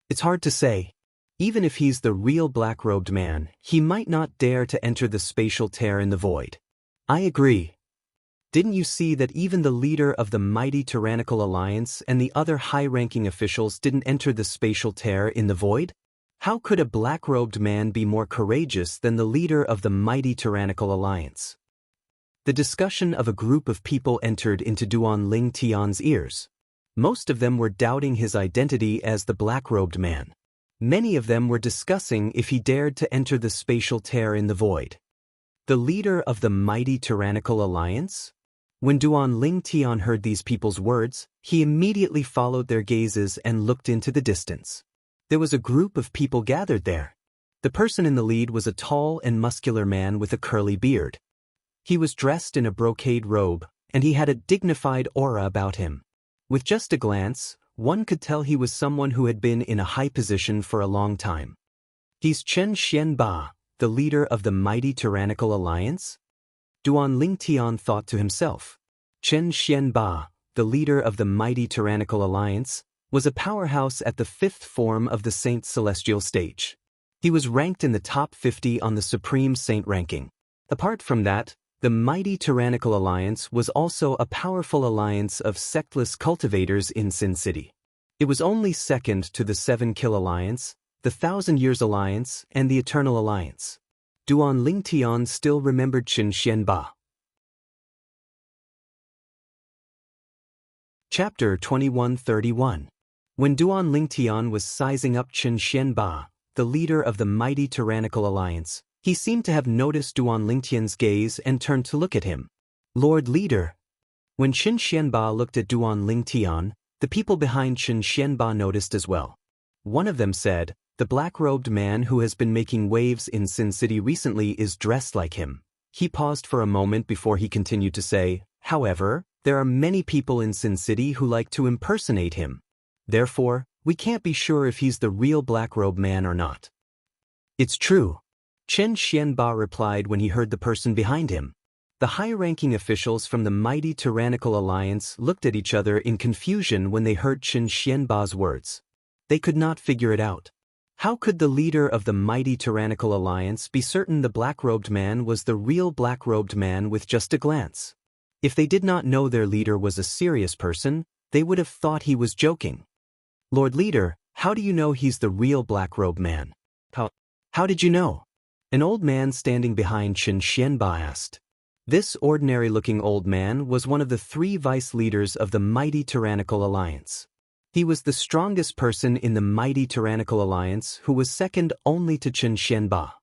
[SPEAKER 1] It's hard to say. Even if he's the real black-robed man, he might not dare to enter the spatial tear in the void. I agree. Didn't you see that even the leader of the mighty tyrannical alliance and the other high-ranking officials didn't enter the spatial tear in the void? How could a black-robed man be more courageous than the leader of the mighty tyrannical alliance? The discussion of a group of people entered into Duan Lingtian's ears. Most of them were doubting his identity as the black-robed man. Many of them were discussing if he dared to enter the spatial tear in the void. The leader of the mighty tyrannical alliance? When Duan Lingtian heard these people's words, he immediately followed their gazes and looked into the distance. There was a group of people gathered there. The person in the lead was a tall and muscular man with a curly beard. He was dressed in a brocade robe, and he had a dignified aura about him. With just a glance, one could tell he was someone who had been in a high position for a long time. He's Chen Xianba, the leader of the mighty tyrannical alliance? Duan Lingtian thought to himself. Chen Xianba, the leader of the mighty tyrannical alliance, was a powerhouse at the fifth form of the Saint Celestial stage. He was ranked in the top 50 on the Supreme Saint ranking. Apart from that, the mighty tyrannical alliance was also a powerful alliance of sectless cultivators in Sin City. It was only second to the Seven Kill Alliance, the Thousand Years Alliance, and the Eternal Alliance. Duan Lingtian still remembered Chen Xianba. Chapter 2131. When Duan Lingtian was sizing up Chen Xianba, the leader of the mighty tyrannical alliance, he seemed to have noticed Duan Lingtian's gaze and turned to look at him. Lord Leader. When Chen Xianba looked at Duan Lingtian, the people behind Chen Xianba noticed as well. One of them said, "The black-robed man who has been making waves in Sin City recently is dressed like him." He paused for a moment before he continued to say, "However, there are many people in Sin City who like to impersonate him. Therefore, we can't be sure if he's the real black-robed man or not." "It's true," Chen Xianba replied when he heard the person behind him. The high-ranking officials from the mighty tyrannical alliance looked at each other in confusion when they heard Chen Xianba's words. They could not figure it out. How could the leader of the mighty tyrannical alliance be certain the black-robed man was the real black-robed man with just a glance? If they did not know their leader was a serious person, they would have thought he was joking. "Lord Leader, how do you know he's the real black-robed man?" How did you know?" An old man standing behind Chen Xianba asked. This ordinary-looking old man was one of the 3 vice leaders of the mighty tyrannical alliance. He was the strongest person in the mighty tyrannical alliance who was second only to Chen Xianba.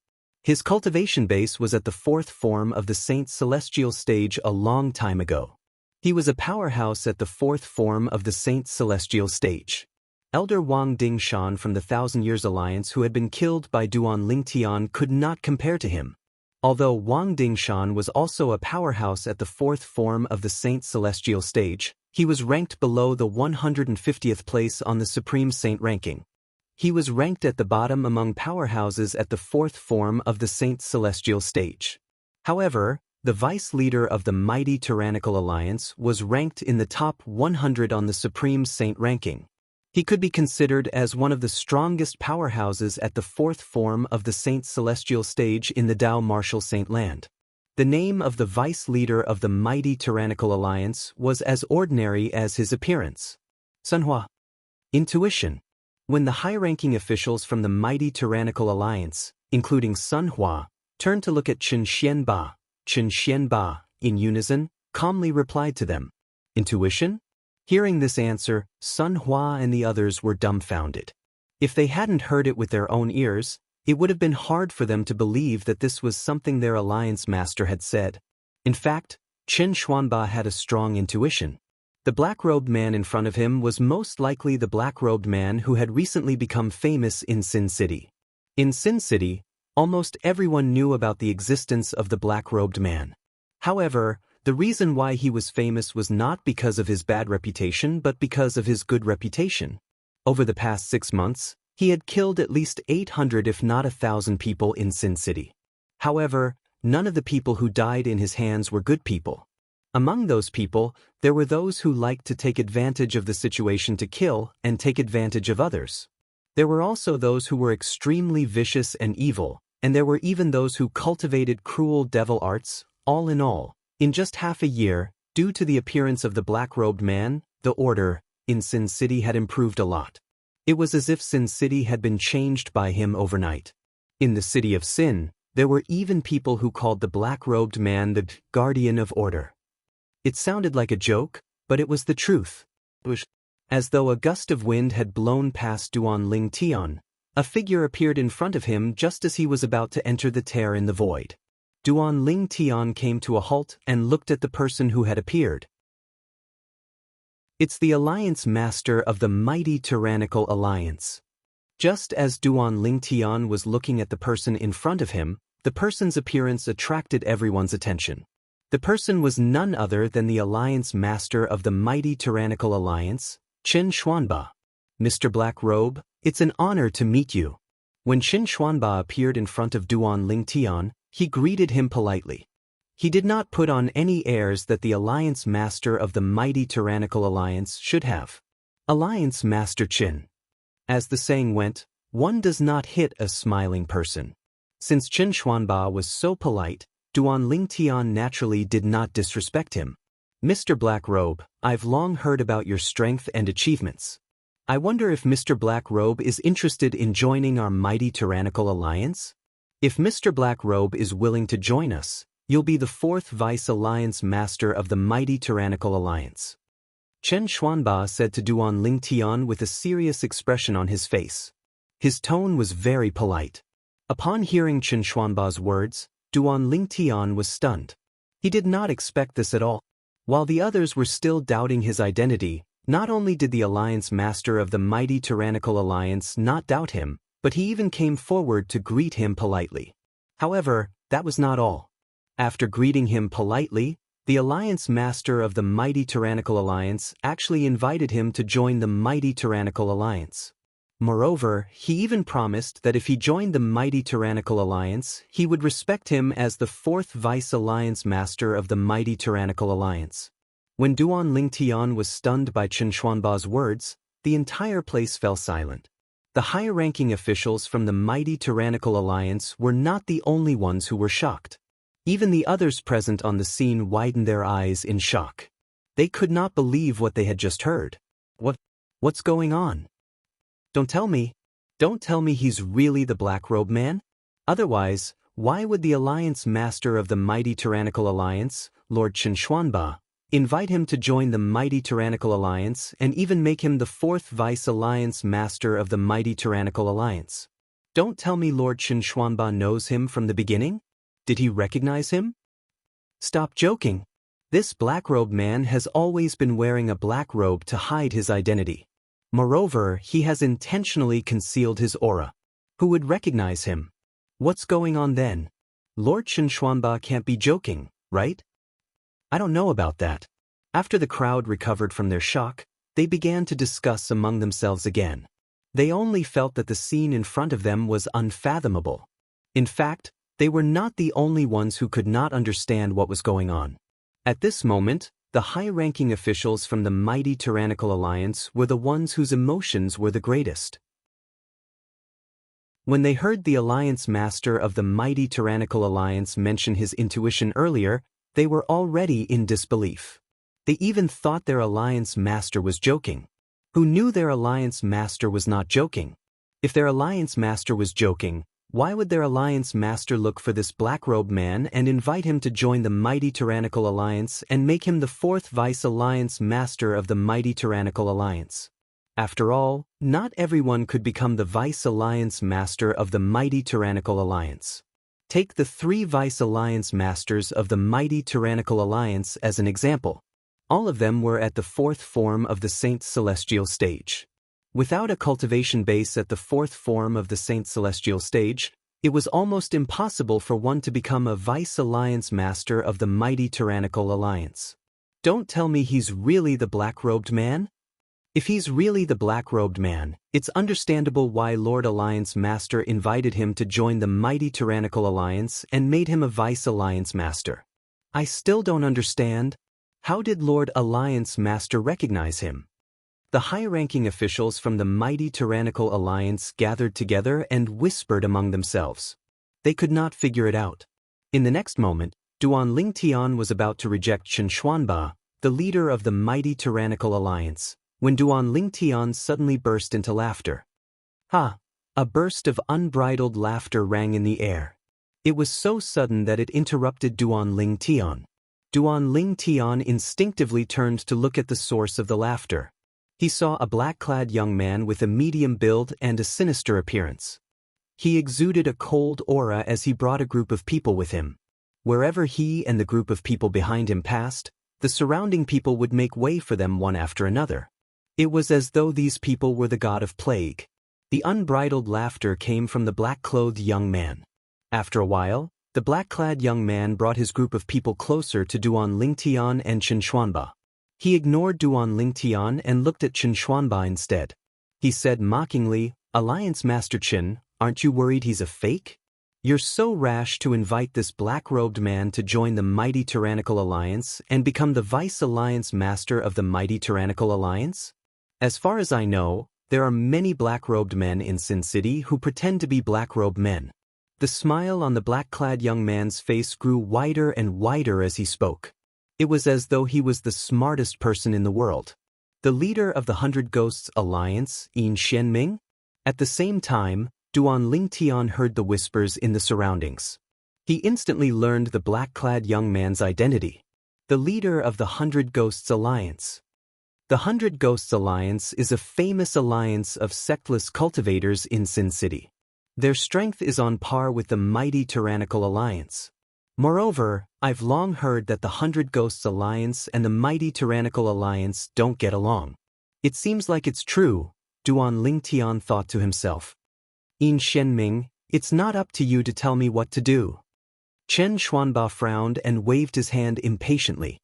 [SPEAKER 1] His cultivation base was at the 4th form of the Saint Celestial stage a long time ago. He was a powerhouse at the 4th form of the Saint Celestial stage. Elder Wang Dingshan from the Thousand Years Alliance who had been killed by Duan Lingtian could not compare to him. Although Wang Dingshan was also a powerhouse at the 4th form of the Saint Celestial stage, he was ranked below the 150th place on the Supreme Saint ranking. He was ranked at the bottom among powerhouses at the 4th form of the Saint Celestial stage. However, the vice leader of the mighty tyrannical alliance was ranked in the top 100 on the Supreme Saint ranking. He could be considered as one of the strongest powerhouses at the 4th form of the Saint Celestial stage in the Dao Martial Saint Land. The name of the vice leader of the mighty tyrannical alliance was as ordinary as his appearance. Sunhua. Intuition. When the high-ranking officials from the mighty tyrannical alliance, including Sunhua, turned to look at Chen Xianba, in unison, calmly replied to them. Intuition? Hearing this answer, Sunhua and the others were dumbfounded. If they hadn't heard it with their own ears, it would have been hard for them to believe that this was something their alliance master had said. In fact, Chen Xuanba had a strong intuition. The black-robed man in front of him was most likely the black-robed man who had recently become famous in Sin City. In Sin City, almost everyone knew about the existence of the black-robed man. However, the reason why he was famous was not because of his bad reputation but because of his good reputation. Over the past 6 months, he had killed at least 800 if not 1,000 people in Sin City. However, none of the people who died in his hands were good people. Among those people, there were those who liked to take advantage of the situation to kill and take advantage of others. There were also those who were extremely vicious and evil, and there were even those who cultivated cruel devil arts. All in all, in just half a year, due to the appearance of the black-robed man, the order in Sin City had improved a lot. It was as if Sin City had been changed by him overnight. In the city of Sin, there were even people who called the black-robed man the guardian of order. It sounded like a joke, but it was the truth. As though a gust of wind had blown past Duan Lingtian, a figure appeared in front of him just as he was about to enter the tear in the void. Duan Lingtian came to a halt and looked at the person who had appeared. It's the Alliance Master of the mighty tyrannical alliance. Just as Duan Lingtian was looking at the person in front of him, the person's appearance attracted everyone's attention. The person was none other than the Alliance Master of the mighty tyrannical alliance, Chen Xuanba. Mr. Black Robe, it's an honor to meet you. When Qin Xuanba appeared in front of Duan Lingtian, he greeted him politely. He did not put on any airs that the Alliance Master of the mighty tyrannical alliance should have. Alliance Master Qin. As the saying went, one does not hit a smiling person. Since Qin Xuanba was so polite, Duan Lingtian naturally did not disrespect him. Mr. Black Robe, I've long heard about your strength and achievements. I wonder if Mr. Black Robe is interested in joining our mighty tyrannical alliance? If Mr. Black Robe is willing to join us, you'll be the fourth Vice Alliance Master of the mighty tyrannical alliance. Qin Xuanba said to Duan Lingtian with a serious expression on his face. His tone was very polite. Upon hearing Qin Xuanba's words, Duan Lingtian was stunned. He did not expect this at all. While the others were still doubting his identity, not only did the Alliance Master of the mighty tyrannical alliance not doubt him, but he even came forward to greet him politely. However, that was not all. After greeting him politely, the Alliance Master of the mighty tyrannical alliance actually invited him to join the mighty tyrannical alliance. Moreover, he even promised that if he joined the mighty tyrannical alliance, he would respect him as the fourth Vice Alliance Master of the mighty tyrannical alliance. When Duan Lingtian was stunned by Qin Xuanba's words, the entire place fell silent. The higher-ranking officials from the mighty tyrannical alliance were not the only ones who were shocked. Even the others present on the scene widened their eyes in shock. They could not believe what they had just heard. What's going on? Don't tell me he's really the Black Robe Man? Otherwise, why would the Alliance Master of the mighty tyrannical alliance, Lord Qin Xuanba, invite him to join the mighty tyrannical alliance and even make him the fourth Vice Alliance Master of the mighty tyrannical alliance? Don't tell me Lord Qin Xuanba knows him from the beginning? Did he recognize him? Stop joking. This Black Robe Man has always been wearing a black robe to hide his identity. Moreover, he has intentionally concealed his aura. Who would recognize him? What's going on then? Lord Qin Xuanba can't be joking, right? I don't know about that. After the crowd recovered from their shock, they began to discuss among themselves again. They only felt that the scene in front of them was unfathomable. In fact, they were not the only ones who could not understand what was going on. At this moment, the high-ranking officials from the mighty tyrannical alliance were the ones whose emotions were the greatest. When they heard the Alliance Master of the mighty tyrannical alliance mention his intuition earlier, they were already in disbelief. They even thought their Alliance Master was joking. Who knew their Alliance Master was not joking? If their Alliance Master was joking, why would their Alliance Master look for this Black Robe Man and invite him to join the mighty tyrannical alliance and make him the fourth Vice Alliance Master of the mighty tyrannical alliance? After all, not everyone could become the Vice Alliance Master of the mighty tyrannical alliance. Take the 3 Vice Alliance Masters of the mighty tyrannical alliance as an example. All of them were at the 4th form of the Saint Celestial stage. Without a cultivation base at the 4th form of the Saint Celestial stage, it was almost impossible for one to become a Vice Alliance Master of the mighty tyrannical alliance. Don't tell me he's really the Black-Robed Man? If he's really the Black-Robed Man, it's understandable why Lord Alliance Master invited him to join the mighty tyrannical alliance and made him a Vice Alliance Master. I still don't understand. How did Lord Alliance Master recognize him? The high-ranking officials from the mighty tyrannical alliance gathered together and whispered among themselves. They could not figure it out. In the next moment, Duan Lingtian was about to reject Qin Xuanba, the leader of the mighty tyrannical alliance, when Duan Lingtian suddenly burst into laughter. Ha! A burst of unbridled laughter rang in the air. It was so sudden that it interrupted Duan Lingtian. Duan Lingtian instinctively turned to look at the source of the laughter. He saw a black-clad young man with a medium build and a sinister appearance. He exuded a cold aura as he brought a group of people with him. Wherever he and the group of people behind him passed, the surrounding people would make way for them one after another. It was as though these people were the god of plague. The unbridled laughter came from the black-clothed young man. After a while, the black-clad young man brought his group of people closer to Duan Lingtian and Qin Xuanba. He ignored Duan Lingtian and looked at Qin Xuanba instead. He said mockingly, "Alliance Master Qin, Aren't you worried he's a fake? You're so rash to invite this black-robed man to join the mighty tyrannical alliance and become the vice-alliance master of the mighty tyrannical alliance? As far as I know, there are many black-robed men in Sin City who pretend to be black-robed men. The smile on the black-clad young man's face grew wider and wider as he spoke. It was as though he was the smartest person in the world. The leader of the Hundred Ghosts Alliance, Yin Xianming? At the same time, Duan Lingtian heard the whispers in the surroundings. He instantly learned the black-clad young man's identity. The leader of the Hundred Ghosts Alliance. The Hundred Ghosts Alliance is a famous alliance of sectless cultivators in Sin City. Their strength is on par with the mighty tyrannical alliance. Moreover, I've long heard that the Hundred Ghosts Alliance and the mighty tyrannical alliance don't get along. It seems like it's true, Duan Lingtian thought to himself. Yin Xianming, it's not up to you to tell me what to do. Chen Xuanba frowned and waved his hand impatiently.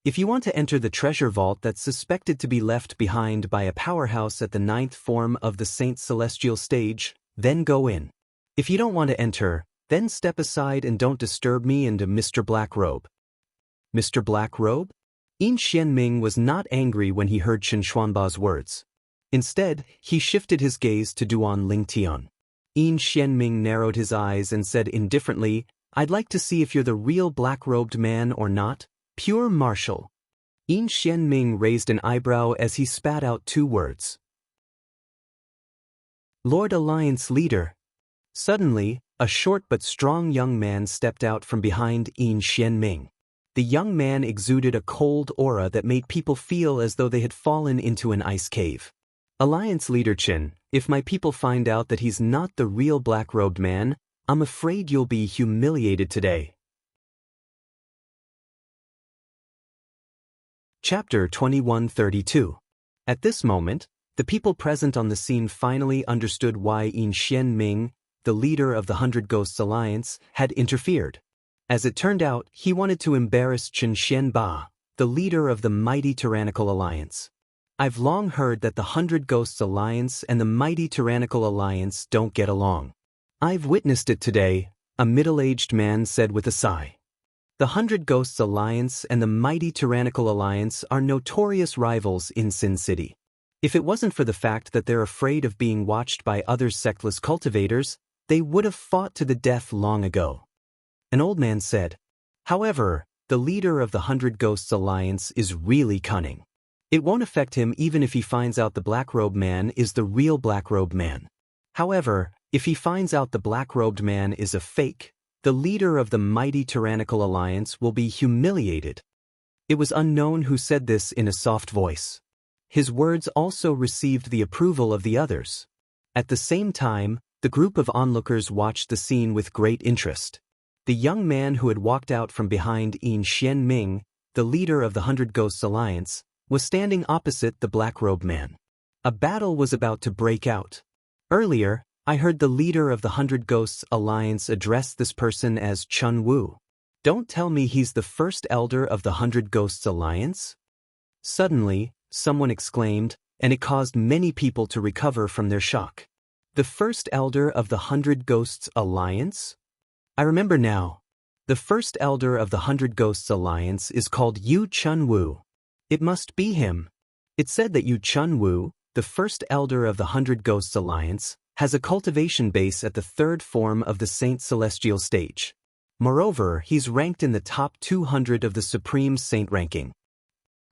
[SPEAKER 1] If you want to enter the treasure vault that's suspected to be left behind by a powerhouse at the 9th form of the Saint Celestial stage, then go in. If you don't want to enter, then step aside and don't disturb me and Mr. Blackrobe. Mr. Blackrobe? Yin Xianming was not angry when he heard Chen Xuanba's words. Instead, he shifted his gaze to Duan Lingtian. Yin Xianming narrowed his eyes and said indifferently, I'd like to see if you're the real black-robed man or not, pure martial. Yin Xianming raised an eyebrow as he spat out 2 words. Lord Alliance Leader. Suddenly, a short but strong young man stepped out from behind Yin Xianming. The young man exuded a cold aura that made people feel as though they had fallen into an ice cave. Alliance Leader Chen, if my people find out that he's not the real black-robed man, I'm afraid you'll be humiliated today. Chapter 2132. At this moment, the people present on the scene finally understood why Yin Xianming, the leader of the Hundred Ghosts Alliance, had interfered. As it turned out, he wanted to embarrass Chen Xianba, the leader of the mighty tyrannical alliance. I've long heard that the Hundred Ghosts Alliance and the mighty tyrannical alliance don't get along. I've witnessed it today, a middle-aged man said with a sigh. The Hundred Ghosts Alliance and the mighty tyrannical alliance are notorious rivals in Sin City. If it wasn't for the fact that they're afraid of being watched by other sectless cultivators, they would have fought to the death long ago. An old man said. However, the leader of the Hundred Ghosts Alliance is really cunning. It won't affect him even if he finds out the black-robed man is the real black-robed man. However, if he finds out the black-robed man is a fake, the leader of the mighty tyrannical alliance will be humiliated. It was unknown who said this in a soft voice. His words also received the approval of the others. At the same time, the group of onlookers watched the scene with great interest. The young man who had walked out from behind Yin Xianming, the leader of the Hundred Ghosts Alliance, was standing opposite the black-robed man. A battle was about to break out. Earlier, I heard the leader of the Hundred Ghosts Alliance address this person as Chun Wu. Don't tell me he's the first elder of the Hundred Ghosts Alliance? Suddenly, someone exclaimed, and it caused many people to recover from their shock. The first elder of the Hundred Ghosts Alliance? I remember now. The first elder of the Hundred Ghosts Alliance is called Yu Chun Wu. It must be him. It said that Yu Chun Wu, the first elder of the Hundred Ghosts Alliance, has a cultivation base at the 3rd form of the Saint Celestial stage. Moreover, he's ranked in the top 200 of the Supreme Saint ranking.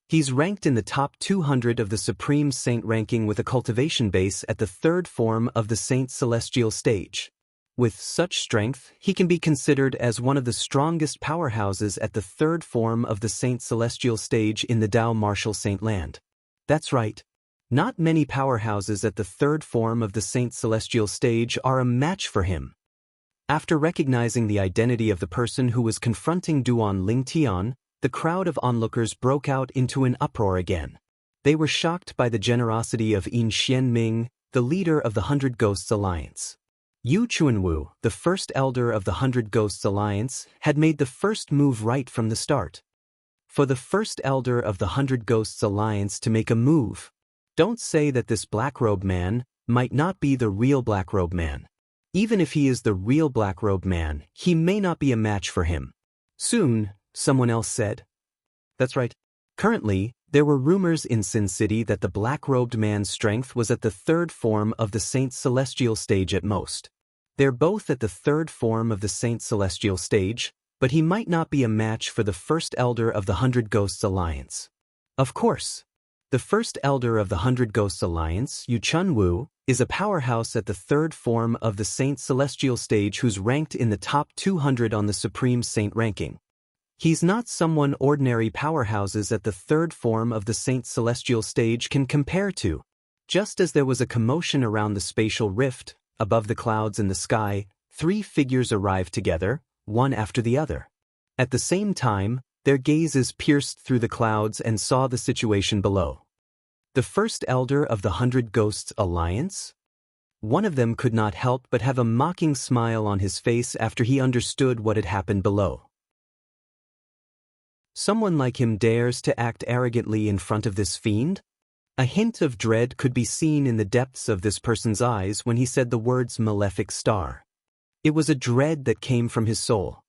[SPEAKER 1] He's ranked in the top 200 of the Supreme Saint ranking with a cultivation base at the 3rd form of the Saint Celestial stage. With such strength, he can be considered as one of the strongest powerhouses at the 3rd form of the Saint Celestial stage in the Dao Martial Saint Land. That's right. Not many powerhouses at the 3rd form of the Saint Celestial stage are a match for him. After recognizing the identity of the person who was confronting Duan Lingtian, the crowd of onlookers broke out into an uproar again. They were shocked by the generosity of Yin Xianming, the leader of the Hundred Ghosts Alliance. Yu Chunwu, the first elder of the Hundred Ghosts Alliance, had made the first move right from the start. For the first elder of the Hundred Ghosts Alliance to make a move, don't say that this black-robe man might not be the real black-robe man. Even if he is the real black-robed man, he may not be a match for him. Soon, someone else said. That's right. Currently, there were rumors in Sin City that the black-robed man's strength was at the third form of the Saint's celestial stage at most. They're both at the third form of the Saint's celestial stage, but he might not be a match for the first elder of the 100 Ghosts Alliance. Of course. The first elder of the 100 Ghosts Alliance, Yu Chun-Wu, is a powerhouse at the third form of the Saint's celestial stage who's ranked in the top 200 on the Supreme Saint ranking. He's not someone ordinary powerhouses at the third form of the Saint's celestial stage can compare to. Just as there was a commotion around the spatial rift, above the clouds in the sky, three figures arrived together, one after the other. At the same time, their gazes pierced through the clouds and saw the situation below. The first elder of the 100 Ghosts Alliance? One of them could not help but have a mocking smile on his face after he understood what had happened below. Someone like him dares to act arrogantly in front of this fiend? A hint of dread could be seen in the depths of this person's eyes when he said the words malefic star. It was a dread that came from his soul.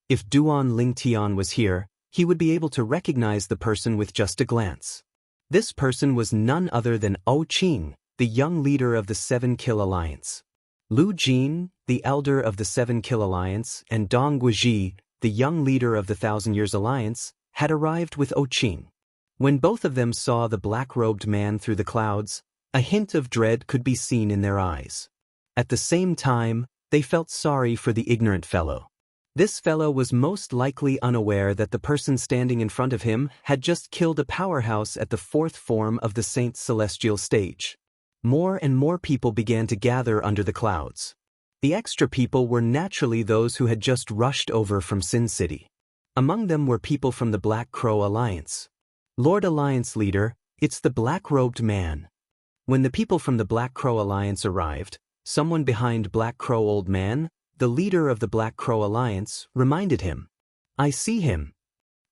[SPEAKER 1] If Duan Lingtian was here, he would be able to recognize the person with just a glance. This person was none other than O Qing, the young leader of the 7 Kill Alliance. Lu Jin, the elder of the 7 Kill Alliance, and Dong Guizhi, the young leader of the 1,000 Years Alliance, had arrived with O Qing. When both of them saw the black-robed man through the clouds, a hint of dread could be seen in their eyes. At the same time, they felt sorry for the ignorant fellow. This fellow was most likely unaware that the person standing in front of him had just killed a powerhouse at the fourth form of the Saint's celestial stage. More and more people began to gather under the clouds. The extra people were naturally those who had just rushed over from Sin City. Among them were people from the Black Crow Alliance. Lord Alliance leader, it's the black-robed man. When the people from the Black Crow Alliance arrived, someone behind Black Crow Old Man, the leader of the Black Crow Alliance, reminded him. I see him.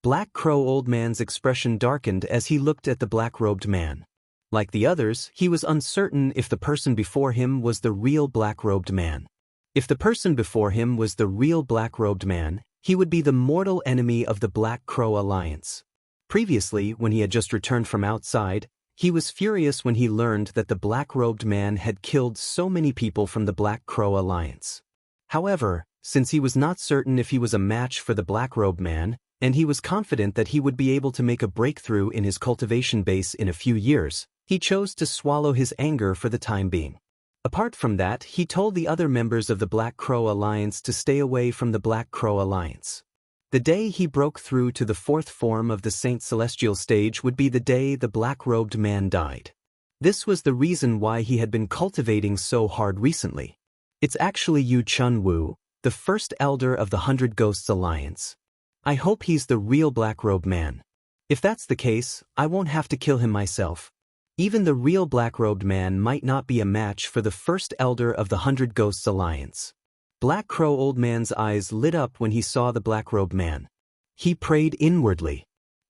[SPEAKER 1] Black Crow Old Man's expression darkened as he looked at the black-robed man. Like the others, he was uncertain if the person before him was the real black-robed man. If the person before him was the real black-robed man, he would be the mortal enemy of the Black Crow Alliance. Previously, when he had just returned from outside, he was furious when he learned that the black-robed man had killed so many people from the Black Crow Alliance. However, since he was not certain if he was a match for the black-robed man, and he was confident that he would be able to make a breakthrough in his cultivation base in a few years, he chose to swallow his anger for the time being. Apart from that, he told the other members of the Black Crow Alliance to stay away from the Black Crow Alliance. The day he broke through to the fourth form of the Saint Celestial stage would be the day the black-robed man died. This was the reason why he had been cultivating so hard recently. It's actually Yu Chun-Wu, the first elder of the 100 Ghosts Alliance. I hope he's the real black-robed man. If that's the case, I won't have to kill him myself. Even the real black-robed man might not be a match for the first elder of the 100 Ghosts Alliance. Black Crow Old Man's eyes lit up when he saw the black-robed man. He prayed inwardly.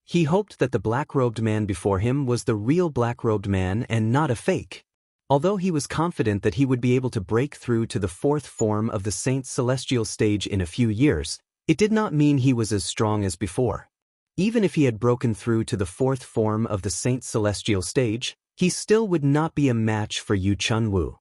[SPEAKER 1] He hoped that the black-robed man before him was the real black-robed man and not a fake. Although he was confident that he would be able to break through to the fourth form of the Saint's celestial stage in a few years, it did not mean he was as strong as before. Even if he had broken through to the fourth form of the Saint's celestial stage, he still would not be a match for Yu Chun-Wu.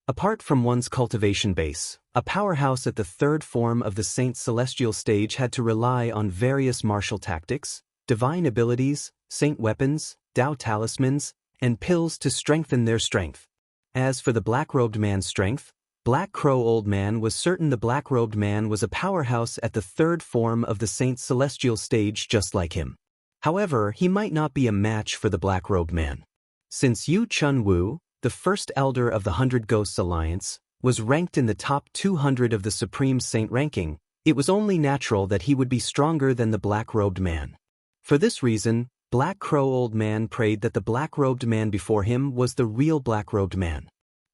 [SPEAKER 1] Apart from one's cultivation base, a powerhouse at the third form of the Saint's celestial stage had to rely on various martial tactics, divine abilities, saint weapons, Tao talismans, and pills to strengthen their strength. As for the black-robed man's strength, Black Crow Old Man was certain the black-robed man was a powerhouse at the third form of the Saint's celestial stage just like him. However, he might not be a match for the black-robed man. Since Yu Chun-Wu, the first elder of the 100 Ghosts Alliance, was ranked in the top 200 of the Supreme Saint ranking, it was only natural that he would be stronger than the black-robed man. For this reason, Black Crow Old Man prayed that the black-robed man before him was the real black-robed man.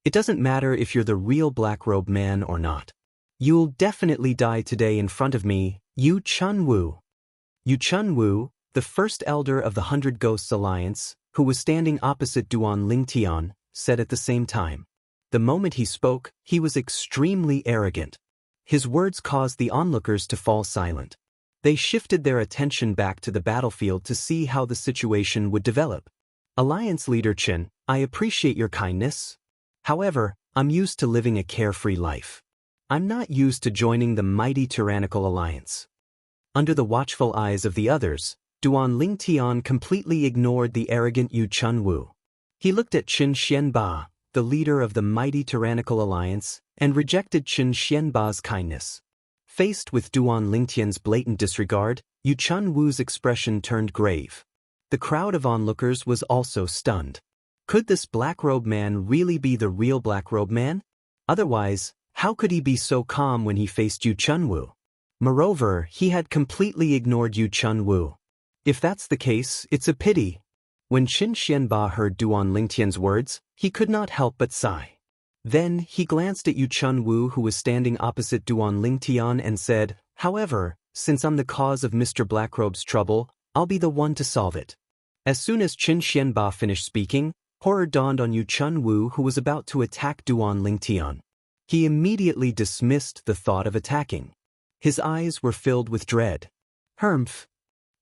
[SPEAKER 1] It doesn't matter if you're the real black-robed man or not. You'll definitely die today in front of me, Yu Chun-Wu. Yu Chun-Wu, the first elder of the 100 Ghosts Alliance, who was standing opposite Duan Lingtian, said at the same time. The moment he spoke, he was extremely arrogant. His words caused the onlookers to fall silent. They shifted their attention back to the battlefield to see how the situation would develop. Alliance Leader Chen, I appreciate your kindness. However, I'm used to living a carefree life. I'm not used to joining the mighty tyrannical alliance. Under the watchful eyes of the others, Duan Lingtian completely ignored the arrogant Yu Chunwu. He looked at Qin Xianba, the leader of the mighty tyrannical alliance, and rejected Qin Xianba's kindness. Faced with Duan Lingtian's blatant disregard, Yu Chunwu's expression turned grave. The crowd of onlookers was also stunned. Could this black-robed man really be the real black-robed man? Otherwise, how could he be so calm when he faced Yu Chunwu? Moreover, he had completely ignored Yu Chunwu. If that's the case, it's a pity. When Qin Xianba heard Duan Lingtian's words, he could not help but sigh. Then, he glanced at Yu Chunwu, who was standing opposite Duan Lingtian, and said, "However, since I'm the cause of Mr. Blackrobe's trouble, I'll be the one to solve it." As soon as Qin Xianba finished speaking, horror dawned on Yu Chunwu, who was about to attack Duan Lingtian. He immediately dismissed the thought of attacking. His eyes were filled with dread. Humph.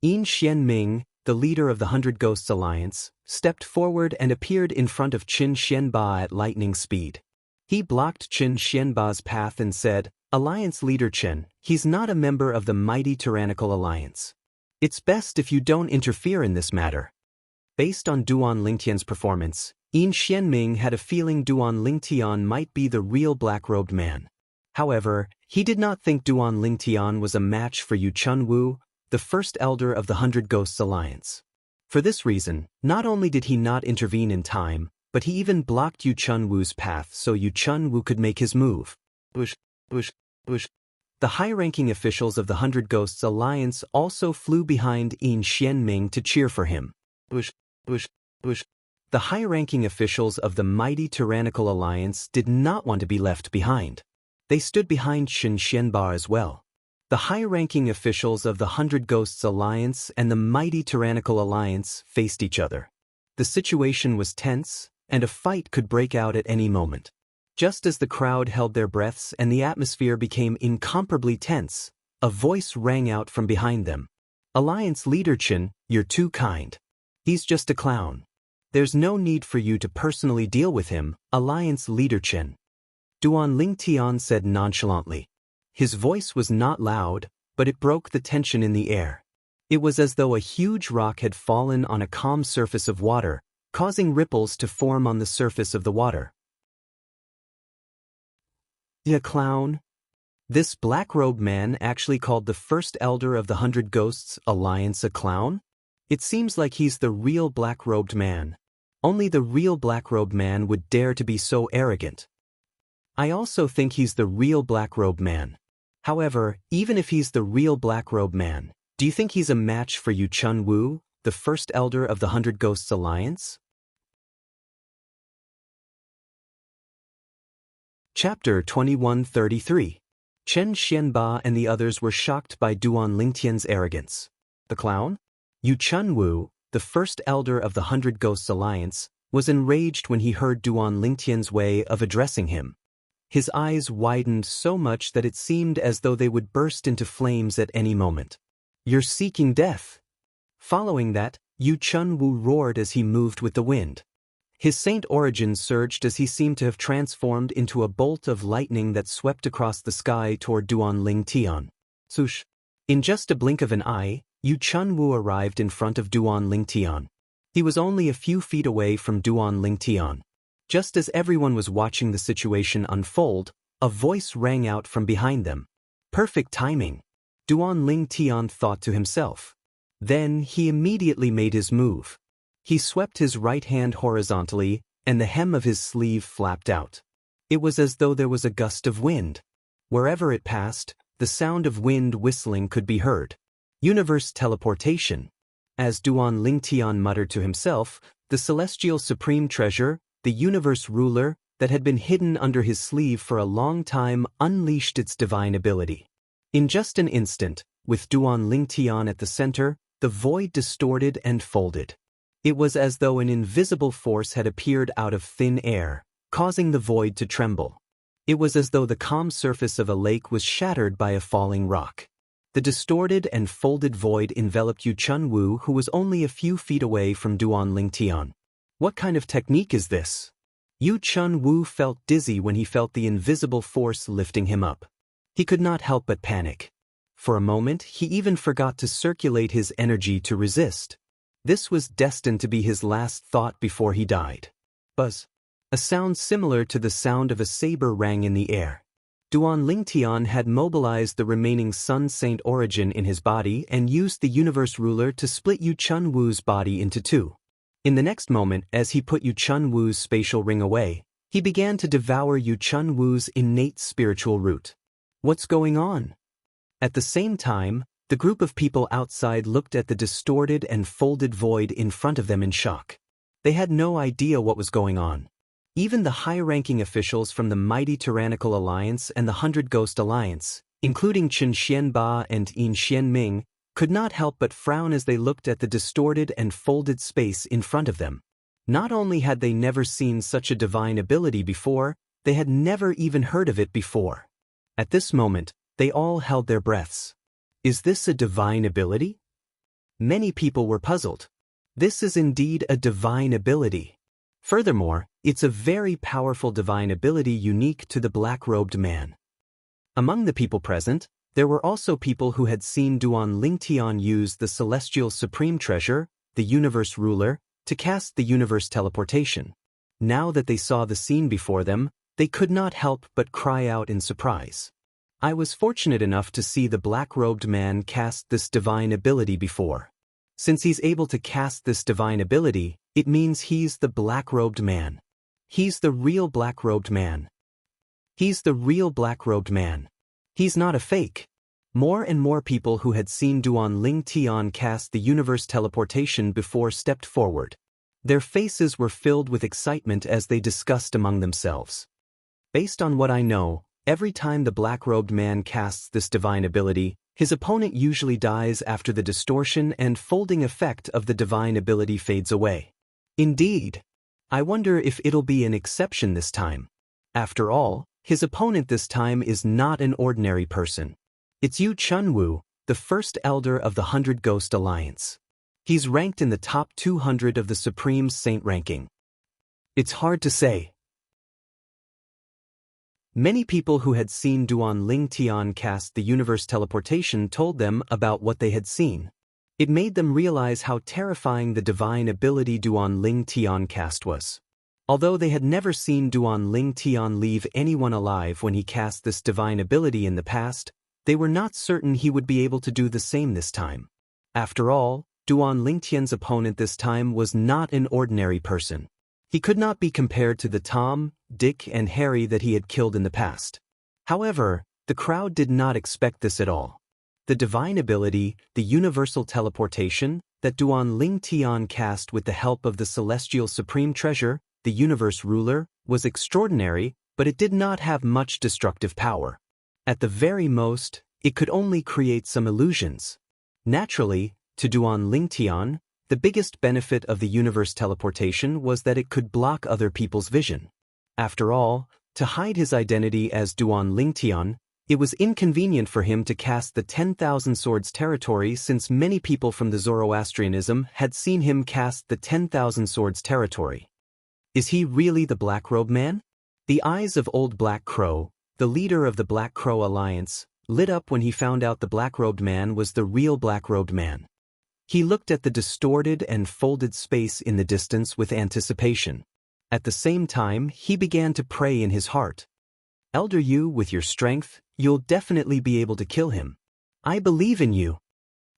[SPEAKER 1] Yin Xianming, the leader of the 100 Ghosts Alliance, stepped forward and appeared in front of Qin Xianba at lightning speed. He blocked Qin Xianba's path and said, "Alliance Leader Qin, he's not a member of the mighty tyrannical alliance. It's best if you don't interfere in this matter." Based on Duan Lingtian's performance, Yin Xianming had a feeling Duan Lingtian might be the real black-robed man. However, he did not think Duan Lingtian was a match for Yu Chunwu, the first elder of the 100 Ghosts Alliance. For this reason, not only did he not intervene in time, but he even blocked Yu Chunwu's path so Yu Chunwu could make his move. Bush. The high-ranking officials of the 100 Ghosts Alliance also flew behind Yin Xianming to cheer for him. Bush. The high-ranking officials of the mighty tyrannical alliance did not want to be left behind. They stood behind Qin Xianba as well. The high-ranking officials of the 100 Ghosts Alliance and the mighty tyrannical alliance faced each other. The situation was tense, and a fight could break out at any moment. Just as the crowd held their breaths and the atmosphere became incomparably tense, a voice rang out from behind them. "Alliance Leader Qin, you're too kind. He's just a clown. There's no need for you to personally deal with him, Alliance Leader Qin." Duan Lingtian said nonchalantly. His voice was not loud, but it broke the tension in the air. It was as though a huge rock had fallen on a calm surface of water, causing ripples to form on the surface of the water. A clown? This black-robed man actually called the first elder of the 100 Ghosts Alliance a clown? It seems like he's the real black-robed man. Only the real black-robed man would dare to be so arrogant. I also think he's the real black-robed man. However, even if he's the real black-robed man, do you think he's a match for Yu Chunwu, the first elder of the 100 Ghosts Alliance? Chapter 2133. Qin Xianba and the others were shocked by Duan Lingtian's arrogance. The clown? Yu Chunwu, the first elder of the 100 Ghosts Alliance, was enraged when he heard Duan Lingtian's way of addressing him. His eyes widened so much that it seemed as though they would burst into flames at any moment. "You're seeking death." Following that, Yu Chunwu roared as he moved with the wind. His saint origins surged as he seemed to have transformed into a bolt of lightning that swept across the sky toward Duan Lingtian. Swoosh! In just a blink of an eye, Yu Chunwu arrived in front of Duan Lingtian. He was only a few feet away from Duan Lingtian. Just as everyone was watching the situation unfold, a voice rang out from behind them. Perfect timing, Duan Lingtian thought to himself. Then he immediately made his move. He swept his right hand horizontally, and the hem of his sleeve flapped out. It was as though there was a gust of wind. Wherever it passed, the sound of wind whistling could be heard. Universe teleportation. As Duan Lingtian muttered to himself, the celestial supreme treasure, the universe ruler, that had been hidden under his sleeve for a long time unleashed its divine ability. In just an instant, with Duan Lingtian at the center, the void distorted and folded. It was as though an invisible force had appeared out of thin air, causing the void to tremble. It was as though the calm surface of a lake was shattered by a falling rock. The distorted and folded void enveloped Yu Chun-woo, who was only a few feet away from Duan Lingtian. What kind of technique is this? Yu Chun-woo felt dizzy when he felt the invisible force lifting him up. He could not help but panic. For a moment, he even forgot to circulate his energy to resist. This was destined to be his last thought before he died. Buzz. A sound similar to the sound of a saber rang in the air. Duan Lingtian had mobilized the remaining Sun Saint origin in his body and used the Universe Ruler to split Yu Chun-woo's body into two. In the next moment, as he put Yu Chun-woo's spatial ring away, he began to devour Yu Chun-woo's innate spiritual root. What's going on? At the same time, the group of people outside looked at the distorted and folded void in front of them in shock. They had no idea what was going on. Even the high-ranking officials from the Mighty Tyrannical Alliance and the 100 Ghost Alliance, including Chen Xianba and Yin Xianming, could not help but frown as they looked at the distorted and folded space in front of them. Not only had they never seen such a divine ability before, they had never even heard of it before. At this moment, they all held their breaths. Is this a divine ability? Many people were puzzled. This is indeed a divine ability. Furthermore, it's a very powerful divine ability unique to the black-robed man. Among the people present, there were also people who had seen Duan Lingtian use the celestial supreme treasure, the Universe Ruler, to cast the universe teleportation. Now that they saw the scene before them, they could not help but cry out in surprise. I was fortunate enough to see the black-robed man cast this divine ability before. Since he's able to cast this divine ability, it means he's the black-robed man. He's the real black-robed man. He's the real black-robed man. He's not a fake. More and more people who had seen Duan Lingtian cast the universe teleportation before stepped forward. Their faces were filled with excitement as they discussed among themselves. Based on what I know, every time the black-robed man casts this divine ability, his opponent usually dies after the distortion and folding effect of the divine ability fades away. Indeed. I wonder if it'll be an exception this time. After all, his opponent this time is not an ordinary person. It's Yu Chun-woo, the first elder of the 100 Ghost Alliance. He's ranked in the top 200 of the Supreme Saint ranking. It's hard to say. Many people who had seen Duan Lingtian cast the universe teleportation told them about what they had seen. It made them realize how terrifying the divine ability Duan Lingtian cast was. Although they had never seen Duan Lingtian leave anyone alive when he cast this divine ability in the past, they were not certain he would be able to do the same this time. After all, Duan Lingtian's opponent this time was not an ordinary person. He could not be compared to the Tom, Dick, and Harry that he had killed in the past. However, the crowd did not expect this at all. The divine ability, the universal teleportation, that Duan Lingtian cast with the help of the celestial supreme treasure, the Universe Ruler, was extraordinary, but it did not have much destructive power. At the very most, it could only create some illusions. Naturally, to Duan Lingtian, the biggest benefit of the universe teleportation was that it could block other people's vision. After all, to hide his identity as Duan Lingtian, it was inconvenient for him to cast the 10,000 Swords territory since many people from the Zoroastrianism had seen him cast the 10,000 Swords territory. Is he really the Black Robe Man? The eyes of Old Black Crow, the leader of the Black Crow Alliance, lit up when he found out the Black-Robed Man was the real Black-Robed Man. He looked at the distorted and folded space in the distance with anticipation. At the same time, he began to pray in his heart. Elder Yu, with your strength, you'll definitely be able to kill him. I believe in you.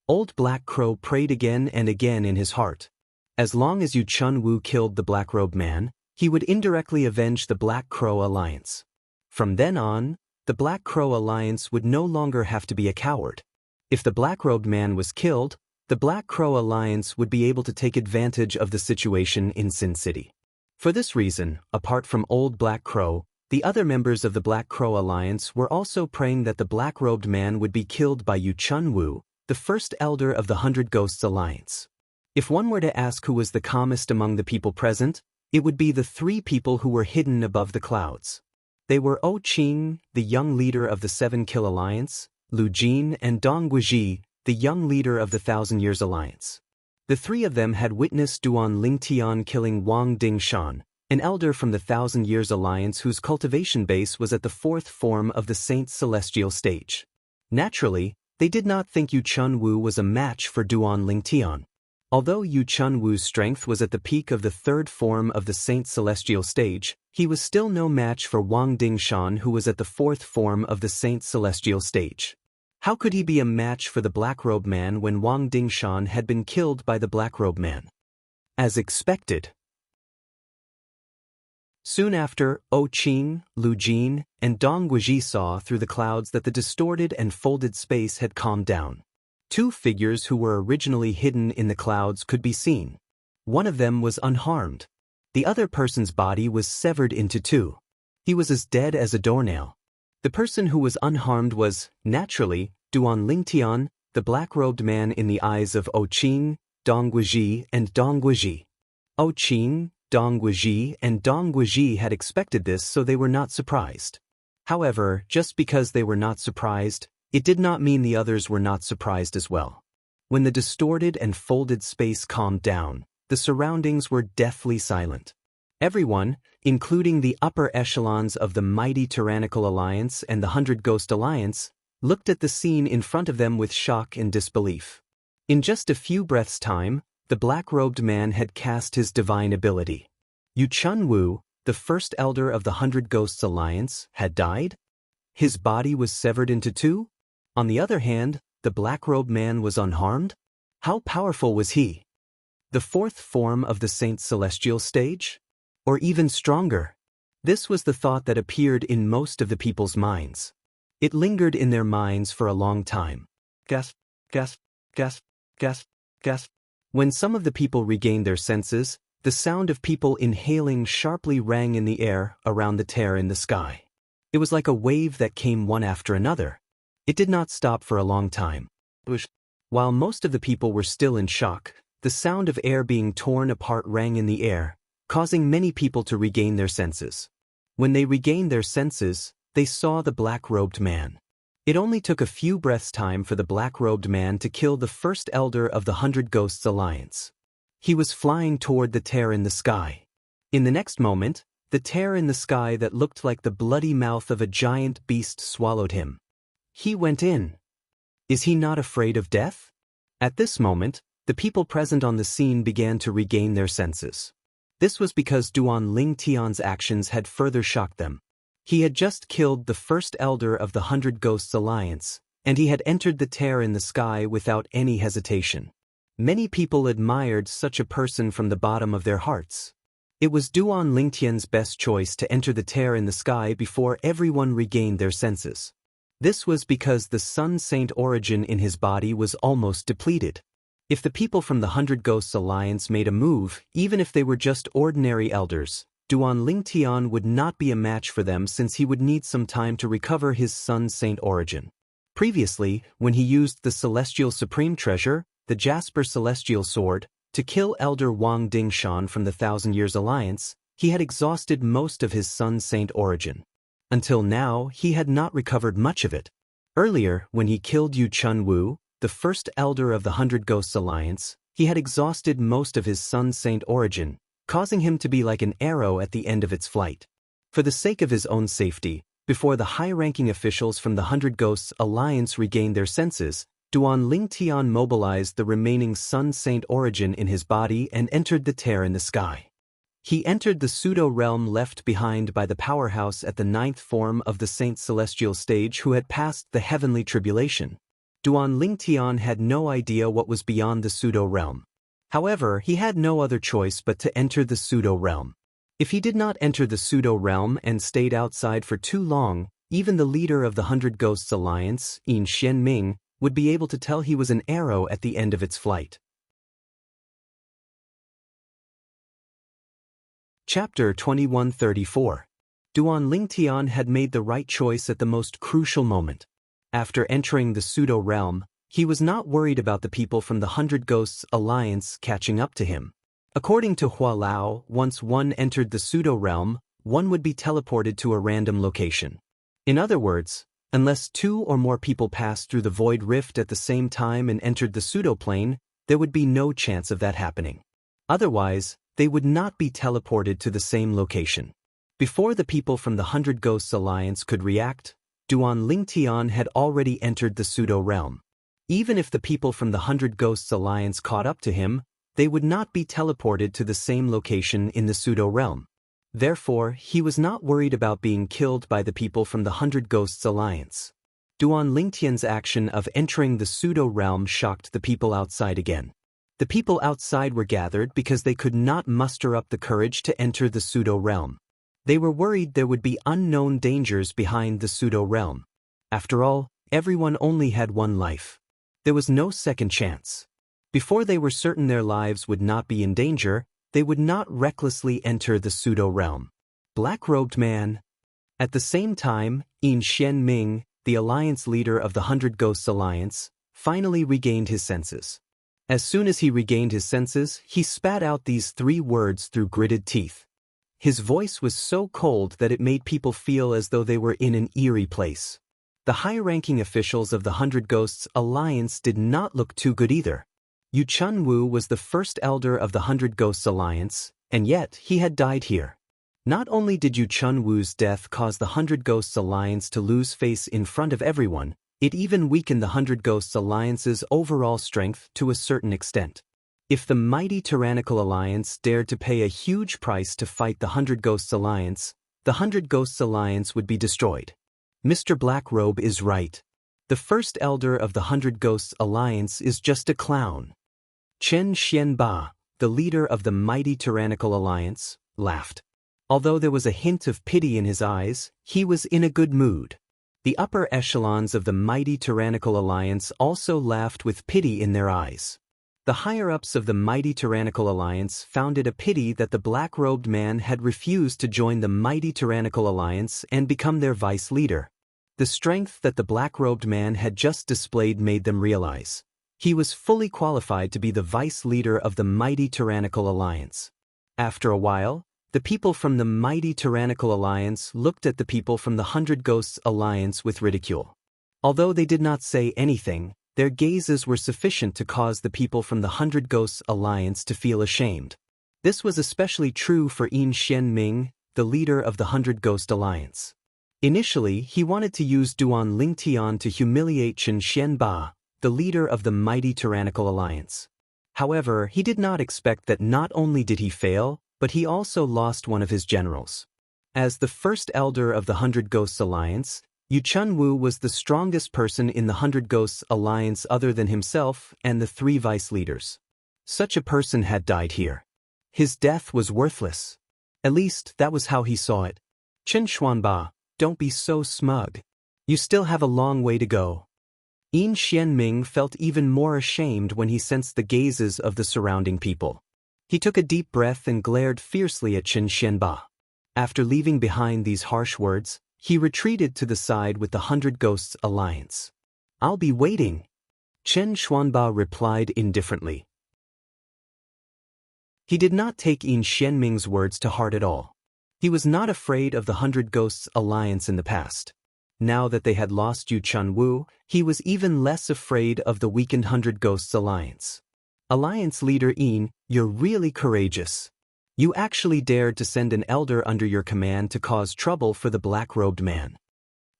[SPEAKER 1] Old Black Crow prayed again and again in his heart. As long as Yu Chun-woo killed the Black-Robed Man, he would indirectly avenge the Black Crow Alliance. From then on, the Black Crow Alliance would no longer have to be a coward. If the Black-Robed Man was killed, the Black Crow Alliance would be able to take advantage of the situation in Sin City. For this reason, apart from Old Black Crow, the other members of the Black Crow Alliance were also praying that the Black-Robed Man would be killed by Yu Chun-woo, the first elder of the 100 Ghosts Alliance. If one were to ask who was the calmest among the people present, It would be the three people who were hidden above the clouds. They were O Qing, the young leader of the Seven Kill Alliance, Lu Jin, and Dong Guizhi, the young leader of the Thousand Years Alliance. The three of them had witnessed Duan Lingtian killing Wang Dingshan, an elder from the Thousand Years Alliance whose cultivation base was at the fourth form of the Saint's celestial stage. Naturally, they did not think Yu Chunwu was a match for Duan Lingtian. Although Yu Chunwu's strength was at the peak of the third form of the Saint's celestial stage, he was still no match for Wang Dingshan, who was at the fourth form of the Saint's celestial stage. How could he be a match for the Black-Robed Man when Wang Dingshan had been killed by the Black-Robed Man? As expected. Soon after, O Qing, Lu Jin, and Dong Guizhi saw through the clouds that the distorted and folded space had calmed down. Two figures who were originally hidden in the clouds could be seen. One of them was unharmed. The other person's body was severed into two. He was as dead as a doornail. The person who was unharmed was, naturally, Duan Lingtian, the black-robed man in the eyes of O Qing, Dong Guizhi, and Dong Guizhi. O Qing, Dong Guizhi, and Dong Guizhi had expected this, so they were not surprised. However, just because they were not surprised, it did not mean the others were not surprised as well. When the distorted and folded space calmed down, the surroundings were deathly silent. Everyone, including the upper echelons of the mighty Tyrannical Alliance and the 100 Ghost Alliance, looked at the scene in front of them with shock and disbelief. In just a few breaths' time, the black-robed man had cast his divine ability. Yu Chunwu, the first elder of the 100 Ghosts Alliance, had died? His body was severed into two? On the other hand, the black-robed man was unharmed? How powerful was he? The fourth form of the Saint's celestial stage? Or even stronger? This was the thought that appeared in most of the people's minds. It lingered in their minds for a long time. Gasp, gasp, gasp, gasp, gasp. When some of the people regained their senses, the sound of people inhaling sharply rang in the air around the tear in the sky. It was like a wave that came one after another. It did not stop for a long time. While most of the people were still in shock, the sound of air being torn apart rang in the air, causing many people to regain their senses. When they regained their senses, they saw the black-robed man. It only took a few breaths' time for the black-robed man to kill the first elder of the 100 Ghosts Alliance. He was flying toward the tear in the sky. In the next moment, the tear in the sky that looked like the bloody mouth of a giant beast swallowed him. He went in. Is he not afraid of death? At this moment, the people present on the scene began to regain their senses. This was because Duan Lingtian's actions had further shocked them. He had just killed the first elder of the 100 Ghosts Alliance, and he had entered the tear in the sky without any hesitation. Many people admired such a person from the bottom of their hearts. It was Duan Lingtian's best choice to enter the tear in the sky before everyone regained their senses. This was because the Sun Saint origin in his body was almost depleted. If the people from the 100 Ghosts Alliance made a move, even if they were just ordinary elders, Duan Lingtian would not be a match for them since he would need some time to recover his Sun Saint origin. Previously, when he used the Celestial Supreme Treasure, the Jasper Celestial Sword, to kill Elder Wang Dingshan from the 1,000 Years Alliance, he had exhausted most of his Sun Saint origin. Until now, he had not recovered much of it. Earlier, when he killed Yu Chunwu, the first elder of the 100 Ghosts Alliance, he had exhausted most of his Sun Saint origin, causing him to be like an arrow at the end of its flight. For the sake of his own safety, before the high-ranking officials from the 100 Ghosts Alliance regained their senses, Duan Lingtian mobilized the remaining Sun Saint origin in his body and entered the tear in the sky. He entered the pseudo-realm left behind by the powerhouse at the 9th form of the Saint's celestial stage who had passed the heavenly tribulation. Duan Lingtian had no idea what was beyond the pseudo-realm. However, he had no other choice but to enter the pseudo-realm. If he did not enter the pseudo-realm and stayed outside for too long, even the leader of the 100 Ghosts Alliance, Yin Xianming, would be able to tell he was an arrow at the end of its flight. Chapter 2134. Duan Lingtian had made the right choice at the most crucial moment. After entering the pseudo-realm, he was not worried about the people from the 100 Ghosts Alliance catching up to him. According to Hua Lao, once one entered the pseudo-realm, one would be teleported to a random location. In other words, unless two or more people passed through the void rift at the same time and entered the pseudo-plane, there would be no chance of that happening. Otherwise, they would not be teleported to the same location. Before the people from the 100 Ghosts Alliance could react, Duan Lingtian had already entered the pseudo-realm. Even if the people from the 100 Ghosts Alliance caught up to him, they would not be teleported to the same location in the pseudo-realm. Therefore, he was not worried about being killed by the people from the 100 Ghosts Alliance. Duan Lingtian's action of entering the pseudo-realm shocked the people outside again. The people outside were gathered because they could not muster up the courage to enter the pseudo-realm. They were worried there would be unknown dangers behind the pseudo-realm. After all, everyone only had one life. There was no second chance. Before they were certain their lives would not be in danger, they would not recklessly enter the pseudo-realm. Black-robed man. At the same time, Yin Xianming, the alliance leader of the 100 Ghosts Alliance, finally regained his senses. As soon as he regained his senses, he spat out these 3 words through gritted teeth. His voice was so cold that it made people feel as though they were in an eerie place. The high-ranking officials of the 100 Ghosts Alliance did not look too good either. Yu Chunwu was the first elder of the 100 Ghosts Alliance, and yet he had died here. Not only did Yu Chunwu's death cause the 100 Ghosts Alliance to lose face in front of everyone, it even weakened the 100 Ghosts Alliance's overall strength to a certain extent. If the mighty tyrannical alliance dared to pay a huge price to fight the 100 Ghosts Alliance, the 100 Ghosts Alliance would be destroyed. Mr. Blackrobe is right. The first elder of the 100 Ghosts Alliance is just a clown. Chen Xianba, the leader of the mighty tyrannical alliance, laughed. Although there was a hint of pity in his eyes, he was in a good mood. The upper echelons of the mighty tyrannical alliance also laughed with pity in their eyes. The higher-ups of the mighty tyrannical alliance found it a pity that the black-robed man had refused to join the mighty tyrannical alliance and become their vice leader. The strength that the black-robed man had just displayed made them realize he was fully qualified to be the vice leader of the mighty tyrannical alliance. After a while, the people from the mighty tyrannical alliance looked at the people from the 100 Ghosts Alliance with ridicule. Although they did not say anything, their gazes were sufficient to cause the people from the 100 Ghosts Alliance to feel ashamed. This was especially true for Yin Xianming, the leader of the 100 Ghost Alliance. Initially, he wanted to use Duan Lingtian to humiliate Chen Xianba, the leader of the mighty tyrannical alliance. However, he did not expect that not only did he fail, but he also lost one of his generals. As the first elder of the 100 Ghosts Alliance, Yu Chunwu was the strongest person in the 100 Ghosts Alliance other than himself and the 3 vice leaders. Such a person had died here. His death was worthless. At least, that was how he saw it. Chen Xuanba, don't be so smug. You still have a long way to go. Yin Xianming felt even more ashamed when he sensed the gazes of the surrounding people. He took a deep breath and glared fiercely at Chen Xianba. After leaving behind these harsh words, he retreated to the side with the 100 Ghosts Alliance. I'll be waiting, Chen Xuanba replied indifferently. He did not take Yin Xianming's words to heart at all. He was not afraid of the 100 Ghosts Alliance in the past. Now that they had lost Yu Chunwu, he was even less afraid of the weakened 100 Ghosts Alliance. Alliance leader Yin, you're really courageous. You actually dared to send an elder under your command to cause trouble for the black-robed man.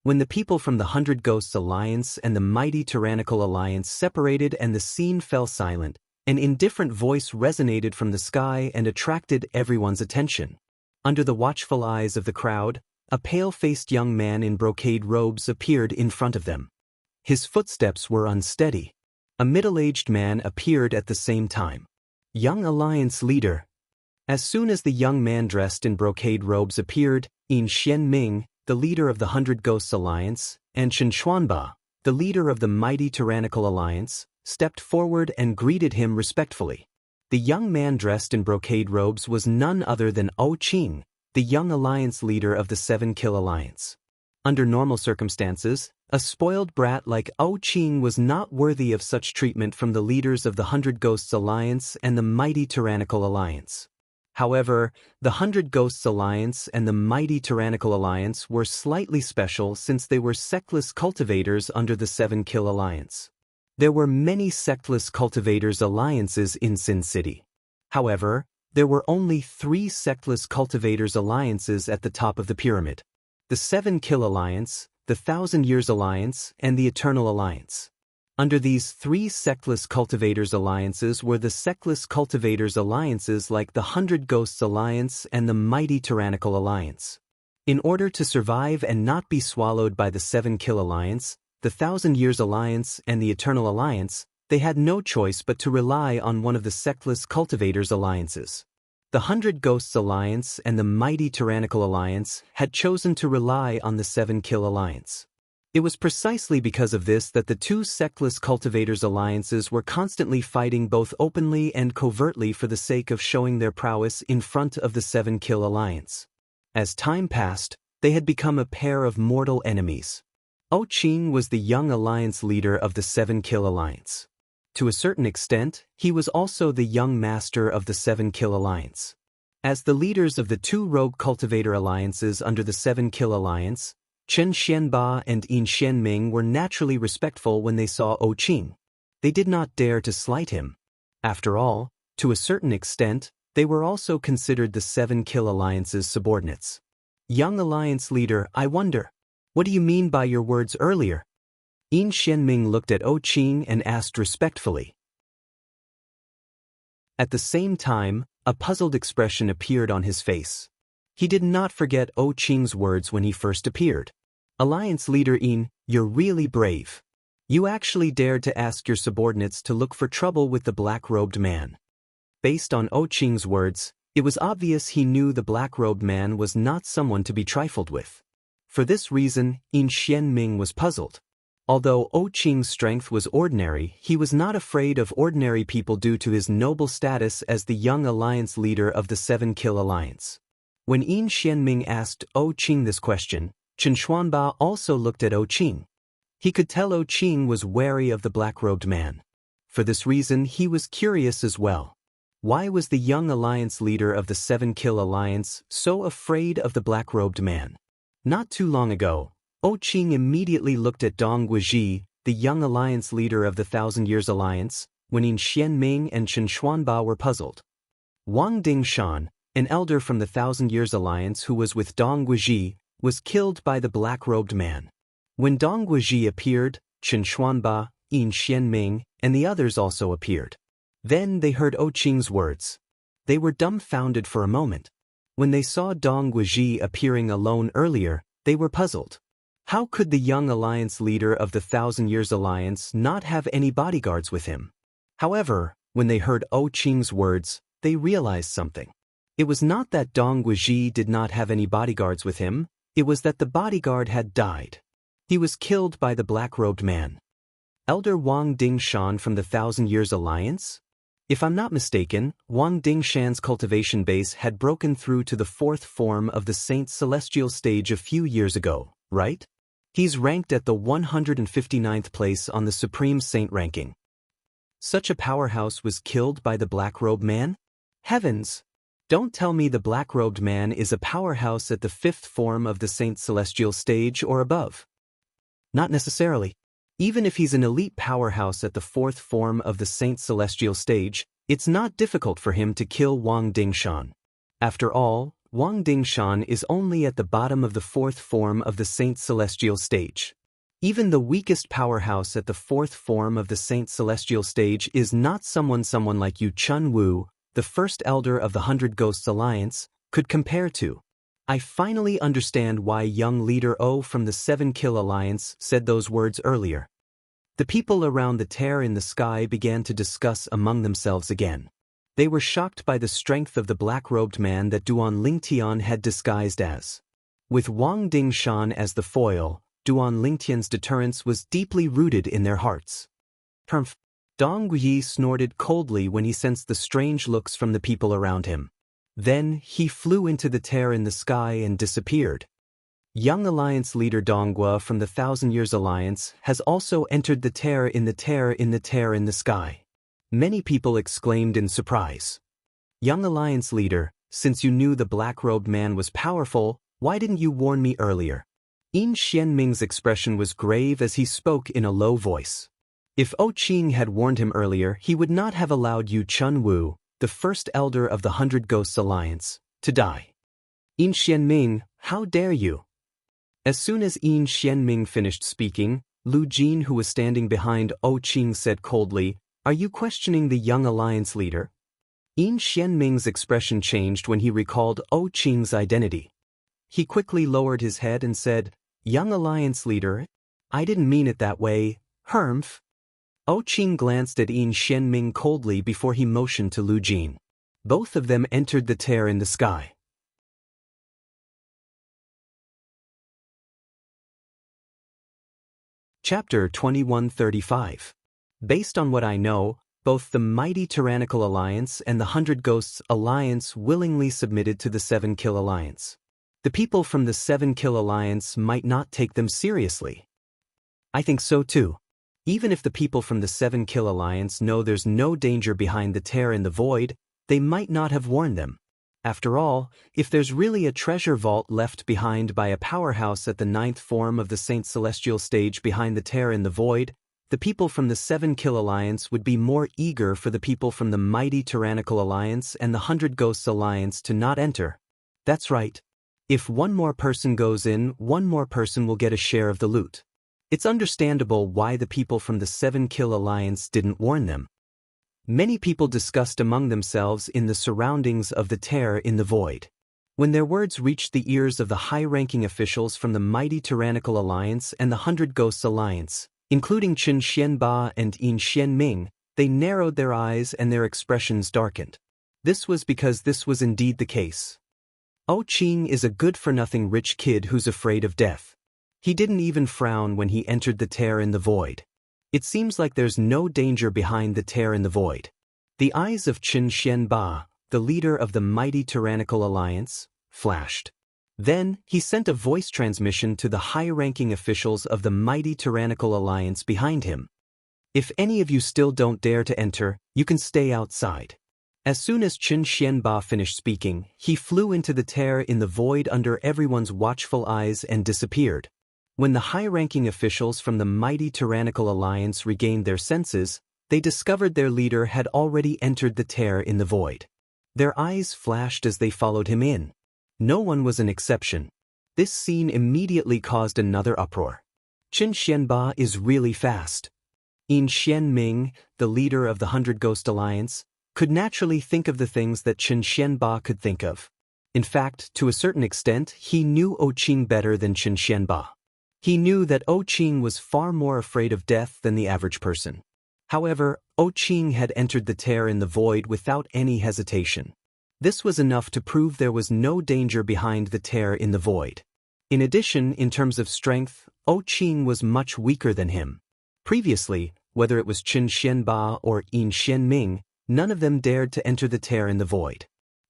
[SPEAKER 1] When the people from the 100 Ghosts Alliance and the mighty tyrannical alliance separated and the scene fell silent, an indifferent voice resonated from the sky and attracted everyone's attention. Under the watchful eyes of the crowd, a pale-faced young man in brocade robes appeared in front of them. His footsteps were unsteady. A middle-aged man appeared at the same time. Young alliance leader. As soon as the young man dressed in brocade robes appeared, Yin Xianming, the leader of the 100 Ghosts Alliance, and Chen Xuanba, the leader of the mighty tyrannical alliance, stepped forward and greeted him respectfully. The young man dressed in brocade robes was none other than O Qing, the young alliance leader of the 7 Kill Alliance. Under normal circumstances, a spoiled brat like Qing was not worthy of such treatment from the leaders of the Hundred Ghosts Alliance and the mighty Tyrannical Alliance. However, the Hundred Ghosts Alliance and the mighty Tyrannical Alliance were slightly special since they were sectless cultivators under the Seven Kill Alliance. There were many sectless cultivators alliances in Sin City. However, there were only 3 sectless cultivators alliances at the top of the pyramid: the Seven Kill Alliance, the Thousand Years Alliance, and the Eternal Alliance. Under these 3 sectless cultivators alliances were the sectless cultivators alliances like the Hundred Ghosts Alliance and the mighty Tyrannical Alliance. In order to survive and not be swallowed by the Seven Kill Alliance, the Thousand Years Alliance, and the Eternal Alliance, they had no choice but to rely on one of the sectless cultivators alliances. The Hundred Ghosts Alliance and the mighty Tyrannical Alliance had chosen to rely on the Seven Kill Alliance. It was precisely because of this that the 2 sectless cultivators alliances were constantly fighting both openly and covertly for the sake of showing their prowess in front of the Seven Kill Alliance. As time passed, they had become a pair of mortal enemies. Qing was the young alliance leader of the Seven Kill Alliance. To a certain extent, he was also the young master of the Seven Kill Alliance. As the leaders of the 2 rogue cultivator alliances under the Seven Kill Alliance, Chen Xianba and Yin Xianming were naturally respectful when they saw Qing. They did not dare to slight him. After all, to a certain extent, they were also considered the Seven Kill Alliance's subordinates. Young alliance leader, I wonder, what do you mean by your words earlier? Yin Xianming looked at Qing and asked respectfully. At the same time, a puzzled expression appeared on his face. He did not forget Qing's words when he first appeared. Alliance leader Yin, you're really brave. You actually dared to ask your subordinates to look for trouble with the black-robed man. Based on Qing's words, it was obvious he knew the black-robed man was not someone to be trifled with. For this reason, Yin Xianming was puzzled. Although Qing's strength was ordinary, he was not afraid of ordinary people due to his noble status as the young alliance leader of the Seven Kill Alliance. When Yin Xianming asked Qing this question, Chen Xuanba also looked at Qing. He could tell Qing was wary of the black-robed man. For this reason, he was curious as well. Why was the young alliance leader of the Seven Kill Alliance so afraid of the black-robed man? Not too long ago, Qing immediately looked at Dong Guizhi, the young alliance leader of the Thousand Years Alliance, when Yin Xianming and Chen Xuanba were puzzled. Wang Dingshan, an elder from the Thousand Years Alliance who was with Dong Guizhi, was killed by the black-robed man. When Dong Guizhi appeared, Chen Xuanba, Yin Xianming, and the others also appeared. Then they heard Qing's words. They were dumbfounded for a moment. When they saw Dong Guizhi appearing alone earlier, they were puzzled. How could the young alliance leader of the Thousand Years Alliance not have any bodyguards with him? However, when they heard Qing's words, they realized something. It was not that Dong Guizhi did not have any bodyguards with him, it was that the bodyguard had died. He was killed by the black-robed man. Elder Wang Dingshan from the Thousand Years Alliance? If I'm not mistaken, Wang Dingshan's cultivation base had broken through to the 4th form of the Saint Celestial stage a few years ago, right? He's ranked at the 159th place on the Supreme Saint ranking. Such a powerhouse was killed by the black-robed man? Heavens! Don't tell me the black-robed man is a powerhouse at the 5th form of the Saint Celestial stage or above. Not necessarily. Even if he's an elite powerhouse at the 4th form of the Saint Celestial stage, it's not difficult for him to kill Wang Dingshan. After all, Wang Dingshan is only at the bottom of the 4th form of the Saint Celestial stage. Even the weakest powerhouse at the 4th form of the Saint Celestial stage is not someone like Yu Chun Wu, the first elder of the Hundred Ghosts Alliance, could compare to. I finally understand why young leader O from the Seven Kill Alliance said those words earlier. The people around the tear in the sky began to discuss among themselves again. They were shocked by the strength of the black-robed man that Duan Lingtian had disguised as. With Wang Dingshan as the foil, Duan Lingtian's deterrence was deeply rooted in their hearts. Humph! Dong Guizhi snorted coldly when he sensed the strange looks from the people around him. Then he flew into the tear in the sky and disappeared. Young Alliance leader Donghua from the Thousand Years Alliance has also entered the tear in the tear in the tear in the sky. Many people exclaimed in surprise. Young Alliance leader, since you knew the black-robed man was powerful, why didn't you warn me earlier? Yin Xianming's expression was grave as he spoke in a low voice. If O Qing had warned him earlier, he would not have allowed Yu Chunwu, the first elder of the Hundred Ghosts Alliance, to die. Yin Xianming, how dare you? As soon as Yin Xianming finished speaking, Lu Jin, who was standing behind O Qing, said coldly, "Are you questioning the Young Alliance leader?" Yin Xianming's expression changed when he recalled O Qing's identity. He quickly lowered his head and said, "Young Alliance leader, I didn't mean it that way, Hermf." O Qing glanced at Yin Xianming coldly before he motioned to Lu Jin. Both of them entered the tear in the sky. Chapter 2135. Based on what I know, both the Mighty Tyrannical Alliance and the Hundred Ghosts Alliance willingly submitted to the Seven Kill Alliance. The people from the Seven Kill Alliance might not take them seriously. I think so too. Even if the people from the Seven Kill Alliance know there's no danger behind the tear in the void, they might not have warned them. After all, if there's really a treasure vault left behind by a powerhouse at the ninth form of the Saint Celestial stage behind the tear in the void, the people from the Seven Kill Alliance would be more eager for the people from the Mighty Tyrannical Alliance and the Hundred Ghosts Alliance to not enter. That's right. If one more person goes in, one more person will get a share of the loot. It's understandable why the people from the Seven Kill Alliance didn't warn them. Many people discussed among themselves in the surroundings of the tear in the void. When their words reached the ears of the high-ranking officials from the Mighty Tyrannical Alliance and the Hundred Ghosts Alliance, including Chen Xianba and Yin Xianming, they narrowed their eyes and their expressions darkened. This was because this was indeed the case. O Qing is a good-for-nothing rich kid who's afraid of death. He didn't even frown when he entered the tear in the void. It seems like there's no danger behind the tear in the void. The eyes of Chen Xianba, the leader of the Mighty Tyrannical Alliance, flashed. Then, he sent a voice transmission to the high-ranking officials of the Mighty Tyrannical Alliance behind him. If any of you still don't dare to enter, you can stay outside. As soon as Chen Xianba finished speaking, he flew into the tear in the void under everyone's watchful eyes and disappeared. When the high-ranking officials from the Mighty Tyrannical Alliance regained their senses, they discovered their leader had already entered the tear in the void. Their eyes flashed as they followed him in. No one was an exception. This scene immediately caused another uproar. Chen Xianba is really fast. Yin Xianming, the leader of the Hundred Ghost Alliance, could naturally think of the things that Chen Xianba could think of. In fact, to a certain extent, he knew O Qing better than Chen Xianba. He knew that O Qing was far more afraid of death than the average person. However, O Qing had entered the tear in the void without any hesitation. This was enough to prove there was no danger behind the tear in the void. In addition, in terms of strength, O Qing was much weaker than him. Previously, whether it was Chen Xianba or Yin Xianming, none of them dared to enter the tear in the void.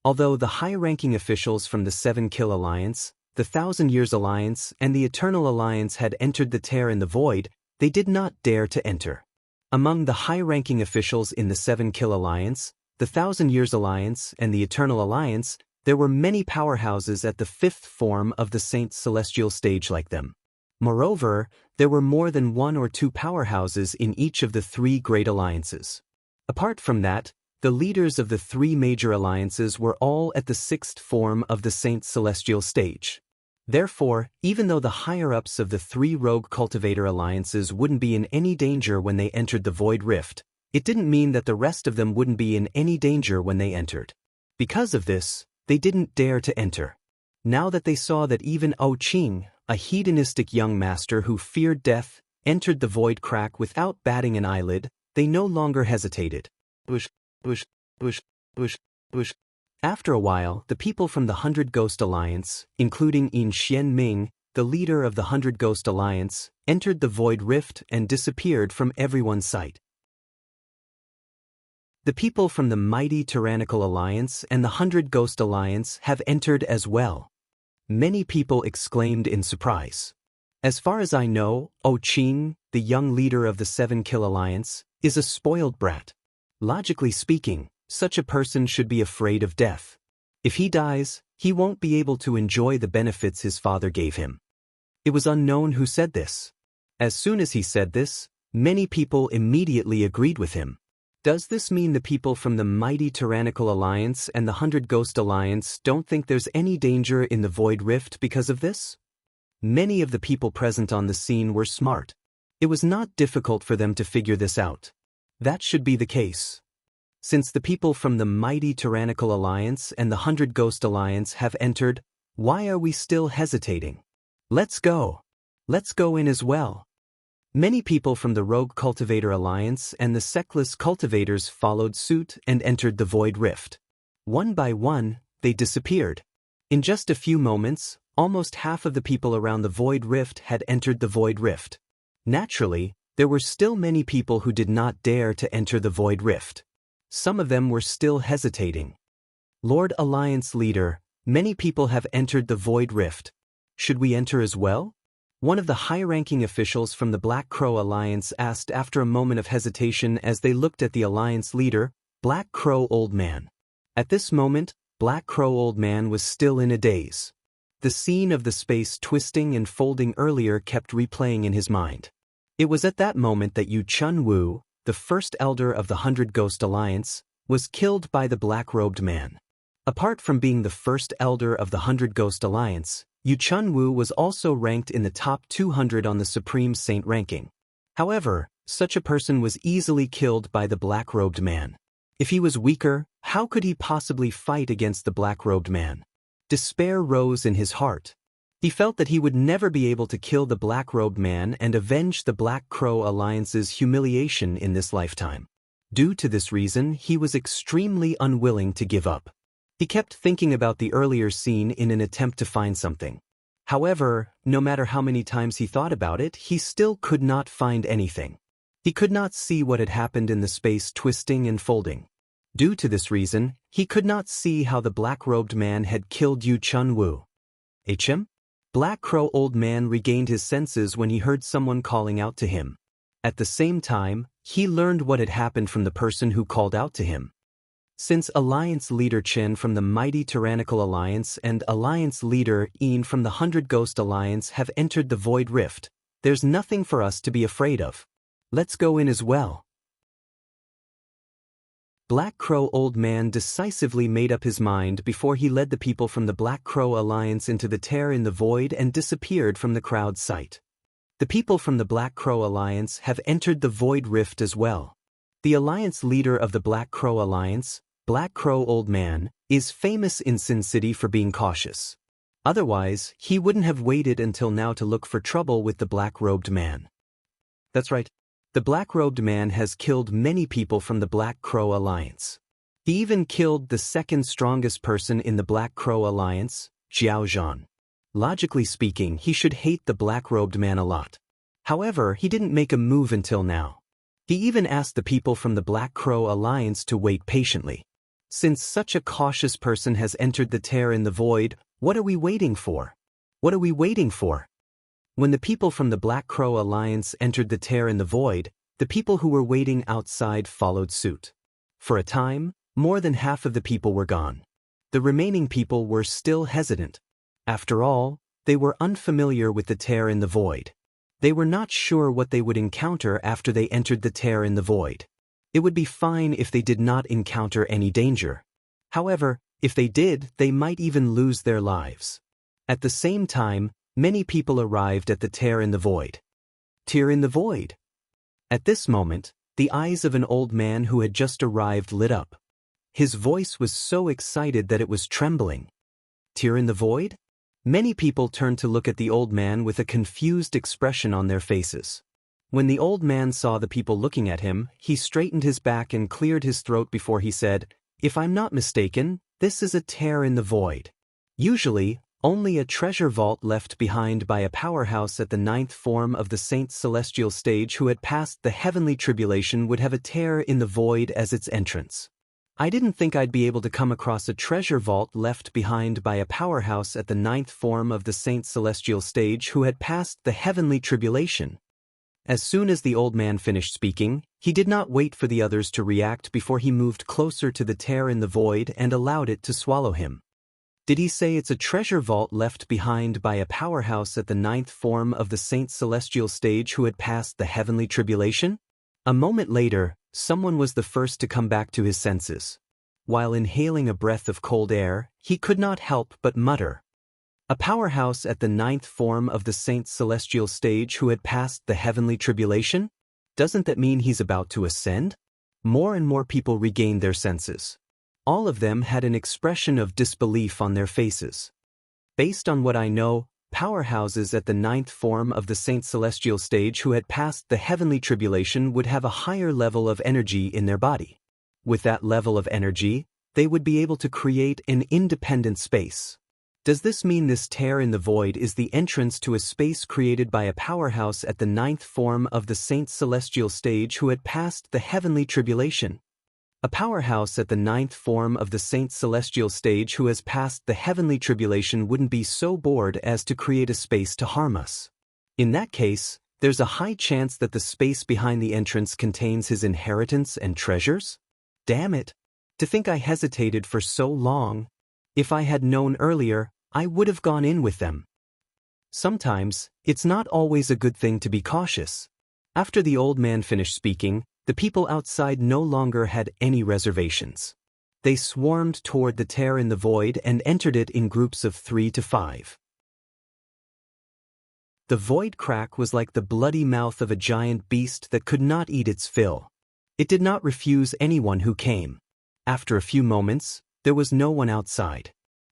[SPEAKER 1] Although the high-ranking officials from the Seven Kill Alliance, the Thousand Years Alliance, and the Eternal Alliance had entered the tear in the void, they did not dare to enter. Among the high-ranking officials in the Seven Kill Alliance, the Thousand Years Alliance, and the Eternal Alliance, there were many powerhouses at the fifth form of the Saint Celestial stage like them. Moreover, there were more than one or two powerhouses in each of the three great alliances. Apart from that, the leaders of the three major alliances were all at the sixth form of the Saint Celestial stage. Therefore, even though the higher-ups of the three rogue cultivator alliances wouldn't be in any danger when they entered the Void Rift, it didn't mean that the rest of them wouldn't be in any danger when they entered. Because of this, they didn't dare to enter. Now that they saw that even O Qing, a hedonistic young master who feared death, entered the void crack without batting an eyelid, they no longer hesitated. After a while, the people from the Hundred Ghost Alliance, including Yin Xianming, the leader of the Hundred Ghost Alliance, entered the Void Rift and disappeared from everyone's sight. The people from the Mighty Tyrannical Alliance and the Hundred Ghost Alliance have entered as well. Many people exclaimed in surprise. As far as I know, Qing, the young leader of the Seven Kill Alliance, is a spoiled brat. Logically speaking, such a person should be afraid of death. If he dies, he won't be able to enjoy the benefits his father gave him. It was unknown who said this. As soon as he said this, many people immediately agreed with him. Does this mean the people from the mighty Tyrannical Alliance and the 100 Ghost Alliance don't think there's any danger in the Void Rift because of this? Many of the people present on the scene were smart. It was not difficult for them to figure this out. That should be the case. Since the people from the mighty Tyrannical Alliance and the 100 Ghost Alliance have entered, why are we still hesitating? Let's go. Let's go in as well. Many people from the Rogue Cultivator Alliance and the Sectless Cultivators followed suit and entered the Void Rift. One by one, they disappeared. In just a few moments, almost half of the people around the Void Rift had entered the Void Rift. Naturally, there were still many people who did not dare to enter the Void Rift. Some of them were still hesitating. Lord Alliance Leader, many people have entered the Void Rift. Should we enter as well? One of the high-ranking officials from the Black Crow Alliance asked after a moment of hesitation as they looked at the Alliance leader, Black Crow Old Man. At this moment, Black Crow Old Man was still in a daze. The scene of the space twisting and folding earlier kept replaying in his mind. It was at that moment that Yu Chun-Wu, the first elder of the 100 Ghost Alliance, was killed by the black-robed man. Apart from being the first elder of the 100 Ghost Alliance, Yu Chun-Wu was also ranked in the top 200 on the Supreme Saint ranking. However, such a person was easily killed by the black-robed man. If he was weaker, how could he possibly fight against the black-robed man? Despair rose in his heart. He felt that he would never be able to kill the black-robed man and avenge the Black Crow Alliance's humiliation in this lifetime. Due to this reason, he was extremely unwilling to give up. He kept thinking about the earlier scene in an attempt to find something. However, no matter how many times he thought about it, he still could not find anything. He could not see what had happened in the space twisting and folding. Due to this reason, he could not see how the black-robed man had killed Yu Chun-Wu. HM? Black Crow Old Man regained his senses when he heard someone calling out to him. At the same time, he learned what had happened from the person who called out to him. Since Alliance Leader Chen from the mighty Tyrannical Alliance and Alliance Leader Yin from the 100 Ghost Alliance have entered the Void Rift, there's nothing for us to be afraid of. Let's go in as well. Black Crow Old Man decisively made up his mind before he led the people from the Black Crow Alliance into the tear in the void and disappeared from the crowd's sight. The people from the Black Crow Alliance have entered the Void Rift as well. The Alliance leader of the Black Crow Alliance, Black Crow Old Man, is famous in Sin City for being cautious. Otherwise, he wouldn't have waited until now to look for trouble with the black-robed man. That's right. The black-robed man has killed many people from the Black Crow Alliance. He even killed the second strongest person in the Black Crow Alliance, Xiao Zhan. Logically speaking, he should hate the black-robed man a lot. However, he didn't make a move until now. He even asked the people from the Black Crow Alliance to wait patiently. Since such a cautious person has entered the tear in the void, what are we waiting for? What are we waiting for? When the people from the Black Crow Alliance entered the tear in the void, the people who were waiting outside followed suit. For a time, more than half of the people were gone. The remaining people were still hesitant. After all, they were unfamiliar with the tear in the void. They were not sure what they would encounter after they entered the tear in the void. It would be fine if they did not encounter any danger. However, if they did, they might even lose their lives. At the same time, many people arrived at the tear in the void. Tear in the void. At this moment, the eyes of an old man who had just arrived lit up. His voice was so excited that it was trembling. Tear in the void? Many people turned to look at the old man with a confused expression on their faces. When the old man saw the people looking at him, he straightened his back and cleared his throat before he said, "If I'm not mistaken, this is a tear in the void. Usually, only a treasure vault left behind by a powerhouse at the 9th form of the Saint's celestial stage who had passed the heavenly tribulation would have a tear in the void as its entrance. I didn't think I'd be able to come across a treasure vault left behind by a powerhouse at the 9th form of the Saint Celestial stage who had passed the heavenly tribulation. As soon as the old man finished speaking, he did not wait for the others to react before he moved closer to the tear in the void and allowed it to swallow him. Did he say it's a treasure vault left behind by a powerhouse at the 9th form of the Saint Celestial stage who had passed the heavenly tribulation? A moment later, someone was the first to come back to his senses. While inhaling a breath of cold air, he could not help but mutter. A powerhouse at the 9th form of the Saint Celestial stage who had passed the heavenly tribulation? Doesn't that mean he's about to ascend? More and more people regained their senses. All of them had an expression of disbelief on their faces. Based on what I know, powerhouses at the 9th form of the Saint Celestial stage who had passed the heavenly tribulation would have a higher level of energy in their body. With that level of energy, they would be able to create an independent space. Does this mean this tear in the void is the entrance to a space created by a powerhouse at the 9th form of the Saint Celestial stage who had passed the heavenly tribulation? A powerhouse at the 9th form of the Saint Celestial stage who has passed the heavenly tribulation wouldn't be so bored as to create a space to harm us. In that case, there's a high chance that the space behind the entrance contains his inheritance and treasures? Damn it! To think I hesitated for so long. If I had known earlier, I would have gone in with them. Sometimes, it's not always a good thing to be cautious. After the old man finished speaking, the people outside no longer had any reservations. They swarmed toward the tear in the void and entered it in groups of 3 to 5. The void crack was like the bloody mouth of a giant beast that could not eat its fill. It did not refuse anyone who came. After a few moments, there was no one outside.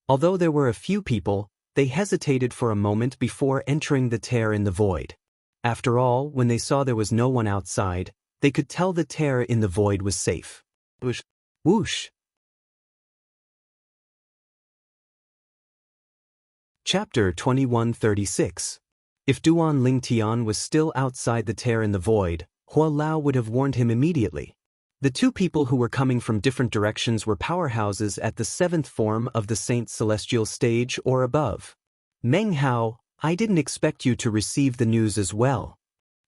[SPEAKER 1] Although there were a few people, they hesitated for a moment before entering the tear in the void. After all, when they saw there was no one outside, they could tell the tear in the void was safe. Whoosh! Whoosh! Chapter 2136. If Duan Ling Tian was still outside the tear in the void, Hua Lao would have warned him immediately. The two people who were coming from different directions were powerhouses at the 7th form of the Saint Celestial stage or above. Meng Hao, I didn't expect you to receive the news as well.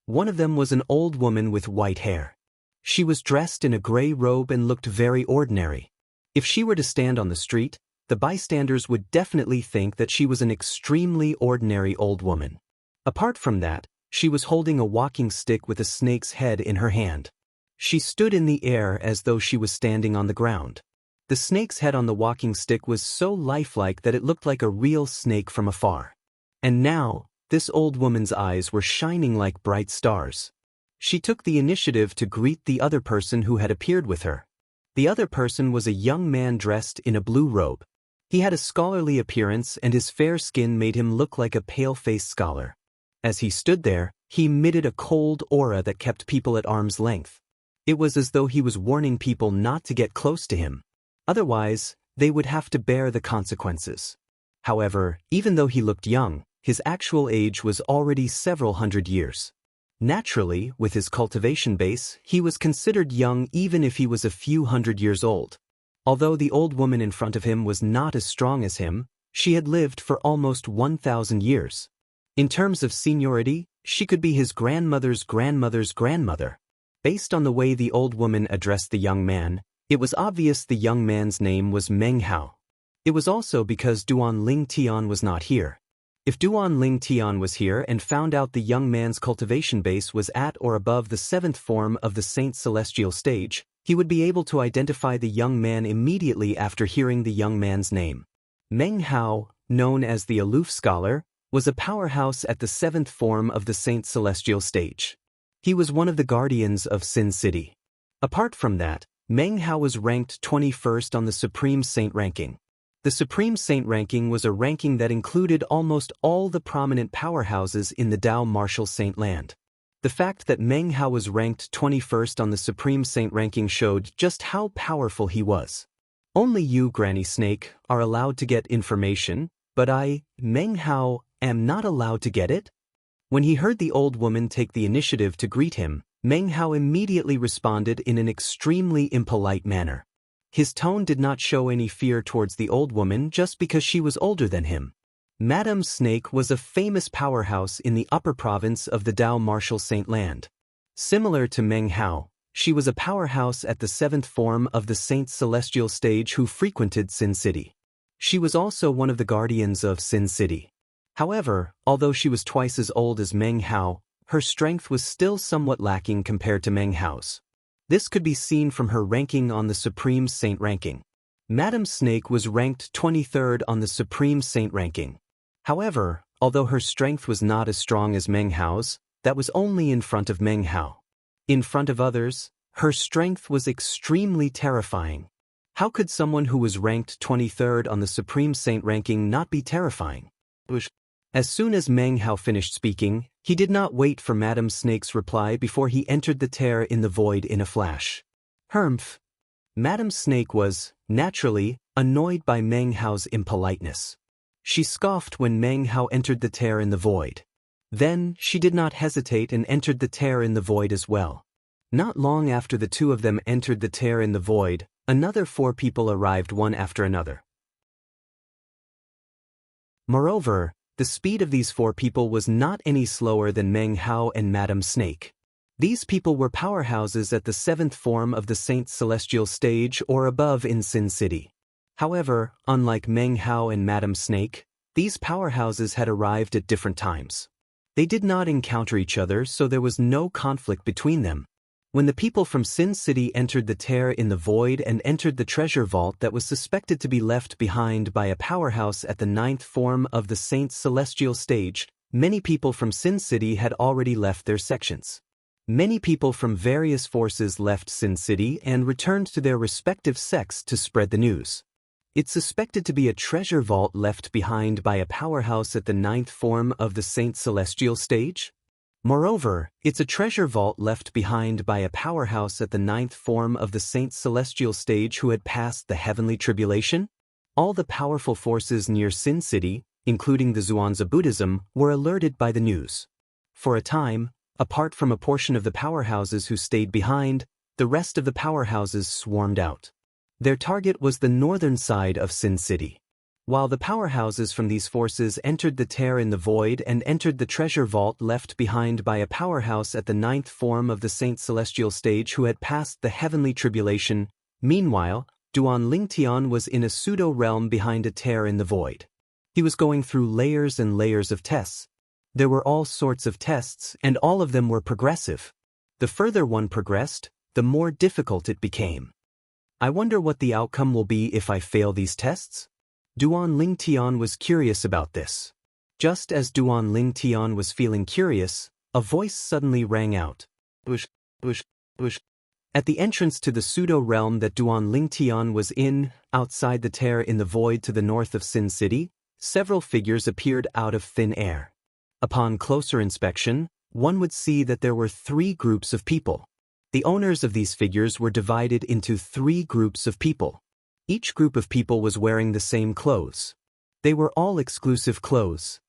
[SPEAKER 1] One of them was an old woman with white hair. She was dressed in a gray robe and looked very ordinary. If she were to stand on the street, the bystanders would definitely think that she was an extremely ordinary old woman. Apart from that, she was holding a walking stick with a snake's head in her hand. She stood in the air as though she was standing on the ground. The snake's head on the walking stick was so lifelike that it looked like a real snake from afar. And now, this old woman's eyes were shining like bright stars. She took the initiative to greet the other person who had appeared with her. The other person was a young man dressed in a blue robe. He had a scholarly appearance and his fair skin made him look like a pale-faced scholar. As he stood there, he emitted a cold aura that kept people at arm's length. It was as though he was warning people not to get close to him. Otherwise, they would have to bear the consequences. However, even though he looked young, his actual age was already several hundred years. Naturally, with his cultivation base, he was considered young even if he was a few hundred years old. Although the old woman in front of him was not as strong as him, she had lived for almost 1,000 years. In terms of seniority, she could be his grandmother's grandmother's grandmother. Based on the way the old woman addressed the young man, it was obvious the young man's name was Meng Hao. It was also because Duan Ling Tian was not here. If Duan Ling Tian was here and found out the young man's cultivation base was at or above the 7th form of the Saint Celestial stage, he would be able to identify the young man immediately after hearing the young man's name. Meng Hao, known as the Aloof Scholar, was a powerhouse at the 7th form of the Saint Celestial stage. He was one of the guardians of Sin City. Apart from that, Meng Hao was ranked 21st on the Supreme Saint ranking. The Supreme Saint ranking was a ranking that included almost all the prominent powerhouses in the Dao Martial Saint land. The fact that Meng Hao was ranked 21st on the Supreme Saint ranking showed just how powerful he was. Only you, Granny Snake, are allowed to get information, but I, Meng Hao, am not allowed to get it? When he heard the old woman take the initiative to greet him, Meng Hao immediately responded in an extremely impolite manner. His tone did not show any fear towards the old woman just because she was older than him. Madame Snake was a famous powerhouse in the upper province of the Dao Martial Saint Land. Similar to Meng Hao, she was a powerhouse at the 7th form of the Saint Celestial Stage who frequented Sin City. She was also one of the guardians of Sin City. However, although she was twice as old as Meng Hao, her strength was still somewhat lacking compared to Meng Hao's. This could be seen from her ranking on the Supreme Saint ranking. Madame Snake was ranked 23rd on the Supreme Saint ranking. However, although her strength was not as strong as Meng Hao's, that was only in front of Meng Hao. In front of others, her strength was extremely terrifying. How could someone who was ranked 23rd on the Supreme Saint ranking not be terrifying? As soon as Meng Hao finished speaking, he did not wait for Madame Snake's reply before he entered the tear in the void in a flash. Humph. Madame Snake was, naturally, annoyed by Meng Hao's impoliteness. She scoffed when Meng Hao entered the tear in the void. Then, she did not hesitate and entered the tear in the void as well. Not long after the two of them entered the tear in the void, another 4 people arrived one after another. Moreover, the speed of these 4 people was not any slower than Meng Hao and Madame Snake. These people were powerhouses at the 7th form of the Saint Celestial Stage or above in Sin City. However, unlike Meng Hao and Madame Snake, these powerhouses had arrived at different times. They did not encounter each other, so there was no conflict between them. When the people from Sin City entered the tear in the void and entered the treasure vault that was suspected to be left behind by a powerhouse at the 9th form of the Saint Celestial Stage, many people from Sin City had already left their sections. Many people from various forces left Sin City and returned to their respective sects to spread the news. It's suspected to be a treasure vault left behind by a powerhouse at the 9th form of the Saint Celestial Stage. Moreover, it's a treasure vault left behind by a powerhouse at the 9th form of the Saint Celestial Stage who had passed the heavenly tribulation. All the powerful forces near Sin City, including the Zhuangzi Buddhism, were alerted by the news. For a time, apart from a portion of the powerhouses who stayed behind, the rest of the powerhouses swarmed out. Their target was the northern side of Sin City. While the powerhouses from these forces entered the tear in the void and entered the treasure vault left behind by a powerhouse at the 9th form of the Saint Celestial Stage who had passed the heavenly tribulation, meanwhile, Duan Lingtian was in a pseudo-realm behind a tear in the void. He was going through layers and layers of tests. There were all sorts of tests, and all of them were progressive. The further one progressed, the more difficult it became. I wonder what the outcome will be if I fail these tests? Duan Lingtian was curious about this. Just as Duan Lingtian was feeling curious, a voice suddenly rang out. Bush, bush, bush. At the entrance to the pseudo-realm that Duan Lingtian was in, outside the tear in the void to the north of Sin City, several figures appeared out of thin air. Upon closer inspection, one would see that there were 3 groups of people. The owners of these figures were divided into 3 groups of people. Each group of people was wearing the same clothes. They were all exclusive clothes.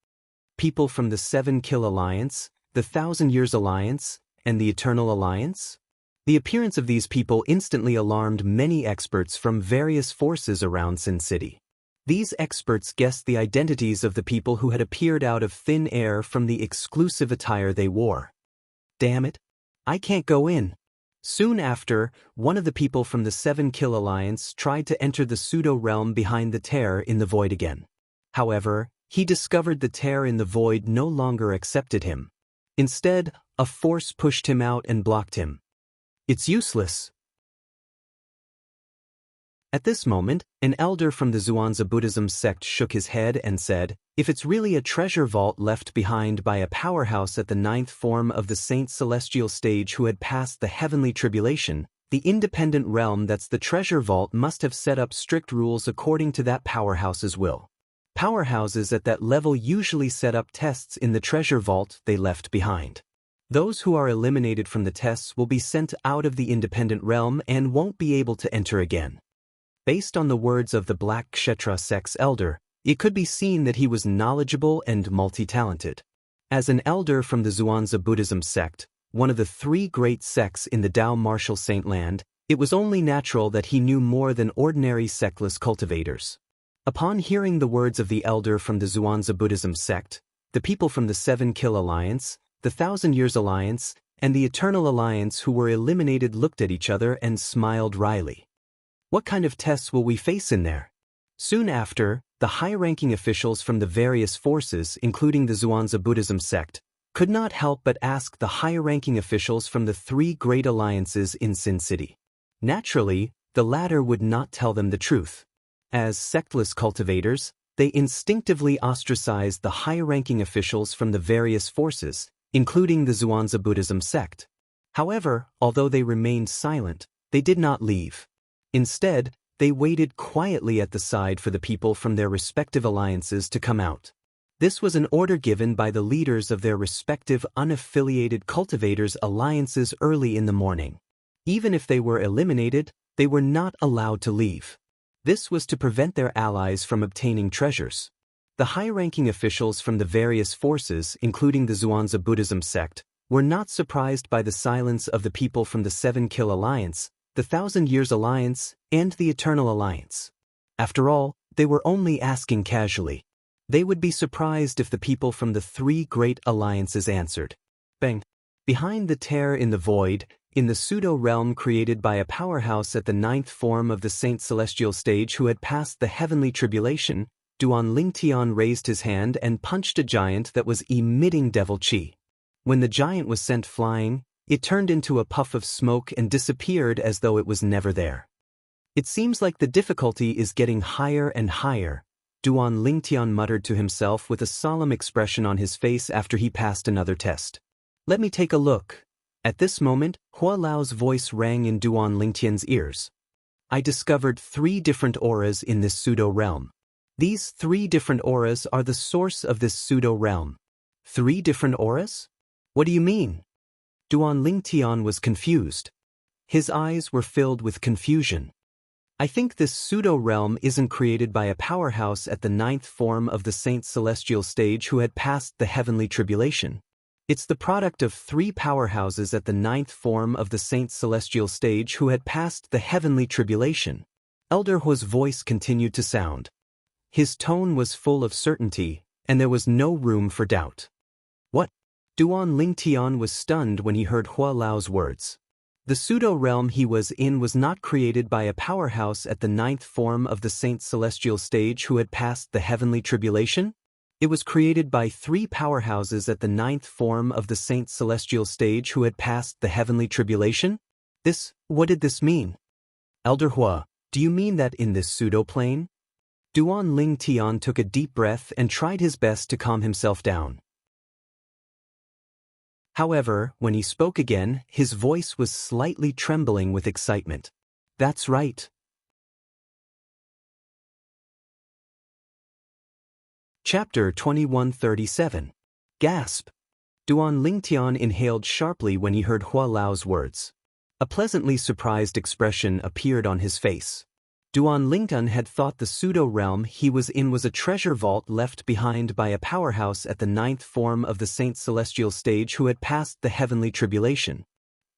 [SPEAKER 1] People from the 7 Kill Alliance, the 1,000 Years Alliance, and the Eternal Alliance? The appearance of these people instantly alarmed many experts from various forces around Sin City. These experts guessed the identities of the people who had appeared out of thin air from the exclusive attire they wore. Damn it! I can't go in. Soon after, one of the people from the 7 Kill Alliance tried to enter the pseudo-realm behind the tear in the void again. However, he discovered the tear in the void no longer accepted him. Instead, a force pushed him out and blocked him. It's useless. At this moment, an elder from the Zhuangzi Buddhism sect shook his head and said, if it's really a treasure vault left behind by a powerhouse at the 9th form of the Saint Celestial Stage who had passed the heavenly tribulation, the independent realm that's the treasure vault must have set up strict rules according to that powerhouse's will. Powerhouses at that level usually set up tests in the treasure vault they left behind. Those who are eliminated from the tests will be sent out of the independent realm and won't be able to enter again. Based on the words of the Black Kshetra sect's elder, it could be seen that he was knowledgeable and multi-talented. As an elder from the Zhuangzi Buddhism sect, one of the 3 great sects in the Dao Martial Saint Land, It was only natural that he knew more than ordinary sectless cultivators. Upon hearing the words of the elder from the Zhuangzi Buddhism sect, the people from the Seven Kill Alliance, the Thousand Years Alliance, and the Eternal Alliance who were eliminated looked at each other and smiled wryly. What kind of tests will we face in there? Soon after, the high-ranking officials from the various forces, including the Zhuangzi Buddhism sect, could not help but ask the higher-ranking officials from the three great alliances in Sin City. Naturally, the latter would not tell them the truth. As sectless cultivators, they instinctively ostracized the high-ranking officials from the various forces, including the Zhuangzi Buddhism sect. However, although they remained silent, they did not leave. Instead, they waited quietly at the side for the people from their respective alliances to come out. This was an order given by the leaders of their respective unaffiliated cultivators' alliances early in the morning. Even if they were eliminated, they were not allowed to leave. This was to prevent their allies from obtaining treasures. The high-ranking officials from the various forces, including the Zhuangzi Buddhism sect, were not surprised by the silence of the people from the Seven Kill Alliance, the Thousand Years Alliance, and the Eternal Alliance. After all, they were only asking casually. They would be surprised if the people from the three great alliances answered. Bang! Behind the tear in the void, in the pseudo-realm created by a powerhouse at the ninth form of the Saint Celestial Stage who had passed the heavenly tribulation, Duan Lingtian raised his hand and punched a giant that was emitting devil chi. When the giant was sent flying, it turned into a puff of smoke and disappeared as though it was never there. It seems like the difficulty is getting higher and higher, Duan Lingtian muttered to himself with a solemn expression on his face after he passed another test. Let me take a look. At this moment, Hua Lao's voice rang in Duan Lingtian's ears. I discovered 3 different auras in this pseudo-realm. These 3 different auras are the source of this pseudo-realm. 3 different auras? What do you mean? Duan Lingtian was confused. His eyes were filled with confusion. I think this pseudo-realm isn't created by a powerhouse at the 9th form of the Saint Celestial Stage who had passed the heavenly tribulation. It's the product of 3 powerhouses at the 9th form of the Saint Celestial Stage who had passed the heavenly tribulation. Elder Hua's voice continued to sound. His tone was full of certainty, and there was no room for doubt. What? Duan Lingtian was stunned when he heard Hua Lao's words. The pseudo-realm he was in was not created by a powerhouse at the 9th form of the Saint Celestial Stage who had passed the heavenly tribulation? It was created by 3 powerhouses at the 9th form of the Saint Celestial Stage who had passed the heavenly tribulation? What did this mean? Elder Hua, do you mean that in this pseudo-plane? Duan Lingtian took a deep breath and tried his best to calm himself down. However, when he spoke again, his voice was slightly trembling with excitement. That's right. Chapter 2137. Gasp! Duan Lingtian inhaled sharply when he heard Hua Lao's words. A pleasantly surprised expression appeared on his face. Duan Lingtian had thought the pseudo-realm he was in was a treasure vault left behind by a powerhouse at the 9th form of the Saint Celestial Stage who had passed the heavenly tribulation.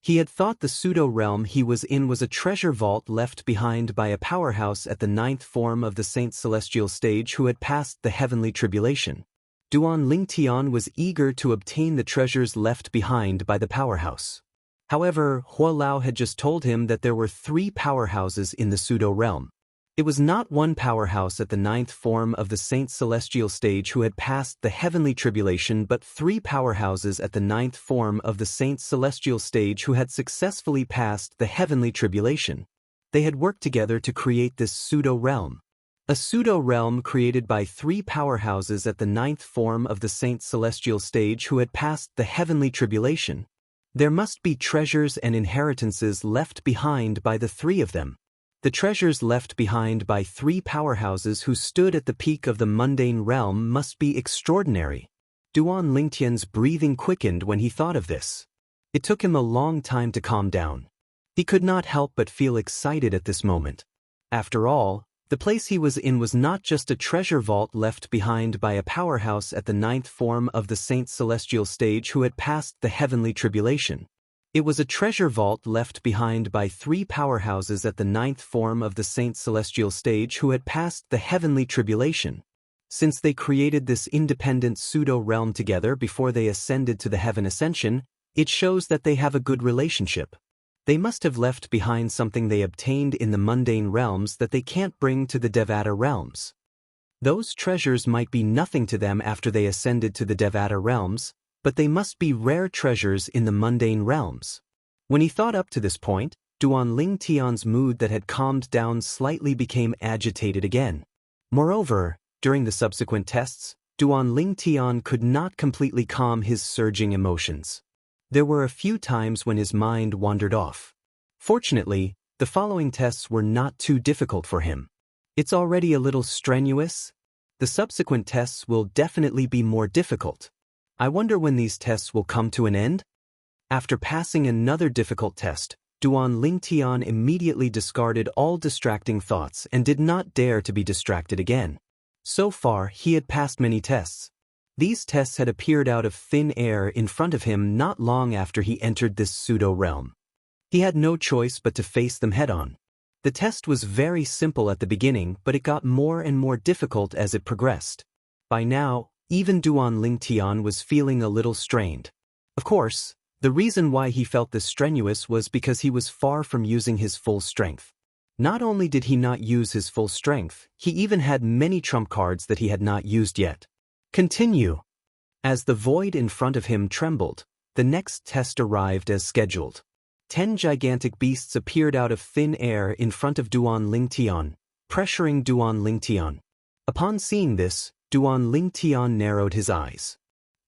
[SPEAKER 1] He had thought the pseudo-realm he was in was a treasure vault left behind by a powerhouse at the 9th form of the Saint Celestial Stage who had passed the heavenly tribulation. Duan Lingtian was eager to obtain the treasures left behind by the powerhouse. However, Hua Lao had just told him that there were 3 powerhouses in the pseudo-realm. It was not one powerhouse at the 9th form of the Saint Celestial Stage who had passed the heavenly tribulation but 3 powerhouses at the 9th form of the Saint Celestial Stage who had successfully passed the heavenly tribulation. They had worked together to create this pseudo-realm. A pseudo-realm created by 3 powerhouses at the 9th form of the Saint Celestial Stage who had passed the heavenly tribulation. There must be treasures and inheritances left behind by the 3 of them. The treasures left behind by 3 powerhouses who stood at the peak of the mundane realm must be extraordinary. Duan Lingtian's breathing quickened when he thought of this. It took him a long time to calm down. He could not help but feel excited at this moment. After all, the place he was in was not just a treasure vault left behind by a powerhouse at the 9th form of the Saint Celestial Stage who had passed the heavenly tribulation. It was a treasure vault left behind by 3 powerhouses at the 9th form of the Saint Celestial stage who had passed the heavenly tribulation. Since they created this independent pseudo-realm together before they ascended to the heaven ascension, it shows that they have a good relationship. They must have left behind something they obtained in the mundane realms that they can't bring to the Devata realms. Those treasures might be nothing to them after they ascended to the Devata realms, but they must be rare treasures in the mundane realms. When he thought up to this point, Duan Ling Tian's mood that had calmed down slightly became agitated again. Moreover, during the subsequent tests, Duan Ling Tian could not completely calm his surging emotions. There were a few times when his mind wandered off. Fortunately, the following tests were not too difficult for him. It's already a little strenuous. The subsequent tests will definitely be more difficult. I wonder when these tests will come to an end? After passing another difficult test, Duan Ling Tian immediately discarded all distracting thoughts and did not dare to be distracted again. So far, he had passed many tests. These tests had appeared out of thin air in front of him not long after he entered this pseudo-realm. He had no choice but to face them head-on. The test was very simple at the beginning, but it got more and more difficult as it progressed. By now, even Duan Ling Tian was feeling a little strained. Of course, the reason why he felt this strenuous was because he was far from using his full strength. Not only did he not use his full strength, he even had many trump cards that he had not used yet. Continue. As the void in front of him trembled, the next test arrived as scheduled. 10 gigantic beasts appeared out of thin air in front of Duan Ling Tian, pressuring Duan Ling Tian. Upon seeing this, Duan Ling Tian narrowed his eyes.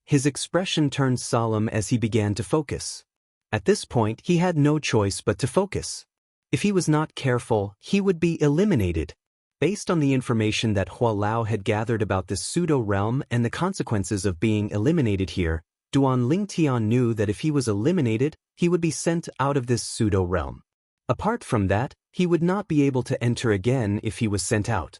[SPEAKER 1] His expression turned solemn as he began to focus. At this point, he had no choice but to focus. If he was not careful, he would be eliminated. Based on the information that Hua Lao had gathered about this pseudo-realm and the consequences of being eliminated here, Duan Ling Tian knew that if he was eliminated, he would be sent out of this pseudo-realm. Apart from that, he would not be able to enter again if he was sent out.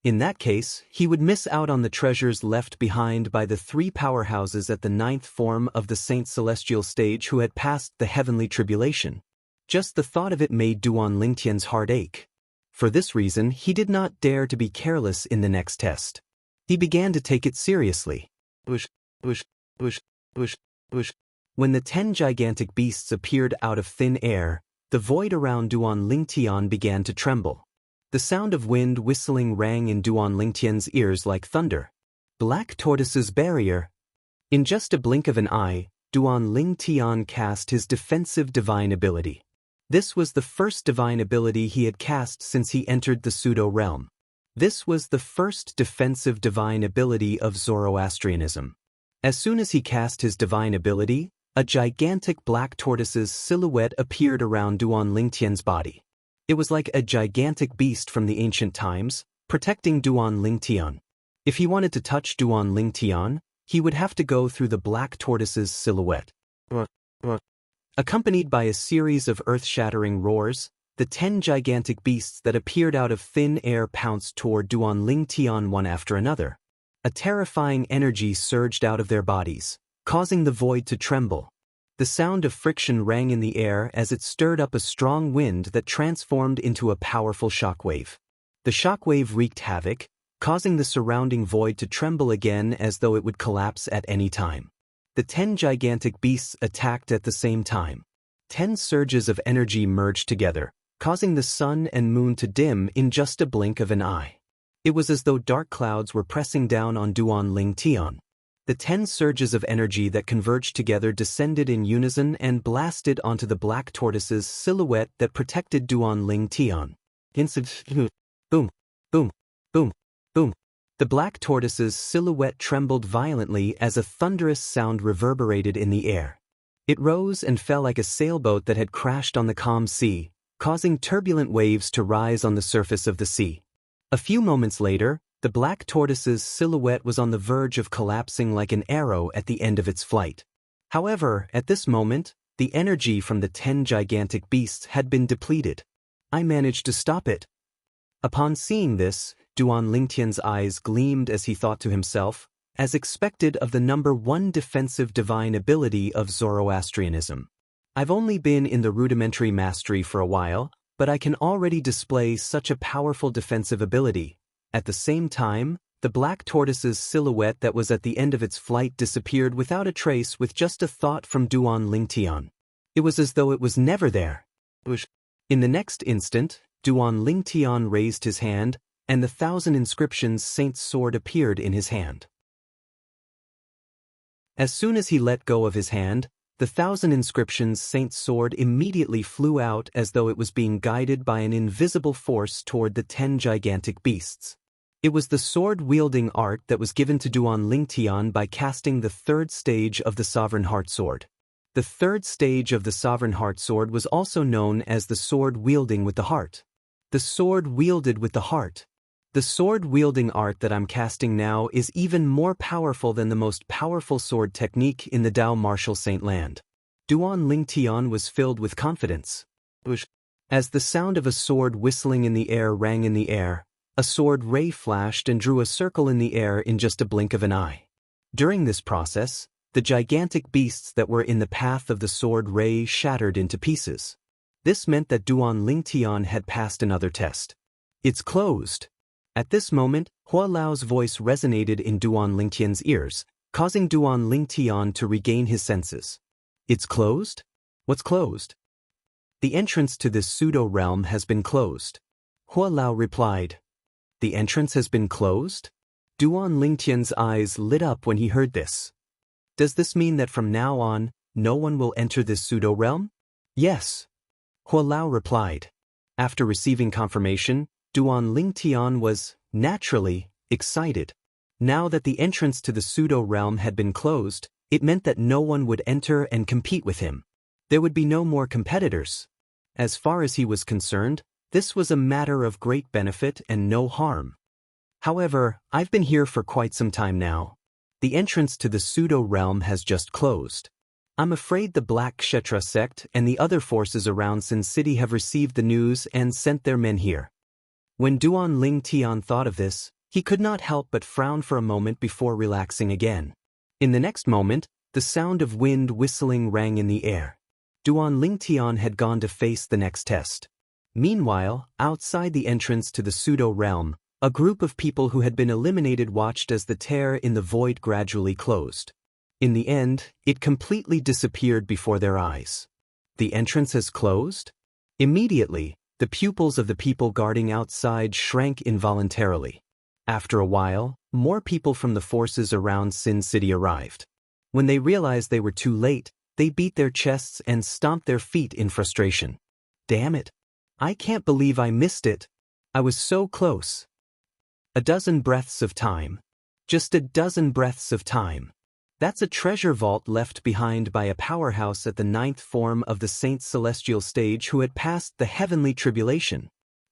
[SPEAKER 1] In that case, he would miss out on the treasures left behind by the 3 powerhouses at the 9th form of the Saint Celestial stage who had passed the heavenly tribulation. Just the thought of it made Duan Ling Tian's heart ache. For this reason, he did not dare to be careless in the next test. He began to take it seriously. When the 10 gigantic beasts appeared out of thin air, the void around Duan Ling Tian began to tremble. The sound of wind whistling rang in Duan Ling Tian's ears like thunder. Black Tortoise's barrier. In just a blink of an eye, Duan Ling Tian cast his defensive divine ability. This was the first divine ability he had cast since he entered the pseudo-realm. This was the first defensive divine ability of Zoroastrianism. As soon as he cast his divine ability, a gigantic black tortoise's silhouette appeared around Duan Ling Tian's body. It was like a gigantic beast from the ancient times, protecting Duan Ling Tian. If he wanted to touch Duan Ling Tian, he would have to go through the black tortoise's silhouette. Accompanied by a series of earth-shattering roars, the 10 gigantic beasts that appeared out of thin air pounced toward Duan Ling Tian one after another. A terrifying energy surged out of their bodies, causing the void to tremble. The sound of friction rang in the air as it stirred up a strong wind that transformed into a powerful shockwave. The shockwave wreaked havoc, causing the surrounding void to tremble again as though it would collapse at any time. The 10 gigantic beasts attacked at the same time. 10 surges of energy merged together, causing the sun and moon to dim in just a blink of an eye. It was as though dark clouds were pressing down on Duan Ling Tian. The 10 surges of energy that converged together descended in unison and blasted onto the black tortoise's silhouette that protected Duan Ling Tian. Boom, boom, boom, boom. The black tortoise's silhouette trembled violently as a thunderous sound reverberated in the air. It rose and fell like a sailboat that had crashed on the calm sea, causing turbulent waves to rise on the surface of the sea. A few moments later, the black tortoise's silhouette was on the verge of collapsing like an arrow at the end of its flight. However, at this moment, the energy from the 10 gigantic beasts had been depleted. I managed to stop it. Upon seeing this, Duan Ling Tian's eyes gleamed as he thought to himself, as expected of the number one defensive divine ability of Zoroastrianism. I've only been in the rudimentary mastery for a while, but I can already display such a powerful defensive ability. At the same time, the black tortoise's silhouette that was at the end of its flight disappeared without a trace with just a thought from Duan Lingtian. It was as though it was never there. In the next instant, Duan Lingtian raised his hand, and the 1,000 inscriptions saint's sword appeared in his hand. As soon as he let go of his hand, the 1,000 inscriptions saint's sword immediately flew out as though it was being guided by an invisible force toward the 10 gigantic beasts. It was the sword-wielding art that was given to Duan Lingtian by casting the third stage of the Sovereign Heart Sword. The third stage of the Sovereign Heart Sword was also known as the sword wielding with the heart. The sword wielded with the heart. The sword-wielding art that I'm casting now is even more powerful than the most powerful sword technique in the Dao martial saint land. Duan Lingtian was filled with confidence. As the sound of a sword whistling in the air rang in the air, a sword ray flashed and drew a circle in the air in just a blink of an eye. During this process, the gigantic beasts that were in the path of the sword ray shattered into pieces. This meant that Duan Lingtian had passed another test. It's closed. At this moment, Hua Lao's voice resonated in Duan Lingtian's ears, causing Duan Lingtian to regain his senses. It's closed? What's closed? The entrance to this pseudo-realm has been closed. Hua Lao replied. The entrance has been closed? Duan Lingtian's eyes lit up when he heard this. Does this mean that from now on, no one will enter this pseudo-realm? Yes. Hua Lao replied. After receiving confirmation, Duan Lingtian was, naturally, excited. Now that the entrance to the pseudo-realm had been closed, it meant that no one would enter and compete with him. There would be no more competitors. As far as he was concerned, this was a matter of great benefit and no harm. However, I've been here for quite some time now. The entrance to the pseudo-realm has just closed. I'm afraid the Black Kshetra sect and the other forces around Sin City have received the news and sent their men here. When Duan Lingtian thought of this, he could not help but frown for a moment before relaxing again. In the next moment, the sound of wind whistling rang in the air. Duan Lingtian had gone to face the next test. Meanwhile, outside the entrance to the pseudo-realm, a group of people who had been eliminated watched as the tear in the void gradually closed. In the end, it completely disappeared before their eyes. The entrance has closed? Immediately, the pupils of the people guarding outside shrank involuntarily. After a while, more people from the forces around Sin City arrived. When they realized they were too late, they beat their chests and stomped their feet in frustration. Damn it! I can't believe I missed it. I was so close. A dozen breaths of time. Just a dozen breaths of time. That's a treasure vault left behind by a powerhouse at the 9th form of the Saint's celestial stage who had passed the heavenly tribulation.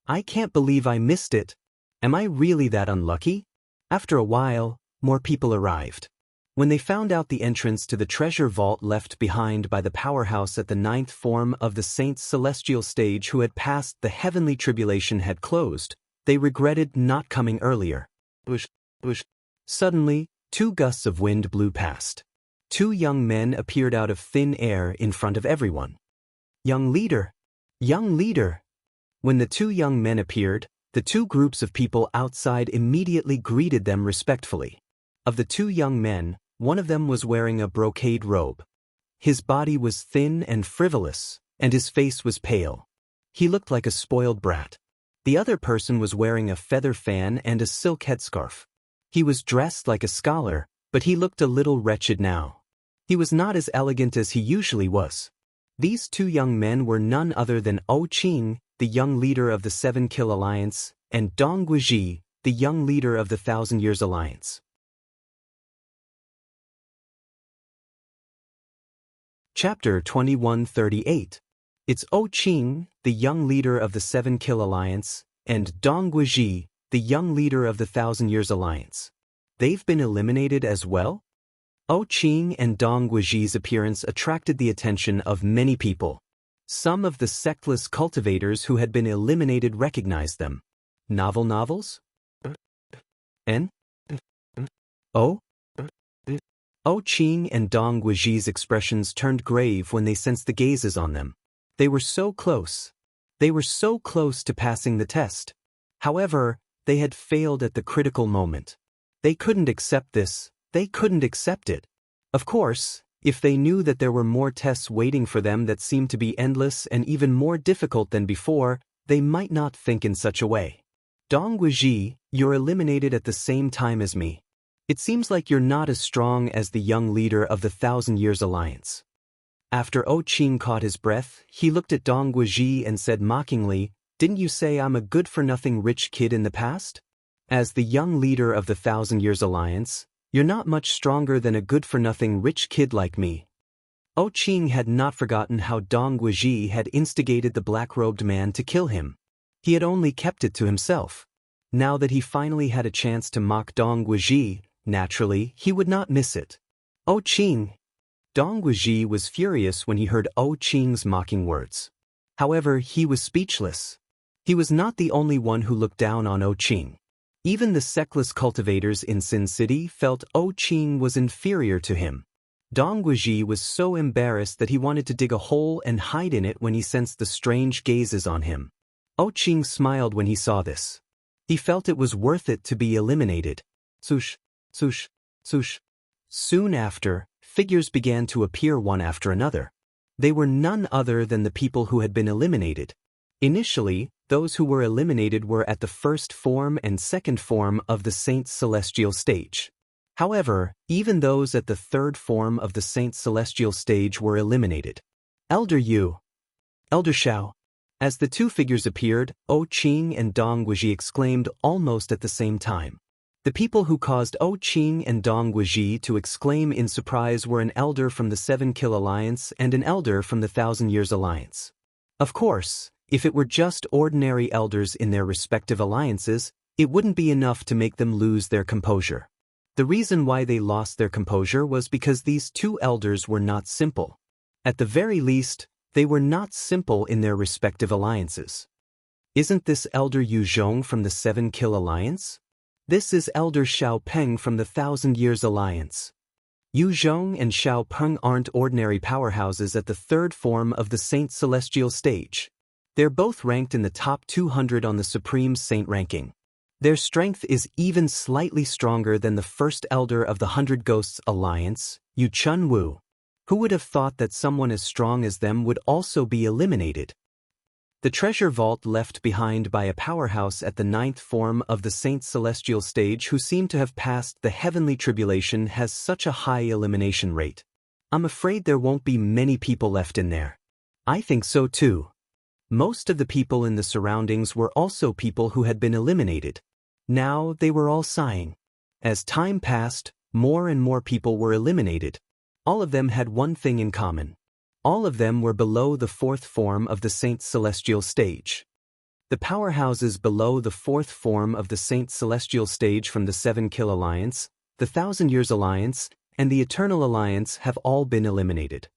[SPEAKER 1] I can't believe I missed it. Am I really that unlucky? After a while, more people arrived. When they found out the entrance to the treasure vault left behind by the powerhouse at the 9th form of the Saint's celestial stage who had passed the heavenly tribulation had closed, they regretted not coming earlier. Suddenly, 2 gusts of wind blew past. 2 young men appeared out of thin air in front of everyone. Young leader! Young leader! When the 2 young men appeared, the 2 groups of people outside immediately greeted them respectfully. Of the 2 young men, one of them was wearing a brocade robe. His body was thin and frivolous, and his face was pale. He looked like a spoiled brat. The other person was wearing a feather fan and a silk headscarf. He was dressed like a scholar, but he looked a little wretched now. He was not as elegant as he usually was. These 2 young men were none other than O Qing, the young leader of the 7 Kill Alliance, and Dong Guizhi, the young leader of the 1,000 Years Alliance. Chapter 2138. It's O Qing, the young leader of the 7 Kill Alliance, and Dong Guizhi, the young leader of the 1,000 Years Alliance. They've been eliminated as well? O Qing and Dong Guizhi's appearance attracted the attention of many people. Some of the sectless cultivators who had been eliminated recognized them. Novels? N? O? Oh Qing and Dong Guiji's expressions turned grave when they sensed the gazes on them. They were so close. They were so close to passing the test. However, they had failed at the critical moment. They couldn't accept this. They couldn't accept it. Of course, if they knew that there were more tests waiting for them that seemed to be endless and even more difficult than before, they might not think in such a way. Dong Guiji, you're eliminated at the same time as me. It seems like you're not as strong as the young leader of the 1,000 Years Alliance. After Oh Qing caught his breath, he looked at Dong Guiji and said mockingly, "Didn't you say I'm a good-for-nothing rich kid in the past? As the young leader of the 1,000 Years Alliance, you're not much stronger than a good-for-nothing rich kid like me." Oh Qing had not forgotten how Dong Guiji had instigated the black-robed man to kill him. He had only kept it to himself. Now that he finally had a chance to mock Dong Guiji, naturally, he would not miss it. Oh Qing! Dong Guiji was furious when he heard Oh Qing's mocking words. However, he was speechless. He was not the only one who looked down on Oh Qing. Even the sexless cultivators in Sin City felt Oh Qing was inferior to him. Dong Guiji was so embarrassed that he wanted to dig a hole and hide in it when he sensed the strange gazes on him. Oh Qing smiled when he saw this. He felt it was worth it to be eliminated. Swoosh, swoosh, swoosh. Soon after, figures began to appear one after another. They were none other than the people who had been eliminated. Initially, those who were eliminated were at the first form and second form of the Saint's Celestial Stage. However, even those at the third form of the Saint's Celestial Stage were eliminated. Elder Yu. Elder Xiao. As the two figures appeared, Oh Qing and Dong Guiji exclaimed almost at the same time. The people who caused Oh Qing and Dong Guiji to exclaim in surprise were an elder from the 7 Kill Alliance and an elder from the 1,000 Years Alliance. Of course, if it were just ordinary elders in their respective alliances, it wouldn't be enough to make them lose their composure. The reason why they lost their composure was because these two elders were not simple. At the very least, they were not simple in their respective alliances. Isn't this Elder Yu Zhong from the 7 Kill Alliance? This is Elder Xiao Peng from the 1,000 Years Alliance. Yu Zhong and Xiao Peng aren't ordinary powerhouses at the third form of the Saint Celestial Stage. They're both ranked in the top 200 on the Supreme Saint ranking. Their strength is even slightly stronger than the first elder of the 100 Ghosts Alliance, Yu Chun Wu. Who would have thought that someone as strong as them would also be eliminated? The treasure vault left behind by a powerhouse at the 9th form of the Saint's Celestial Stage who seemed to have passed the heavenly tribulation has such a high elimination rate. I'm afraid there won't be many people left in there. I think so too. Most of the people in the surroundings were also people who had been eliminated. Now they were all sighing. As time passed, more and more people were eliminated. All of them had one thing in common. All of them were below the 4th form of the Saint's Celestial Stage. The powerhouses below the 4th form of the Saint's Celestial Stage from the 7 Kill Alliance, the 1,000 Years Alliance, and the Eternal Alliance have all been eliminated.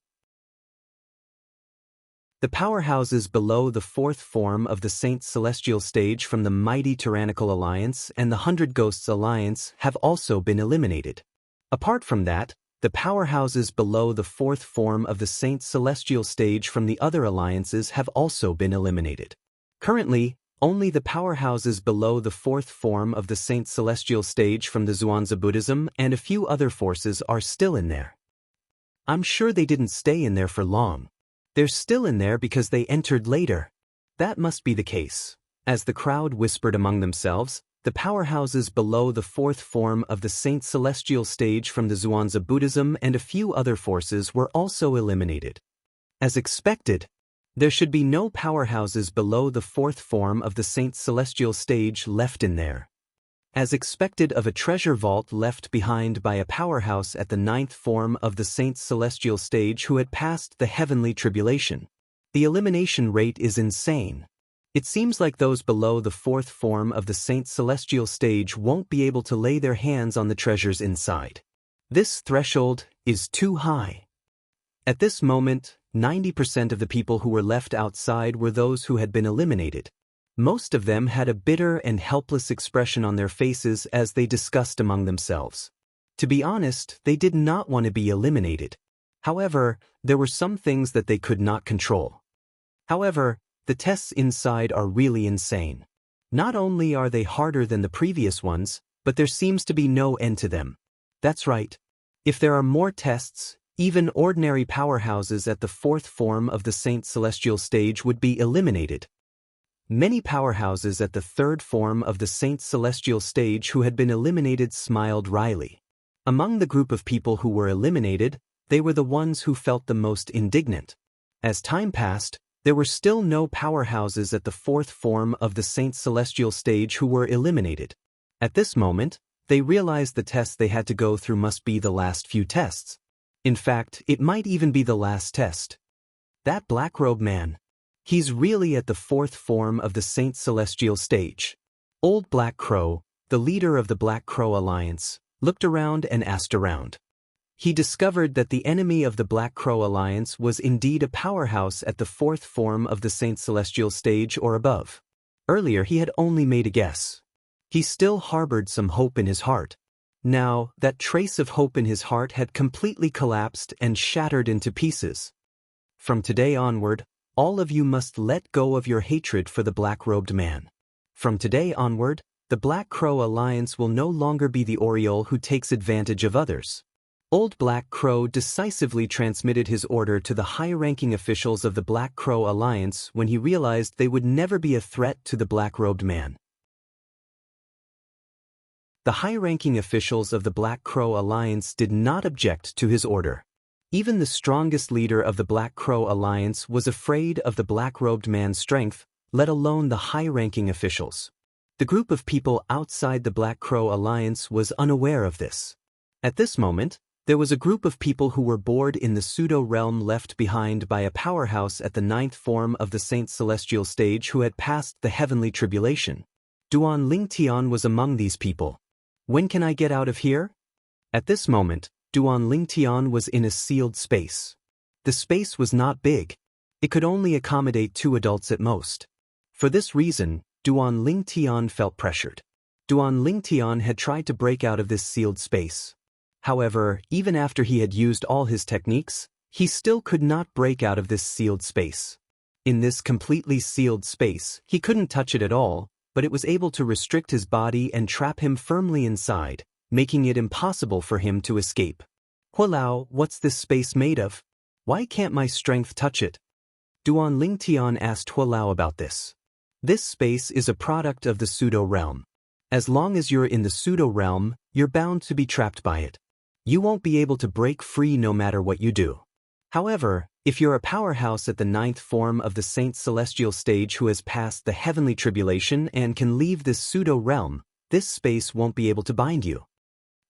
[SPEAKER 1] The powerhouses below the 4th form of the Saint's Celestial Stage from the Mighty Tyrannical Alliance and the 100 Ghosts Alliance have also been eliminated. Apart from that, the powerhouses below the 4th form of the Saint's Celestial Stage from the other alliances have also been eliminated. Currently, only the powerhouses below the 4th form of the Saint's Celestial Stage from the Zhuangzi Buddhism and a few other forces are still in there. I'm sure they didn't stay in there for long. They're still in there because they entered later. That must be the case. As the crowd whispered among themselves, the powerhouses below the 4th form of the Saint Celestial Stage from the Zhuangzi Buddhism and a few other forces were also eliminated. As expected, there should be no powerhouses below the 4th form of the Saint Celestial Stage left in there. As expected of a treasure vault left behind by a powerhouse at the 9th form of the Saint Celestial Stage who had passed the heavenly tribulation. The elimination rate is insane. It seems like those below the 4th form of the Saint Celestial Stage won't be able to lay their hands on the treasures inside. This threshold is too high. At this moment, 90% of the people who were left outside were those who had been eliminated. Most of them had a bitter and helpless expression on their faces as they discussed among themselves. To be honest, they did not want to be eliminated. However, there were some things that they could not control. However, the tests inside are really insane. Not only are they harder than the previous ones, but there seems to be no end to them. That's right. If there are more tests, even ordinary powerhouses at the fourth form of the Saint Celestial stage would be eliminated. Many powerhouses at the third form of the Saint Celestial stage who had been eliminated smiled wryly. Among the group of people who were eliminated, they were the ones who felt the most indignant. As time passed, there were still no powerhouses at the fourth form of the Saint Celestial stage who were eliminated. At this moment, they realized the tests they had to go through must be the last few tests. In fact, it might even be the last test. That black-robed man. He's really at the fourth form of the Saint Celestial stage. Old Black Crow, the leader of the Black Crow Alliance, looked around and asked around. He discovered that the enemy of the Black Crow Alliance was indeed a powerhouse at the fourth form of the Saint Celestial stage or above. Earlier he had only made a guess. He still harbored some hope in his heart. Now, that trace of hope in his heart had completely collapsed and shattered into pieces. From today onward, all of you must let go of your hatred for the black-robed man. From today onward, the Black Crow Alliance will no longer be the Oriole who takes advantage of others. Old Black Crow decisively transmitted his order to the high-ranking officials of the Black Crow Alliance when he realized they would never be a threat to the black-robed man. The high-ranking officials of the Black Crow Alliance did not object to his order. Even the strongest leader of the Black Crow Alliance was afraid of the black-robed man's strength, let alone the high-ranking officials. The group of people outside the Black Crow Alliance was unaware of this. At this moment, there was a group of people who were bored in the pseudo-realm left behind by a powerhouse at the ninth form of the Saint Celestial stage who had passed the heavenly tribulation. Duan Lingtian was among these people. When can I get out of here? At this moment, Duan Lingtian was in a sealed space. The space was not big. It could only accommodate 2 adults at most. For this reason, Duan Lingtian felt pressured. Duan Lingtian had tried to break out of this sealed space. However, even after he had used all his techniques, he still could not break out of this sealed space. In this completely sealed space, he couldn't touch it at all, but it was able to restrict his body and trap him firmly inside, making it impossible for him to escape. Hualao, what's this space made of? Why can't my strength touch it? Duan Lingtian asked Hualao about this. This space is a product of the pseudo-realm. As long as you're in the pseudo-realm, you're bound to be trapped by it. You won't be able to break free no matter what you do. However, if you're a powerhouse at the ninth form of the Saint Celestial stage who has passed the heavenly tribulation and can leave this pseudo-realm, this space won't be able to bind you.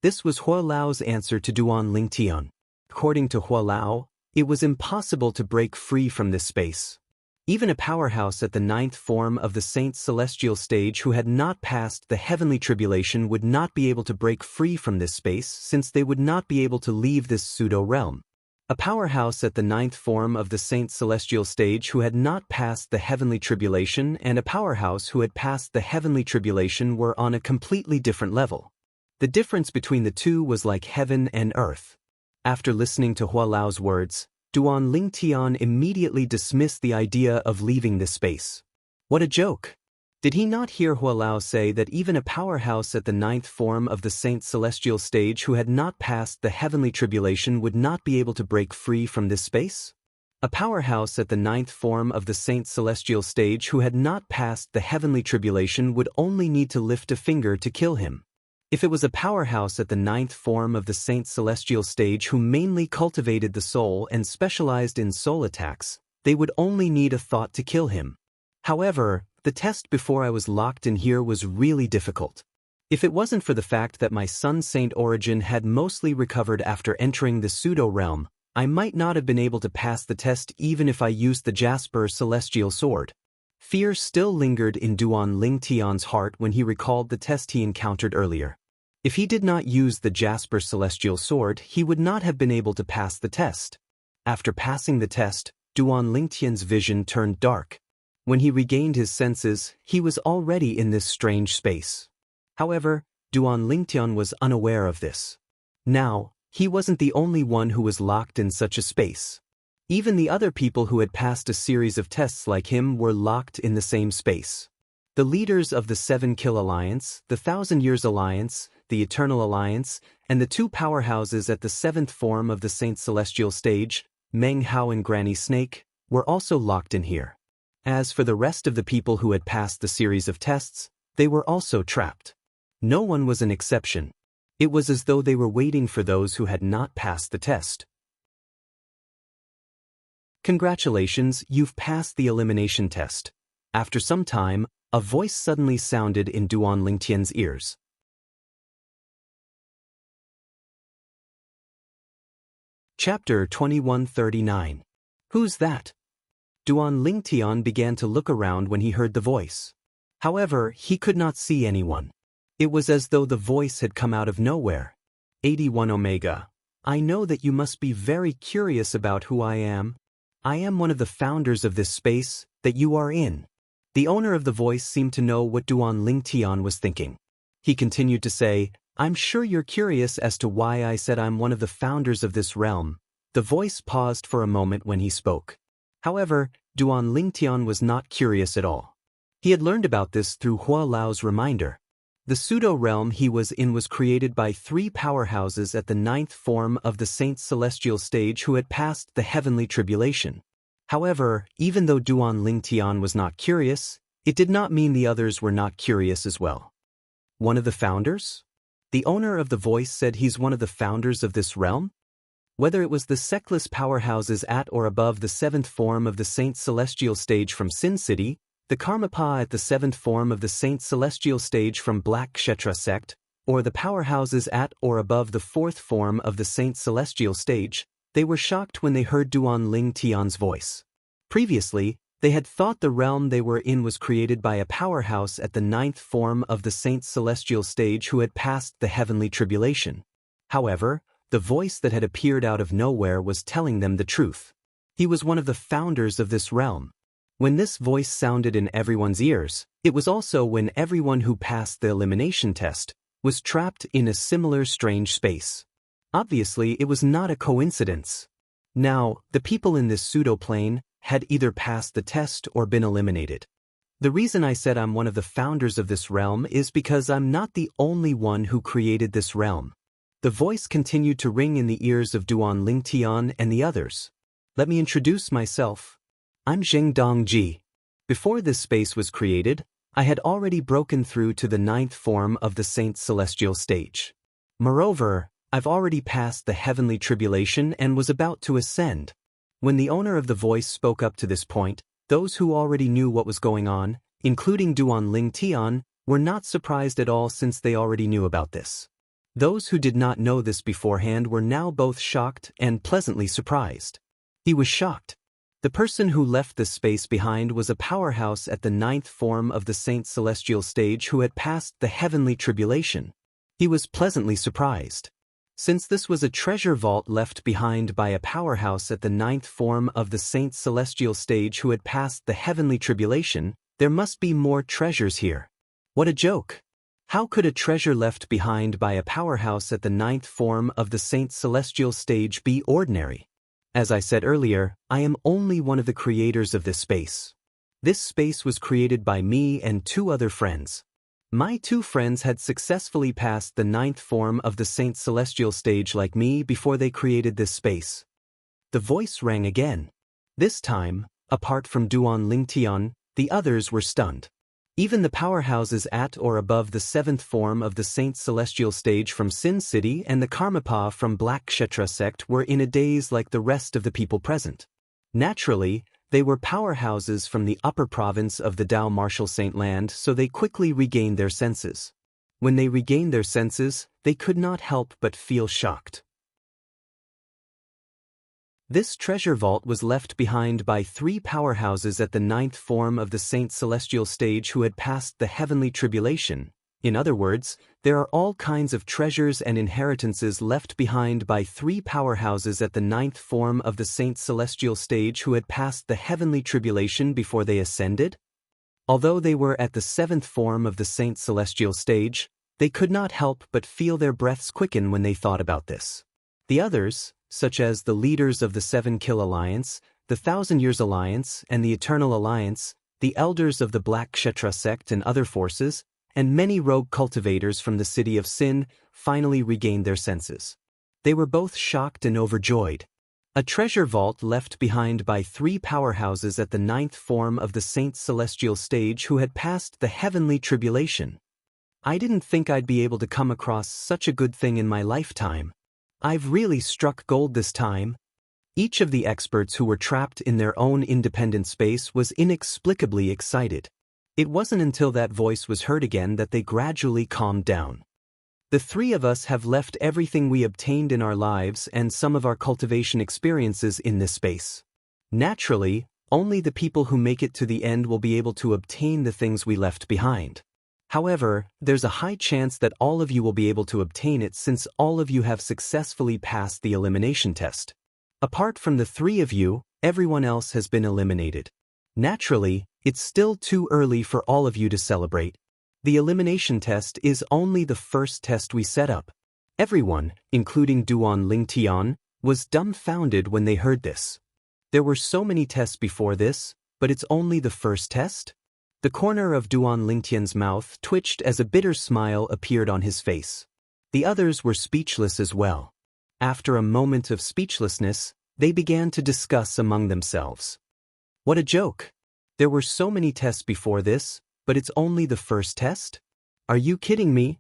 [SPEAKER 1] This was Hualao's answer to Duan Lingtian. According to Hualao, it was impossible to break free from this space. Even a powerhouse at the ninth form of the Saint Celestial stage who had not passed the heavenly tribulation would not be able to break free from this space since they would not be able to leave this pseudo-realm. A powerhouse at the ninth form of the Saint Celestial stage who had not passed the heavenly tribulation and a powerhouse who had passed the heavenly tribulation were on a completely different level. The difference between the two was like heaven and earth. After listening to Hualao's words, Duan Lingtian immediately dismissed the idea of leaving this space. What a joke! Did he not hear Hualao say that even a powerhouse at the ninth form of the Saint Celestial stage who had not passed the heavenly tribulation would not be able to break free from this space? A powerhouse at the ninth form of the Saint Celestial stage who had not passed the heavenly tribulation would only need to lift a finger to kill him. If it was a powerhouse at the ninth form of the Saint Celestial stage who mainly cultivated the soul and specialized in soul attacks, they would only need a thought to kill him. However, the test before I was locked in here was really difficult. If it wasn't for the fact that my son Saint Origin had mostly recovered after entering the pseudo-realm, I might not have been able to pass the test even if I used the Jasper Celestial Sword. Fear still lingered in Duan Lingtian's heart when he recalled the test he encountered earlier. If he did not use the Jasper Celestial Sword, he would not have been able to pass the test. After passing the test, Duan Lingtian's vision turned dark. When he regained his senses, he was already in this strange space. However, Duan Lingtian was unaware of this. Now, he wasn't the only one who was locked in such a space. Even the other people who had passed a series of tests like him were locked in the same space. The leaders of the 7 Kill Alliance, the 1,000 Years Alliance, the Eternal Alliance, and the 2 powerhouses at the 7th form of the Saint Celestial Stage, Meng Hao and Granny Snake, were also locked in here. As for the rest of the people who had passed the series of tests, they were also trapped. No one was an exception. It was as though they were waiting for those who had not passed the test. Congratulations, you've passed the elimination test. After some time, a voice suddenly sounded in Duan Lingtian's ears. Chapter 2139. Who's that? Duan Lingtian began to look around when he heard the voice. However, he could not see anyone. It was as though the voice had come out of nowhere. 81 Omega. I know that you must be very curious about who I am. I am one of the founders of this space that you are in. The owner of the voice seemed to know what Duan Lingtian was thinking. He continued to say, I'm sure you're curious as to why I said I'm one of the founders of this realm. The voice paused for a moment when he spoke. However, Duan Lingtian was not curious at all. He had learned about this through Hua Lao's reminder. The pseudo-realm he was in was created by 3 powerhouses at the 9th form of the Saint Celestial Stage who had passed the heavenly tribulation. However, even though Duan Lingtian was not curious, it did not mean the others were not curious as well. One of the founders? The owner of the voice said he's one of the founders of this realm? Whether it was the sectless powerhouses at or above the 7th form of the Saint Celestial Stage from Sin City, the Karmapa at the 7th form of the Saint Celestial Stage from Black Kshetra sect, or the powerhouses at or above the 4th form of the Saint Celestial Stage, they were shocked when they heard Duan Lingtian's voice. Previously, they had thought the realm they were in was created by a powerhouse at the 9th form of the Saint Celestial Stage who had passed the heavenly tribulation. However, the voice that had appeared out of nowhere was telling them the truth. He was one of the founders of this realm. When this voice sounded in everyone's ears, it was also when everyone who passed the elimination test was trapped in a similar strange space. Obviously, it was not a coincidence. Now, the people in this pseudo-plane had either passed the test or been eliminated. The reason I said I'm one of the founders of this realm is because I'm not the only one who created this realm. The voice continued to ring in the ears of Duan Lingtian and the others. Let me introduce myself. I'm Zheng Dongji. Before this space was created, I had already broken through to the 9th form of the Saint Celestial Stage. Moreover, I've already passed the heavenly tribulation and was about to ascend. When the owner of the voice spoke up to this point, those who already knew what was going on, including Duan Lingtian, were not surprised at all since they already knew about this. Those who did not know this beforehand were now both shocked and pleasantly surprised. He was shocked. The person who left this space behind was a powerhouse at the 9th form of the Saint Celestial Stage who had passed the heavenly tribulation. He was pleasantly surprised. Since this was a treasure vault left behind by a powerhouse at the 9th form of the Saint Celestial Stage who had passed the heavenly tribulation, there must be more treasures here. What a joke! How could a treasure left behind by a powerhouse at the 9th form of the Saint Celestial Stage be ordinary? As I said earlier, I am only one of the creators of this space. This space was created by me and 2 other friends. My 2 friends had successfully passed the 9th form of the Saint Celestial Stage like me before they created this space. The voice rang again. This time, apart from Duan Lingtian, the others were stunned. Even the powerhouses at or above the 7th form of the Saint Celestial Stage from Sin City and the Karmapa from Black Kshetra sect were in a daze like the rest of the people present. Naturally, they were powerhouses from the upper province of the Dao Martial Saint Land, so they quickly regained their senses. When they regained their senses, they could not help but feel shocked. This treasure vault was left behind by 3 powerhouses at the 9th form of the Saint Celestial Stage who had passed the heavenly tribulation. In other words, there are all kinds of treasures and inheritances left behind by 3 powerhouses at the 9th form of the Saint Celestial Stage who had passed the heavenly tribulation before they ascended? Although they were at the 7th form of the Saint Celestial Stage, They could not help but feel their breaths quicken when they thought about this. The others, such as the leaders of the Seven Kill Alliance, the Thousand Years Alliance, and the Eternal Alliance, the elders of the Black Kshetra sect and other forces, and many rogue cultivators from the City of Sin, finally regained their senses. They were both shocked and overjoyed. A treasure vault left behind by 3 powerhouses at the 9th form of the Saint's celestial stage who had passed the heavenly tribulation. I didn't think I'd be able to come across such a good thing in my lifetime. I've really struck gold this time. Each of the experts who were trapped in their own independent space was inexplicably excited. It wasn't until that voice was heard again that they gradually calmed down. The 3 of us have left everything we obtained in our lives and some of our cultivation experiences in this space. Naturally, only the people who make it to the end will be able to obtain the things we left behind. However, there's a high chance that all of you will be able to obtain it since all of you have successfully passed the elimination test. Apart from the 3 of you, everyone else has been eliminated. Naturally, it's still too early for all of you to celebrate. The elimination test is only the first test we set up. Everyone, including Duan Lingtian, was dumbfounded when they heard this. There were so many tests before this, but it's only the first test? The corner of Duan Lingtian's mouth twitched as a bitter smile appeared on his face. The others were speechless as well. After a moment of speechlessness, they began to discuss among themselves. What a joke! There were so many tests before this, but it's only the first test? Are you kidding me?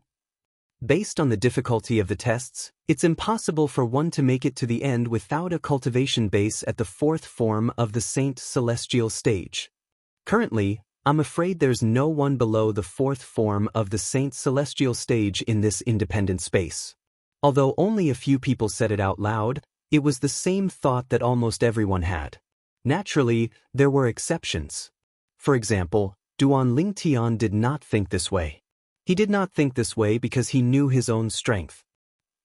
[SPEAKER 1] Based on the difficulty of the tests, it's impossible for one to make it to the end without a cultivation base at the 4th form of the Saint Celestial stage. Currently, I'm afraid there's no one below the 4th form of the Saint Celestial stage in this independent space. Although only a few people said it out loud, it was the same thought that almost everyone had. Naturally, there were exceptions. For example, Duan Lingtian did not think this way. He did not think this way because he knew his own strength.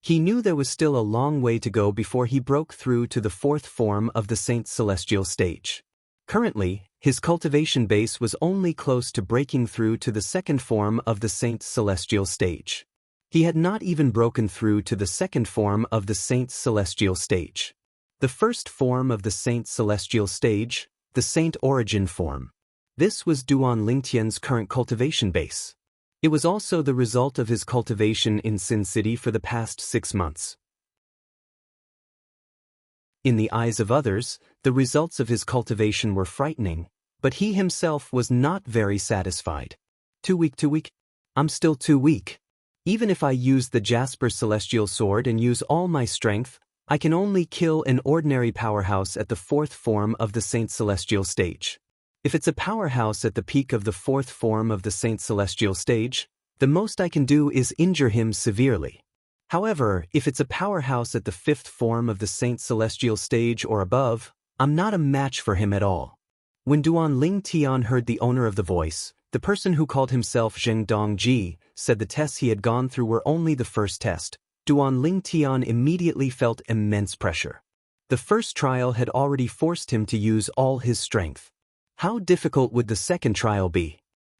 [SPEAKER 1] He knew there was still a long way to go before he broke through to the 4th form of the Saint Celestial stage. Currently, his cultivation base was only close to breaking through to the 2nd form of the Saint Celestial stage. He had not even broken through to the 2nd form of the Saint Celestial stage. The 1st form of the Saint Celestial stage, the Saint Origin form. This was Duan Lingtian's current cultivation base. It was also the result of his cultivation in Sin City for the past 6 months. In the eyes of others, the results of his cultivation were frightening, but he himself was not very satisfied. Too weak. I'm still too weak. Even if I use the Jasper Celestial Sword and use all my strength, I can only kill an ordinary powerhouse at the 4th form of the Saint Celestial stage. If it's a powerhouse at the peak of the 4th form of the Saint Celestial stage, the most I can do is injure him severely. However, if it's a powerhouse at the 5th form of the Saint Celestial stage or above, I'm not a match for him at all. When Duan Lingtian heard the owner of the voice, the person who called himself Zheng Dongji, said the tests he had gone through were only the first test, Duan Lingtian immediately felt immense pressure. The first trial had already forced him to use all his strength. How difficult would the second trial be?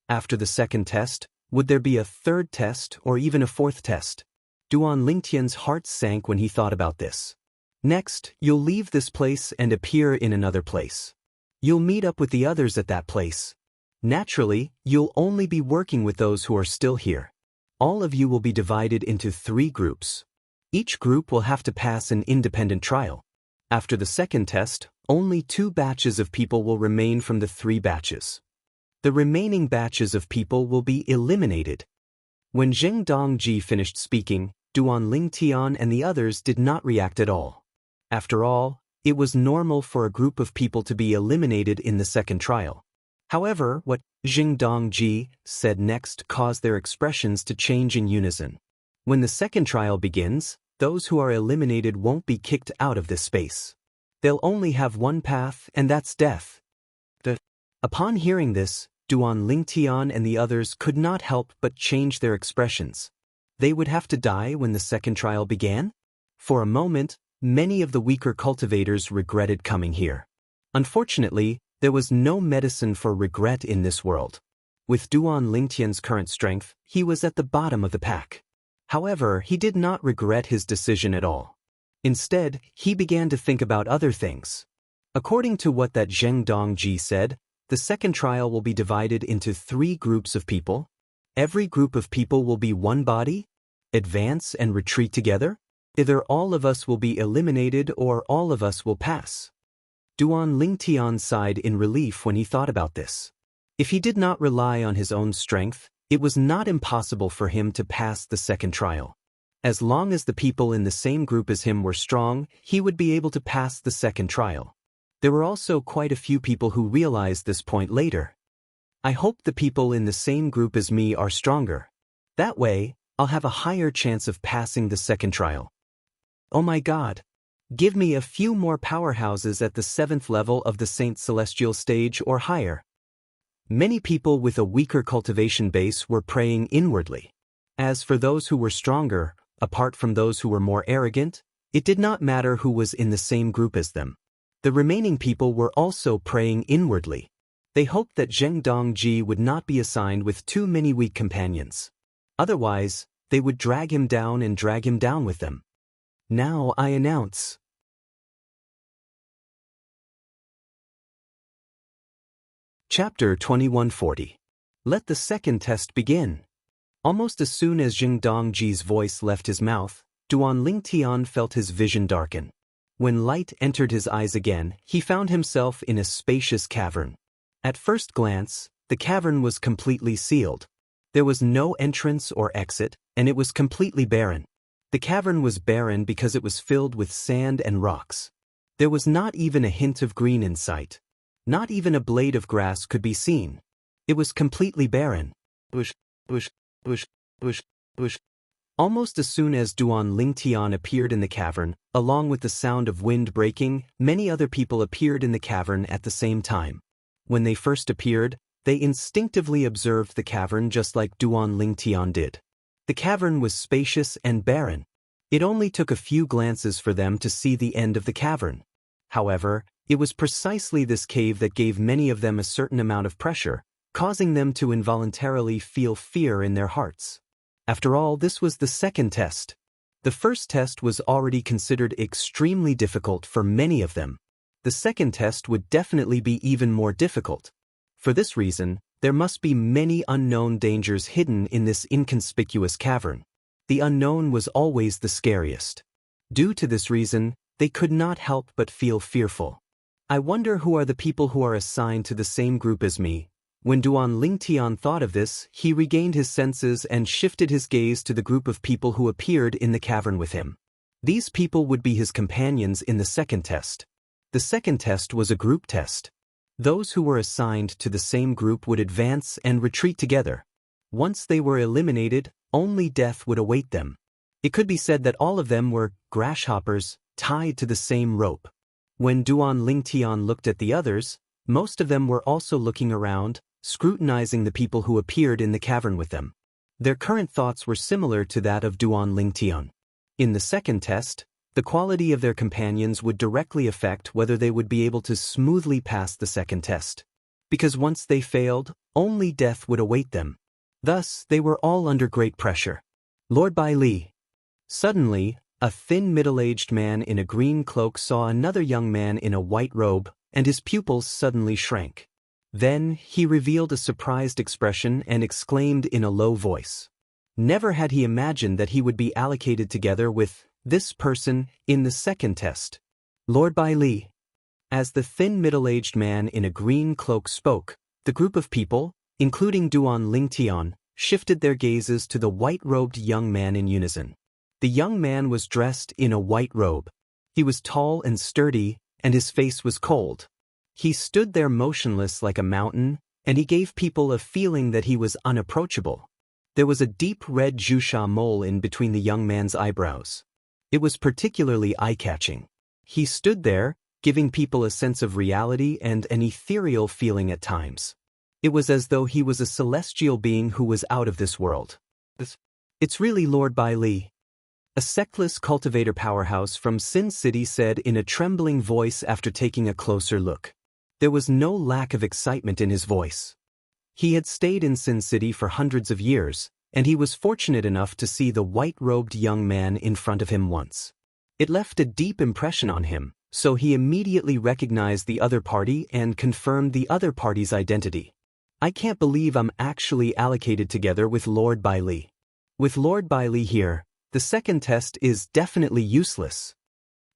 [SPEAKER 1] After the second test, would there be a third test or even a 4th test? Duan Lingtian's heart sank when he thought about this. Next, you'll leave this place and appear in another place. You'll meet up with the others at that place. Naturally, you'll only be working with those who are still here. All of you will be divided into 3 groups. Each group will have to pass an independent trial. After the second test, only 2 batches of people will remain from the 3 batches. The remaining batches of people will be eliminated. When Zheng Dongji finished speaking, Duan Lingtian and the others did not react at all. After all, it was normal for a group of people to be eliminated in the second trial. However, what Zheng Dongji said next caused their expressions to change in unison. When the second trial begins, those who are eliminated won't be kicked out of this space. They'll only have one path, and that's death. Upon hearing this, Duan Lingtian and the others could not help but change their expressions. They would have to die when the second trial began? For a moment, many of the weaker cultivators regretted coming here. Unfortunately, there was no medicine for regret in this world. With Duan Lingtian's current strength, he was at the bottom of the pack. However, he did not regret his decision at all. Instead, he began to think about other things. According to what that Zheng Dongji said, the second trial will be divided into 3 groups of people. Every group of people will be one body, advance and retreat together. Either all of us will be eliminated or all of us will pass. Duan Lingtian sighed in relief when he thought about this. If he did not rely on his own strength, it was not impossible for him to pass the second trial. As long as the people in the same group as him were strong, he would be able to pass the second trial. There were also quite a few people who realized this point later. I hope the people in the same group as me are stronger. That way, I'll have a higher chance of passing the second trial. Oh my God! Give me a few more powerhouses at the 7th level of the Saint Celestial stage or higher. Many people with a weaker cultivation base were praying inwardly. As for those who were stronger, apart from those who were more arrogant, it did not matter who was in the same group as them. The remaining people were also praying inwardly. They hoped that Zheng Dongji would not be assigned with too many weak companions. Otherwise, they would drag him down and drag him down with them. Now I announce. Chapter 2140. Let the second test begin. Almost as soon as Zheng Dongji's voice left his mouth, Duan Lingtian felt his vision darken. When light entered his eyes again, he found himself in a spacious cavern. At first glance, the cavern was completely sealed. There was no entrance or exit, and it was completely barren. The cavern was barren because it was filled with sand and rocks. There was not even a hint of green in sight. Not even a blade of grass could be seen. It was completely barren. Bush, bush, bush, bush, bush. Almost as soon as Duan Lingtian appeared in the cavern, along with the sound of wind breaking, many other people appeared in the cavern at the same time. When they first appeared, they instinctively observed the cavern just like Duan Lingtian did. The cavern was spacious and barren. It only took a few glances for them to see the end of the cavern. However, it was precisely this cave that gave many of them a certain amount of pressure, causing them to involuntarily feel fear in their hearts. After all, this was the second test. The first test was already considered extremely difficult for many of them. The second test would definitely be even more difficult. For this reason, there must be many unknown dangers hidden in this inconspicuous cavern. The unknown was always the scariest. Due to this reason, they could not help but feel fearful. I wonder who are the people who are assigned to the same group as me. When Duan Lingtian thought of this, he regained his senses and shifted his gaze to the group of people who appeared in the cavern with him. These people would be his companions in the second test. The second test was a group test. Those who were assigned to the same group would advance and retreat together. Once they were eliminated, only death would await them. It could be said that all of them were grasshoppers tied to the same rope. When Duan Lingtian looked at the others, most of them were also looking around, scrutinizing the people who appeared in the cavern with them. Their current thoughts were similar to that of Duan Lingtian. In the second test, the quality of their companions would directly affect whether they would be able to smoothly pass the second test. Because once they failed, only death would await them. Thus, they were all under great pressure. Lord Bai Li. Suddenly, a thin middle-aged man in a green cloak saw another young man in a white robe, and his pupils suddenly shrank. Then, he revealed a surprised expression and exclaimed in a low voice. Never had he imagined that he would be allocated together with this person in the second test. Lord Bai Li. As the thin middle-aged man in a green cloak spoke, the group of people, including Duan Lingtian, shifted their gazes to the white-robed young man in unison. The young man was dressed in a white robe. He was tall and sturdy, and his face was cold. He stood there motionless like a mountain, and he gave people a feeling that he was unapproachable. There was a deep red Zhusha mole in between the young man's eyebrows. It was particularly eye-catching. He stood there, giving people a sense of reality and an ethereal feeling at times. It was as though he was a celestial being who was out of this world. It's really Lord Bai Li. A sectless cultivator powerhouse from Sin City said in a trembling voice after taking a closer look. There was no lack of excitement in his voice. He had stayed in Sin City for hundreds of years, and he was fortunate enough to see the white-robed young man in front of him once. It left a deep impression on him, so he immediately recognized the other party and confirmed the other party's identity. I can't believe I'm actually allocated together with Lord Bailey. With Lord Bailey here, the second test is definitely useless.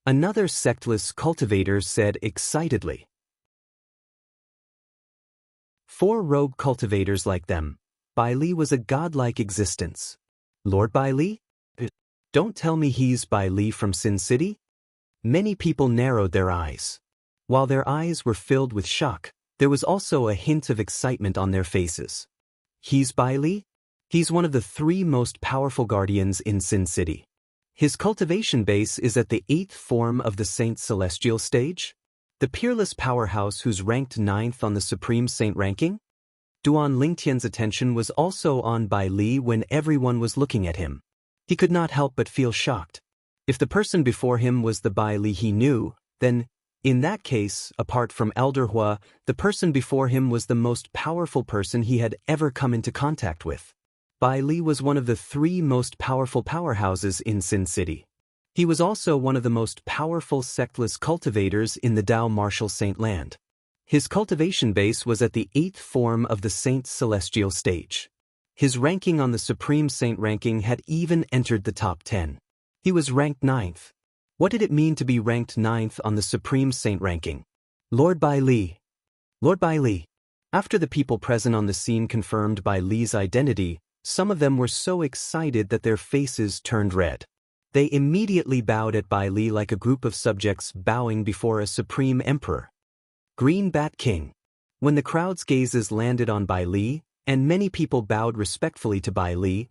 [SPEAKER 1] Another sectless cultivator said excitedly. 4 rogue cultivators like them. Bailey was a godlike existence. Lord Bailey? Don't tell me he's Bailey from Sin City? Many people narrowed their eyes. While their eyes were filled with shock, there was also a hint of excitement on their faces. He's Bailey? He's one of the 3 most powerful guardians in Sin City. His cultivation base is at the 8th form of the Saint Celestial stage? The peerless powerhouse who's ranked 9th on the Supreme Saint ranking? Duan Lingtian's attention was also on Bailey when everyone was looking at him. He could not help but feel shocked. If the person before him was the Bailey he knew, then, in that case, apart from Elder Hua, the person before him was the most powerful person he had ever come into contact with. Bailey was one of the 3 most powerful powerhouses in Sin City. He was also one of the most powerful sectless cultivators in the Dao Martial Saint Land. His cultivation base was at the 8th form of the Saint Celestial stage. His ranking on the Supreme Saint ranking had even entered the top 10. He was ranked 9th. What did it mean to be ranked 9th on the Supreme Saint ranking? Lord Bailey. Lord Bailey. After the people present on the scene confirmed Bailey's identity, some of them were so excited that their faces turned red. They immediately bowed at Bailey like a group of subjects bowing before a supreme emperor. Green Bat King. When the crowd's gazes landed on Bailey, and many people bowed respectfully to Bailey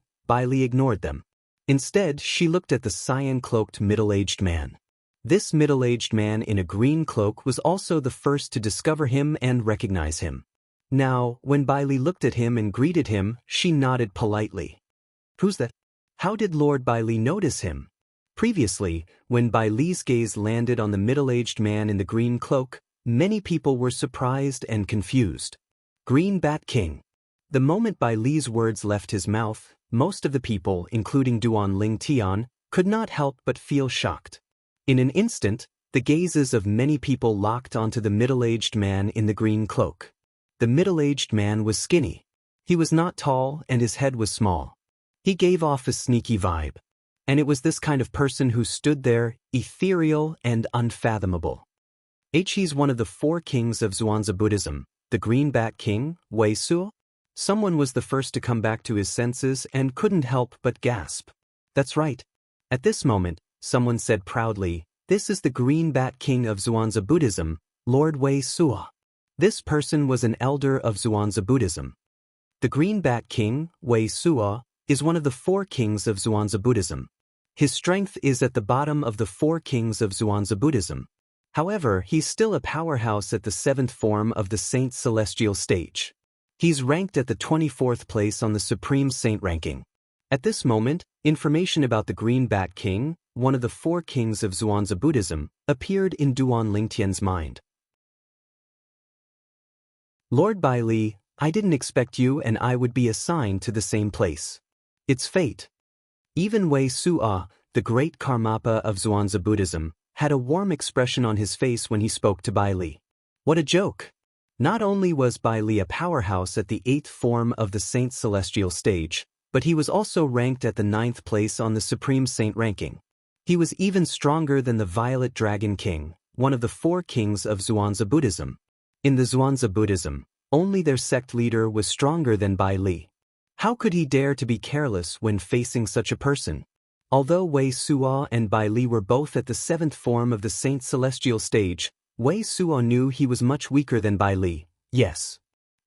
[SPEAKER 1] ignored them. Instead, she looked at the cyan-cloaked middle-aged man. This middle-aged man in a green cloak was also the first to discover him and recognize him. Now, when Bailey looked at him and greeted him, she nodded politely. Who's that? How did Lord Bailey notice him? Previously, when Bailey's gaze landed on the middle-aged man in the green cloak, many people were surprised and confused. Green Bat King. The moment Bailey's words left his mouth, most of the people, including Duan Lingtian, could not help but feel shocked. In an instant, the gazes of many people locked onto the middle-aged man in the green cloak. The middle-aged man was skinny. He was not tall and his head was small. He gave off a sneaky vibe. And it was this kind of person who stood there, ethereal and unfathomable. He's one of the 4 kings of Zhuangzi Buddhism, the Green Bat King, Wei Suo. Someone was the first to come back to his senses and couldn't help but gasp. That's right. At this moment, someone said proudly, "This is the Green Bat King of Zhuangzi Buddhism, Lord Wei Suo." This person was an elder of Zhuangzi Buddhism. The Green Bat King, Wei Suo, is one of the 4 kings of Zhuangzi Buddhism. His strength is at the bottom of the 4 kings of Zhuangzi Buddhism. However, he's still a powerhouse at the 7th form of the Saint Celestial stage. He's ranked at the 24th place on the Supreme Saint ranking. At this moment, information about the Green Bat King, one of the 4 kings of Zhuangzi Buddhism, appeared in Duan Lingtian's mind. Lord Bailey, I didn't expect you and I would be assigned to the same place. It's fate. Even Wei Suo, the great Karmapa of Zhuangzi Buddhism, had a warm expression on his face when he spoke to Bailey. What a joke! Not only was Bailey a powerhouse at the 8th form of the Saint Celestial stage, but he was also ranked at the 9th place on the Supreme Saint ranking. He was even stronger than the Violet Dragon King, one of the 4 kings of Zhuangzi Buddhism. In the Zhuangzi Buddhism, only their sect leader was stronger than Bailey. How could he dare to be careless when facing such a person? Although Wei Suo and Bailey were both at the 7th form of the Saint Celestial stage, Wei Suo knew he was much weaker than Bailey. Yes.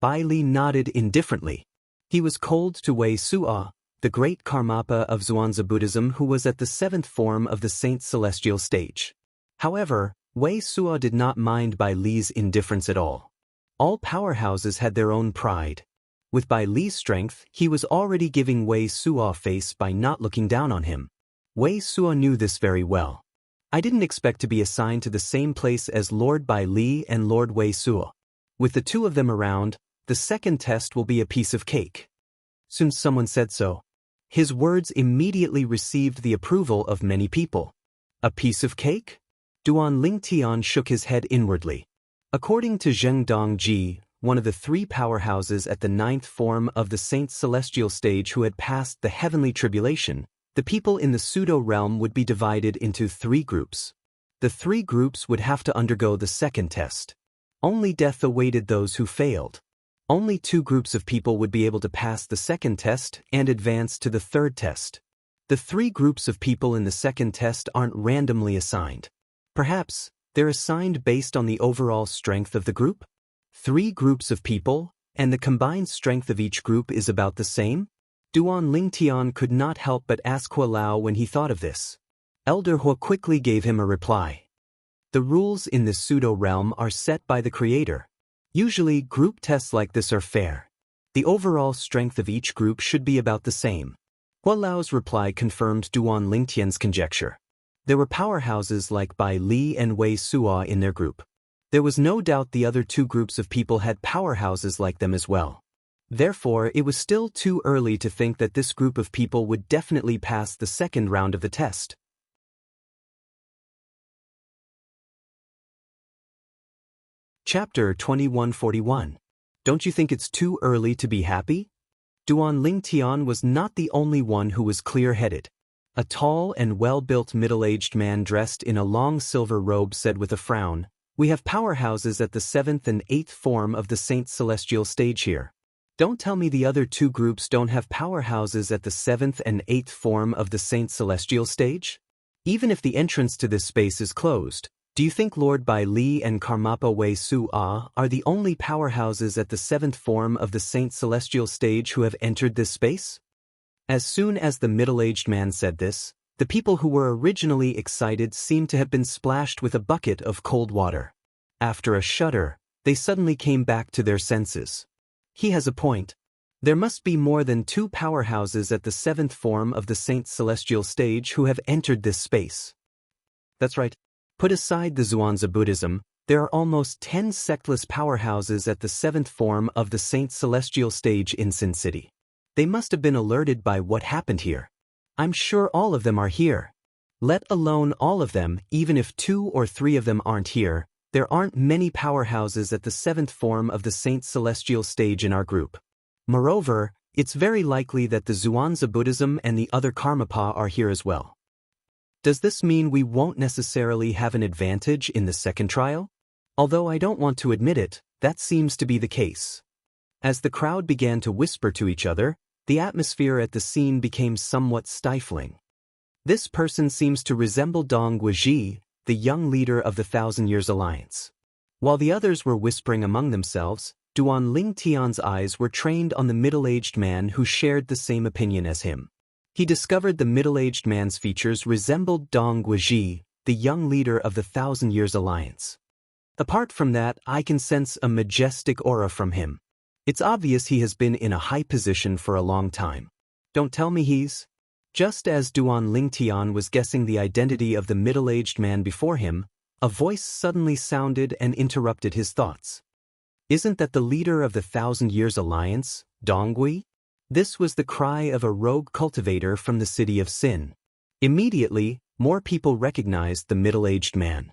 [SPEAKER 1] Bailey nodded indifferently. He was cold to Wei Suo, the great Karmapa of Zhuangzi Buddhism who was at the 7th form of the Saint Celestial stage. However, Wei Suo did not mind Bailey's indifference at all. All powerhouses had their own pride. With Bailey's strength, he was already giving Wei Suo face by not looking down on him. Wei Suo knew this very well. I didn't expect to be assigned to the same place as Lord Bailey and Lord Wei Suo. With the 2 of them around, the the second test will be a piece of cake. Soon someone said so. His words immediately received the approval of many people. A piece of cake? Duan Lingtian shook his head inwardly. According to Zheng Dongji, one of the three powerhouses at the ninth form of the Saint's celestial stage who had passed the heavenly tribulation, the people in the pseudo-realm would be divided into three groups. The three groups would have to undergo the second test. Only death awaited those who failed. Only two groups of people would be able to pass the second test and advance to the third test. The three groups of people in the second test aren't randomly assigned. Perhaps they're assigned based on the overall strength of the group? Three groups of people, and the combined strength of each group is about the same? Duan Lingtian could not help but ask Hua Lao when he thought of this. Elder Hua quickly gave him a reply. The rules in this pseudo-realm are set by the Creator. Usually, group tests like this are fair. The overall strength of each group should be about the same. Hua Lao's reply confirmed Duan Lingtian's conjecture. There were powerhouses like Bai Li and Wei Suo in their group. There was no doubt the other two groups of people had powerhouses like them as well. Therefore, it was still too early to think that this group of people would definitely pass the second round of the test. Chapter 2141. Don't you think it's too early to be happy? Duan Lingtian was not the only one who was clear-headed. A tall and well-built middle-aged man dressed in a long silver robe said with a frown, "We have powerhouses at the 7th and 8th form of the Saint's celestial stage here. Don't tell me the other two groups don't have powerhouses at the 7th and 8th form of the Saint's celestial stage? Even if the entrance to this space is closed, do you think Lord Bai Li and Karmapa Wei Su are the only powerhouses at the 7th form of the Saint's celestial stage who have entered this space?" As soon as the middle-aged man said this, the people who were originally excited seemed to have been splashed with a bucket of cold water. After a shudder, they suddenly came back to their senses. He has a point. There must be more than two powerhouses at the 7th form of the Saint's celestial stage who have entered this space. That's right. Put aside the Zhuangzi Buddhism, there are almost 10 sectless powerhouses at the 7th form of the Saint's celestial stage in Sin City. They must have been alerted by what happened here. I'm sure all of them are here. Let alone all of them, even if 2 or 3 of them aren't here, there aren't many powerhouses at the 7th form of the Saint's celestial stage in our group. Moreover, it's very likely that the Zhuangzi Buddhism and the other Karmapa are here as well. Does this mean we won't necessarily have an advantage in the second trial? Although I don't want to admit it, that seems to be the case. As the crowd began to whisper to each other, the atmosphere at the scene became somewhat stifling. This person seems to resemble Dong Guiji, the young leader of the 1,000 Years Alliance. While the others were whispering among themselves, Duan Lingtian's eyes were trained on the middle-aged man who shared the same opinion as him. He discovered the middle-aged man's features resembled Dong Guiji, the young leader of the 1,000 Years Alliance. Apart from that, I can sense a majestic aura from him. It's obvious he has been in a high position for a long time. Don't tell me he's... Just as Duan Lingtian was guessing the identity of the middle-aged man before him, a voice suddenly sounded and interrupted his thoughts. Isn't that the leader of the 1,000 Years Alliance, Dongui? This was the cry of a rogue cultivator from the city of Sin. Immediately, more people recognized the middle-aged man.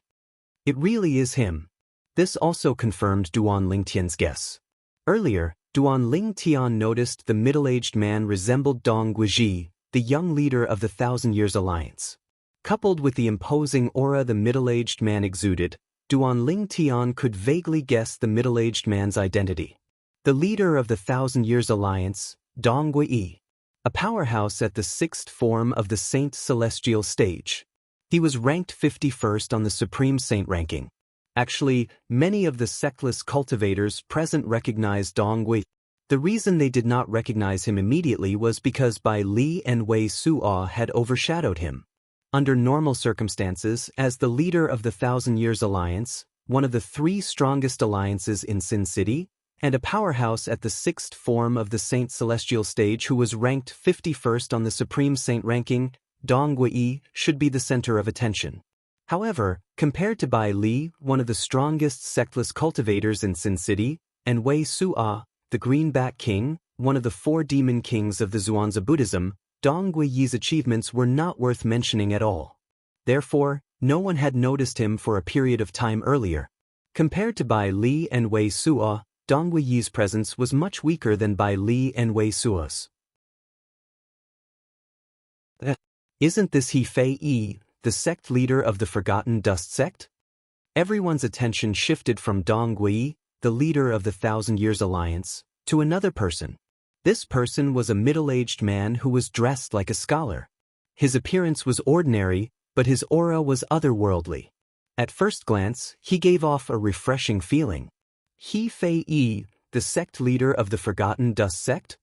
[SPEAKER 1] It really is him. This also confirmed Duan Lingtian's guess. Earlier, Duan Lingtian noticed the middle-aged man resembled Dong Guiji, the young leader of the 1,000 Years Alliance. Coupled with the imposing aura the middle-aged man exuded, Duan Lingtian could vaguely guess the middle-aged man's identity. The leader of the 1,000 Years Alliance, Dong Guiji, a powerhouse at the 6th form of the Saint Celestial stage. He was ranked 51st on the Supreme Saint ranking. Actually, many of the sectless cultivators present recognized Dong Guiji. The reason they did not recognize him immediately was because Bai Li and Wei Suo had overshadowed him. Under normal circumstances, as the leader of the 1,000 Years Alliance, one of the 3 strongest alliances in Sin City, and a powerhouse at the 6th form of the Saint Celestial stage who was ranked 51st on the Supreme Saint ranking, Dong Guiji should be the center of attention. However, compared to Bai Li, one of the strongest sectless cultivators in Sin City, and Wei Suo, the Greenback King, one of the 4 demon kings of the Zhuangzi Buddhism, Dong Guiyi's achievements were not worth mentioning at all. Therefore, no one had noticed him for a period of time earlier. Compared to Bai Li and Wei Suo, Dong Guiyi's presence was much weaker than Bai Li and Wei Suo's. Isn't this He Fei Yi, the sect leader of the Forgotten Dust sect? Everyone's attention shifted from Dong Guiyi, the leader of the Thousand Years Alliance, to another person. This person was a middle-aged man who was dressed like a scholar. His appearance was ordinary, but his aura was otherworldly. At first glance, he gave off a refreshing feeling. He Fei Yi, the sect leader of the Forgotten Dust sect?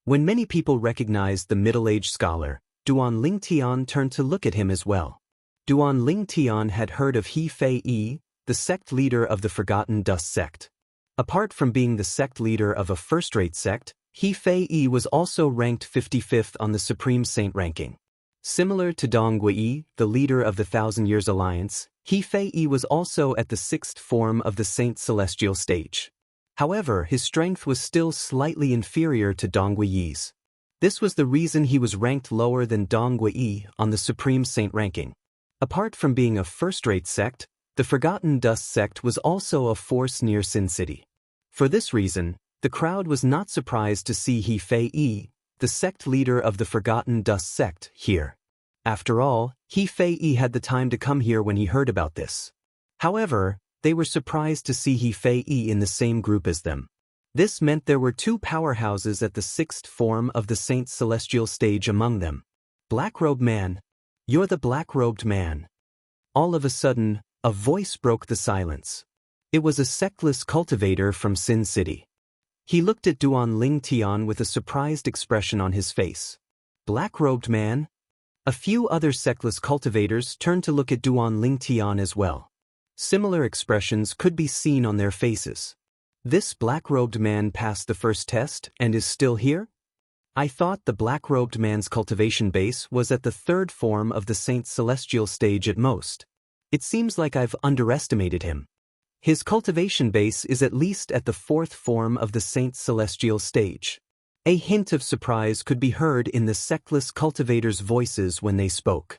[SPEAKER 1] When many people recognized the middle-aged scholar, Duan Lingtian turned to look at him as well. Duan Lingtian had heard of He Fei Yi, the sect leader of the Forgotten Dust sect. Apart from being the sect leader of a first-rate sect, He Fei Yi was also ranked 55th on the Supreme Saint ranking. Similar to Dong Guiyi, the leader of the Thousand Years Alliance, He Fei Yi was also at the 6th form of the Saint Celestial stage. However, his strength was still slightly inferior to Dong Guiyi's. This was the reason he was ranked lower than Dong Guiyi on the Supreme Saint ranking. Apart from being a first-rate sect, the Forgotten Dust sect was also a force near Sin City. For this reason, the crowd was not surprised to see He Fei Yi, the sect leader of the Forgotten Dust sect, here. After all, He Fei Yi had the time to come here when he heard about this. However, they were surprised to see He Fei Yi in the same group as them. This meant there were 2 powerhouses at the 6th form of the Saint Celestial stage among them. Black-robed man. You're the black-robed man. All of a sudden, a voice broke the silence. It was a sectless cultivator from Sin City. He looked at Duan Lingtian with a surprised expression on his face. Black-robed man? A few other sectless cultivators turned to look at Duan Lingtian as well. Similar expressions could be seen on their faces. This black-robed man passed the first test and is still here? I thought the black-robed man's cultivation base was at the 3rd form of the Saint Celestial stage at most. It seems like I've underestimated him. His cultivation base is at least at the 4th form of the Saint Celestial stage. A hint of surprise could be heard in the sectless cultivators' voices when they spoke.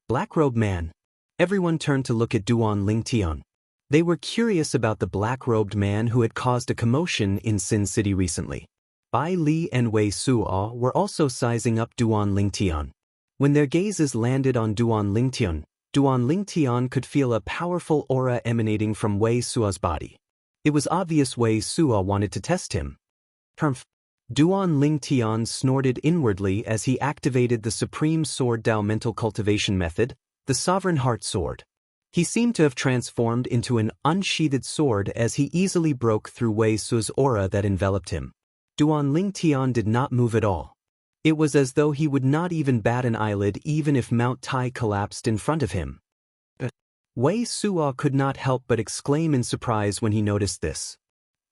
[SPEAKER 1] Black-robed man. Everyone turned to look at Duan Lingtian. They were curious about the black-robed man who had caused a commotion in Sin City recently. Bai Li and Wei Suo were also sizing up Duan Lingtian. When their gazes landed on Duan Lingtian could feel a powerful aura emanating from Wei Suo's body. It was obvious Wei Suo wanted to test him. Humph. Duan Lingtian snorted inwardly as he activated the Supreme Sword Dao mental cultivation method, the Sovereign Heart Sword. He seemed to have transformed into an unsheathed sword as he easily broke through Wei Suo's aura that enveloped him. Duan Lingtian did not move at all. It was as though he would not even bat an eyelid even if Mount Tai collapsed in front of him. Wei Suo could not help but exclaim in surprise when he noticed this.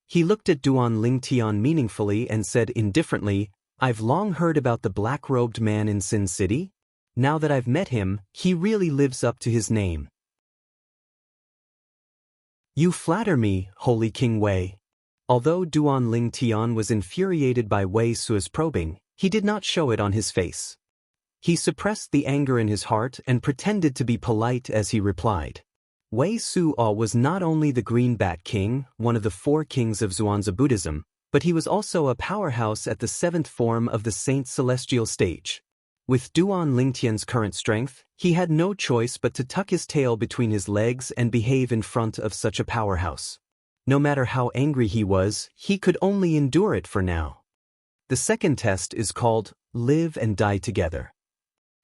[SPEAKER 1] He looked at Duan Lingtian meaningfully and said indifferently, I've long heard about the black-robed man in Sin City. Now that I've met him, he really lives up to his name. You flatter me, Holy King Wei. Although Duan Lingtian was infuriated by Wei Suo's probing, he did not show it on his face. He suppressed the anger in his heart and pretended to be polite as he replied. Wei Suo was not only the Greenback King, one of the 4 kings of Zhuangzi Buddhism, but he was also a powerhouse at the 7th form of the Saint Celestial stage. With Duan Lingtian's current strength, he had no choice but to tuck his tail between his legs and behave in front of such a powerhouse. No matter how angry he was, he could only endure it for now. The second test is called Live and Die Together.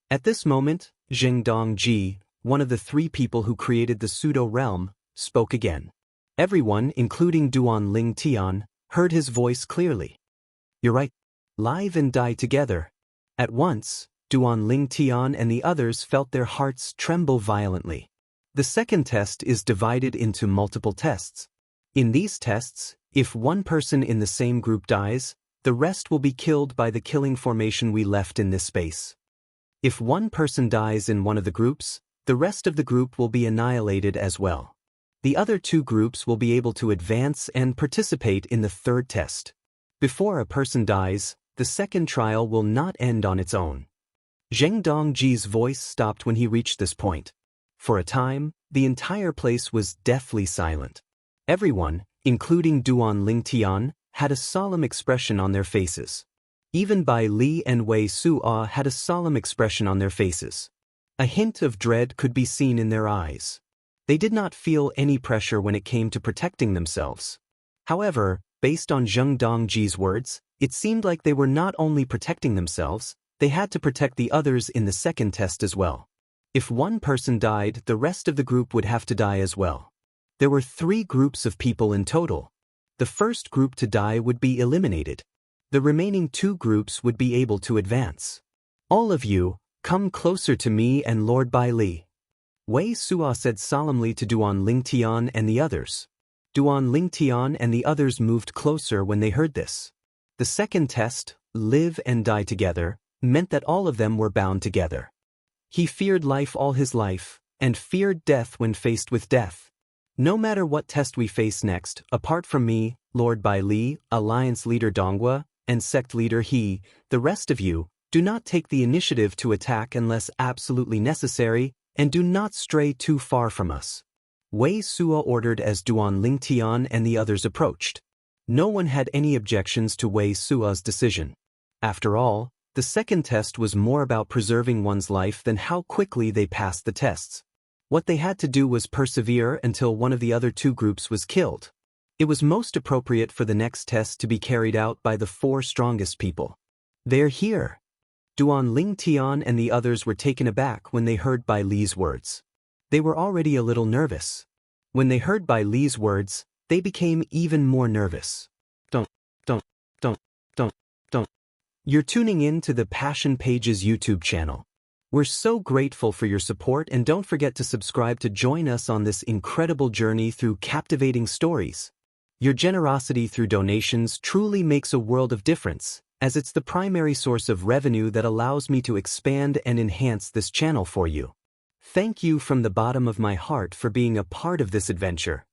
[SPEAKER 1] At this moment, Zheng Dongji, one of the 3 people who created the pseudo-realm, spoke again. Everyone, including Duan Lingtian, heard his voice clearly. You're right. Live and die together. At once, Duan Lingtian and the others felt their hearts tremble violently. The second test is divided into multiple tests. In these tests, if one person in the same group dies, the rest will be killed by the killing formation we left in this space. If one person dies in one of the groups, the rest of the group will be annihilated as well. The other 2 groups will be able to advance and participate in the third test. Before a person dies, the second trial will not end on its own. Zheng Dongji's voice stopped when he reached this point. For a time, the entire place was deathly silent. Everyone, including Duan Lingtian, had a solemn expression on their faces. Even Bai Li and Wei Suo had a solemn expression on their faces. A hint of dread could be seen in their eyes. They did not feel any pressure when it came to protecting themselves. However, based on Zheng Dongji's words, it seemed like they were not only protecting themselves, they had to protect the others in the second test as well. If one person died, the rest of the group would have to die as well. There were 3 groups of people in total. The first group to die would be eliminated. The remaining 2 groups would be able to advance. All of you, come closer to me and Lord Bai Li. Wei Suo said solemnly to Duan Lingtian and the others. Duan Lingtian and the others moved closer when they heard this. The second test, live and die together, meant that all of them were bound together. He feared life all his life, and feared death when faced with death. No matter what test we face next, apart from me, Lord Bai Li, Alliance Leader Donghua, and Sect Leader He, the rest of you, do not take the initiative to attack unless absolutely necessary, and do not stray too far from us. Wei Suo ordered as Duan Lingtian and the others approached. No one had any objections to Wei Suo's decision. After all, the second test was more about preserving one's life than how quickly they passed the tests. What they had to do was persevere until one of the other 2 groups was killed. It was most appropriate for the next test to be carried out by the 4 strongest people. They're here. Duan Lingtian and the others were taken aback when they heard Bai Li's words. They were already a little nervous. When they heard Bai Li's words, they became even more nervous. Don't. You're tuning in to the Passion Pages YouTube channel. We're so grateful for your support, and don't forget to subscribe to join us on this incredible journey through captivating stories. Your generosity through donations truly makes a world of difference, as it's the primary source of revenue that allows me to expand and enhance this channel for you. Thank you from the bottom of my heart for being a part of this adventure.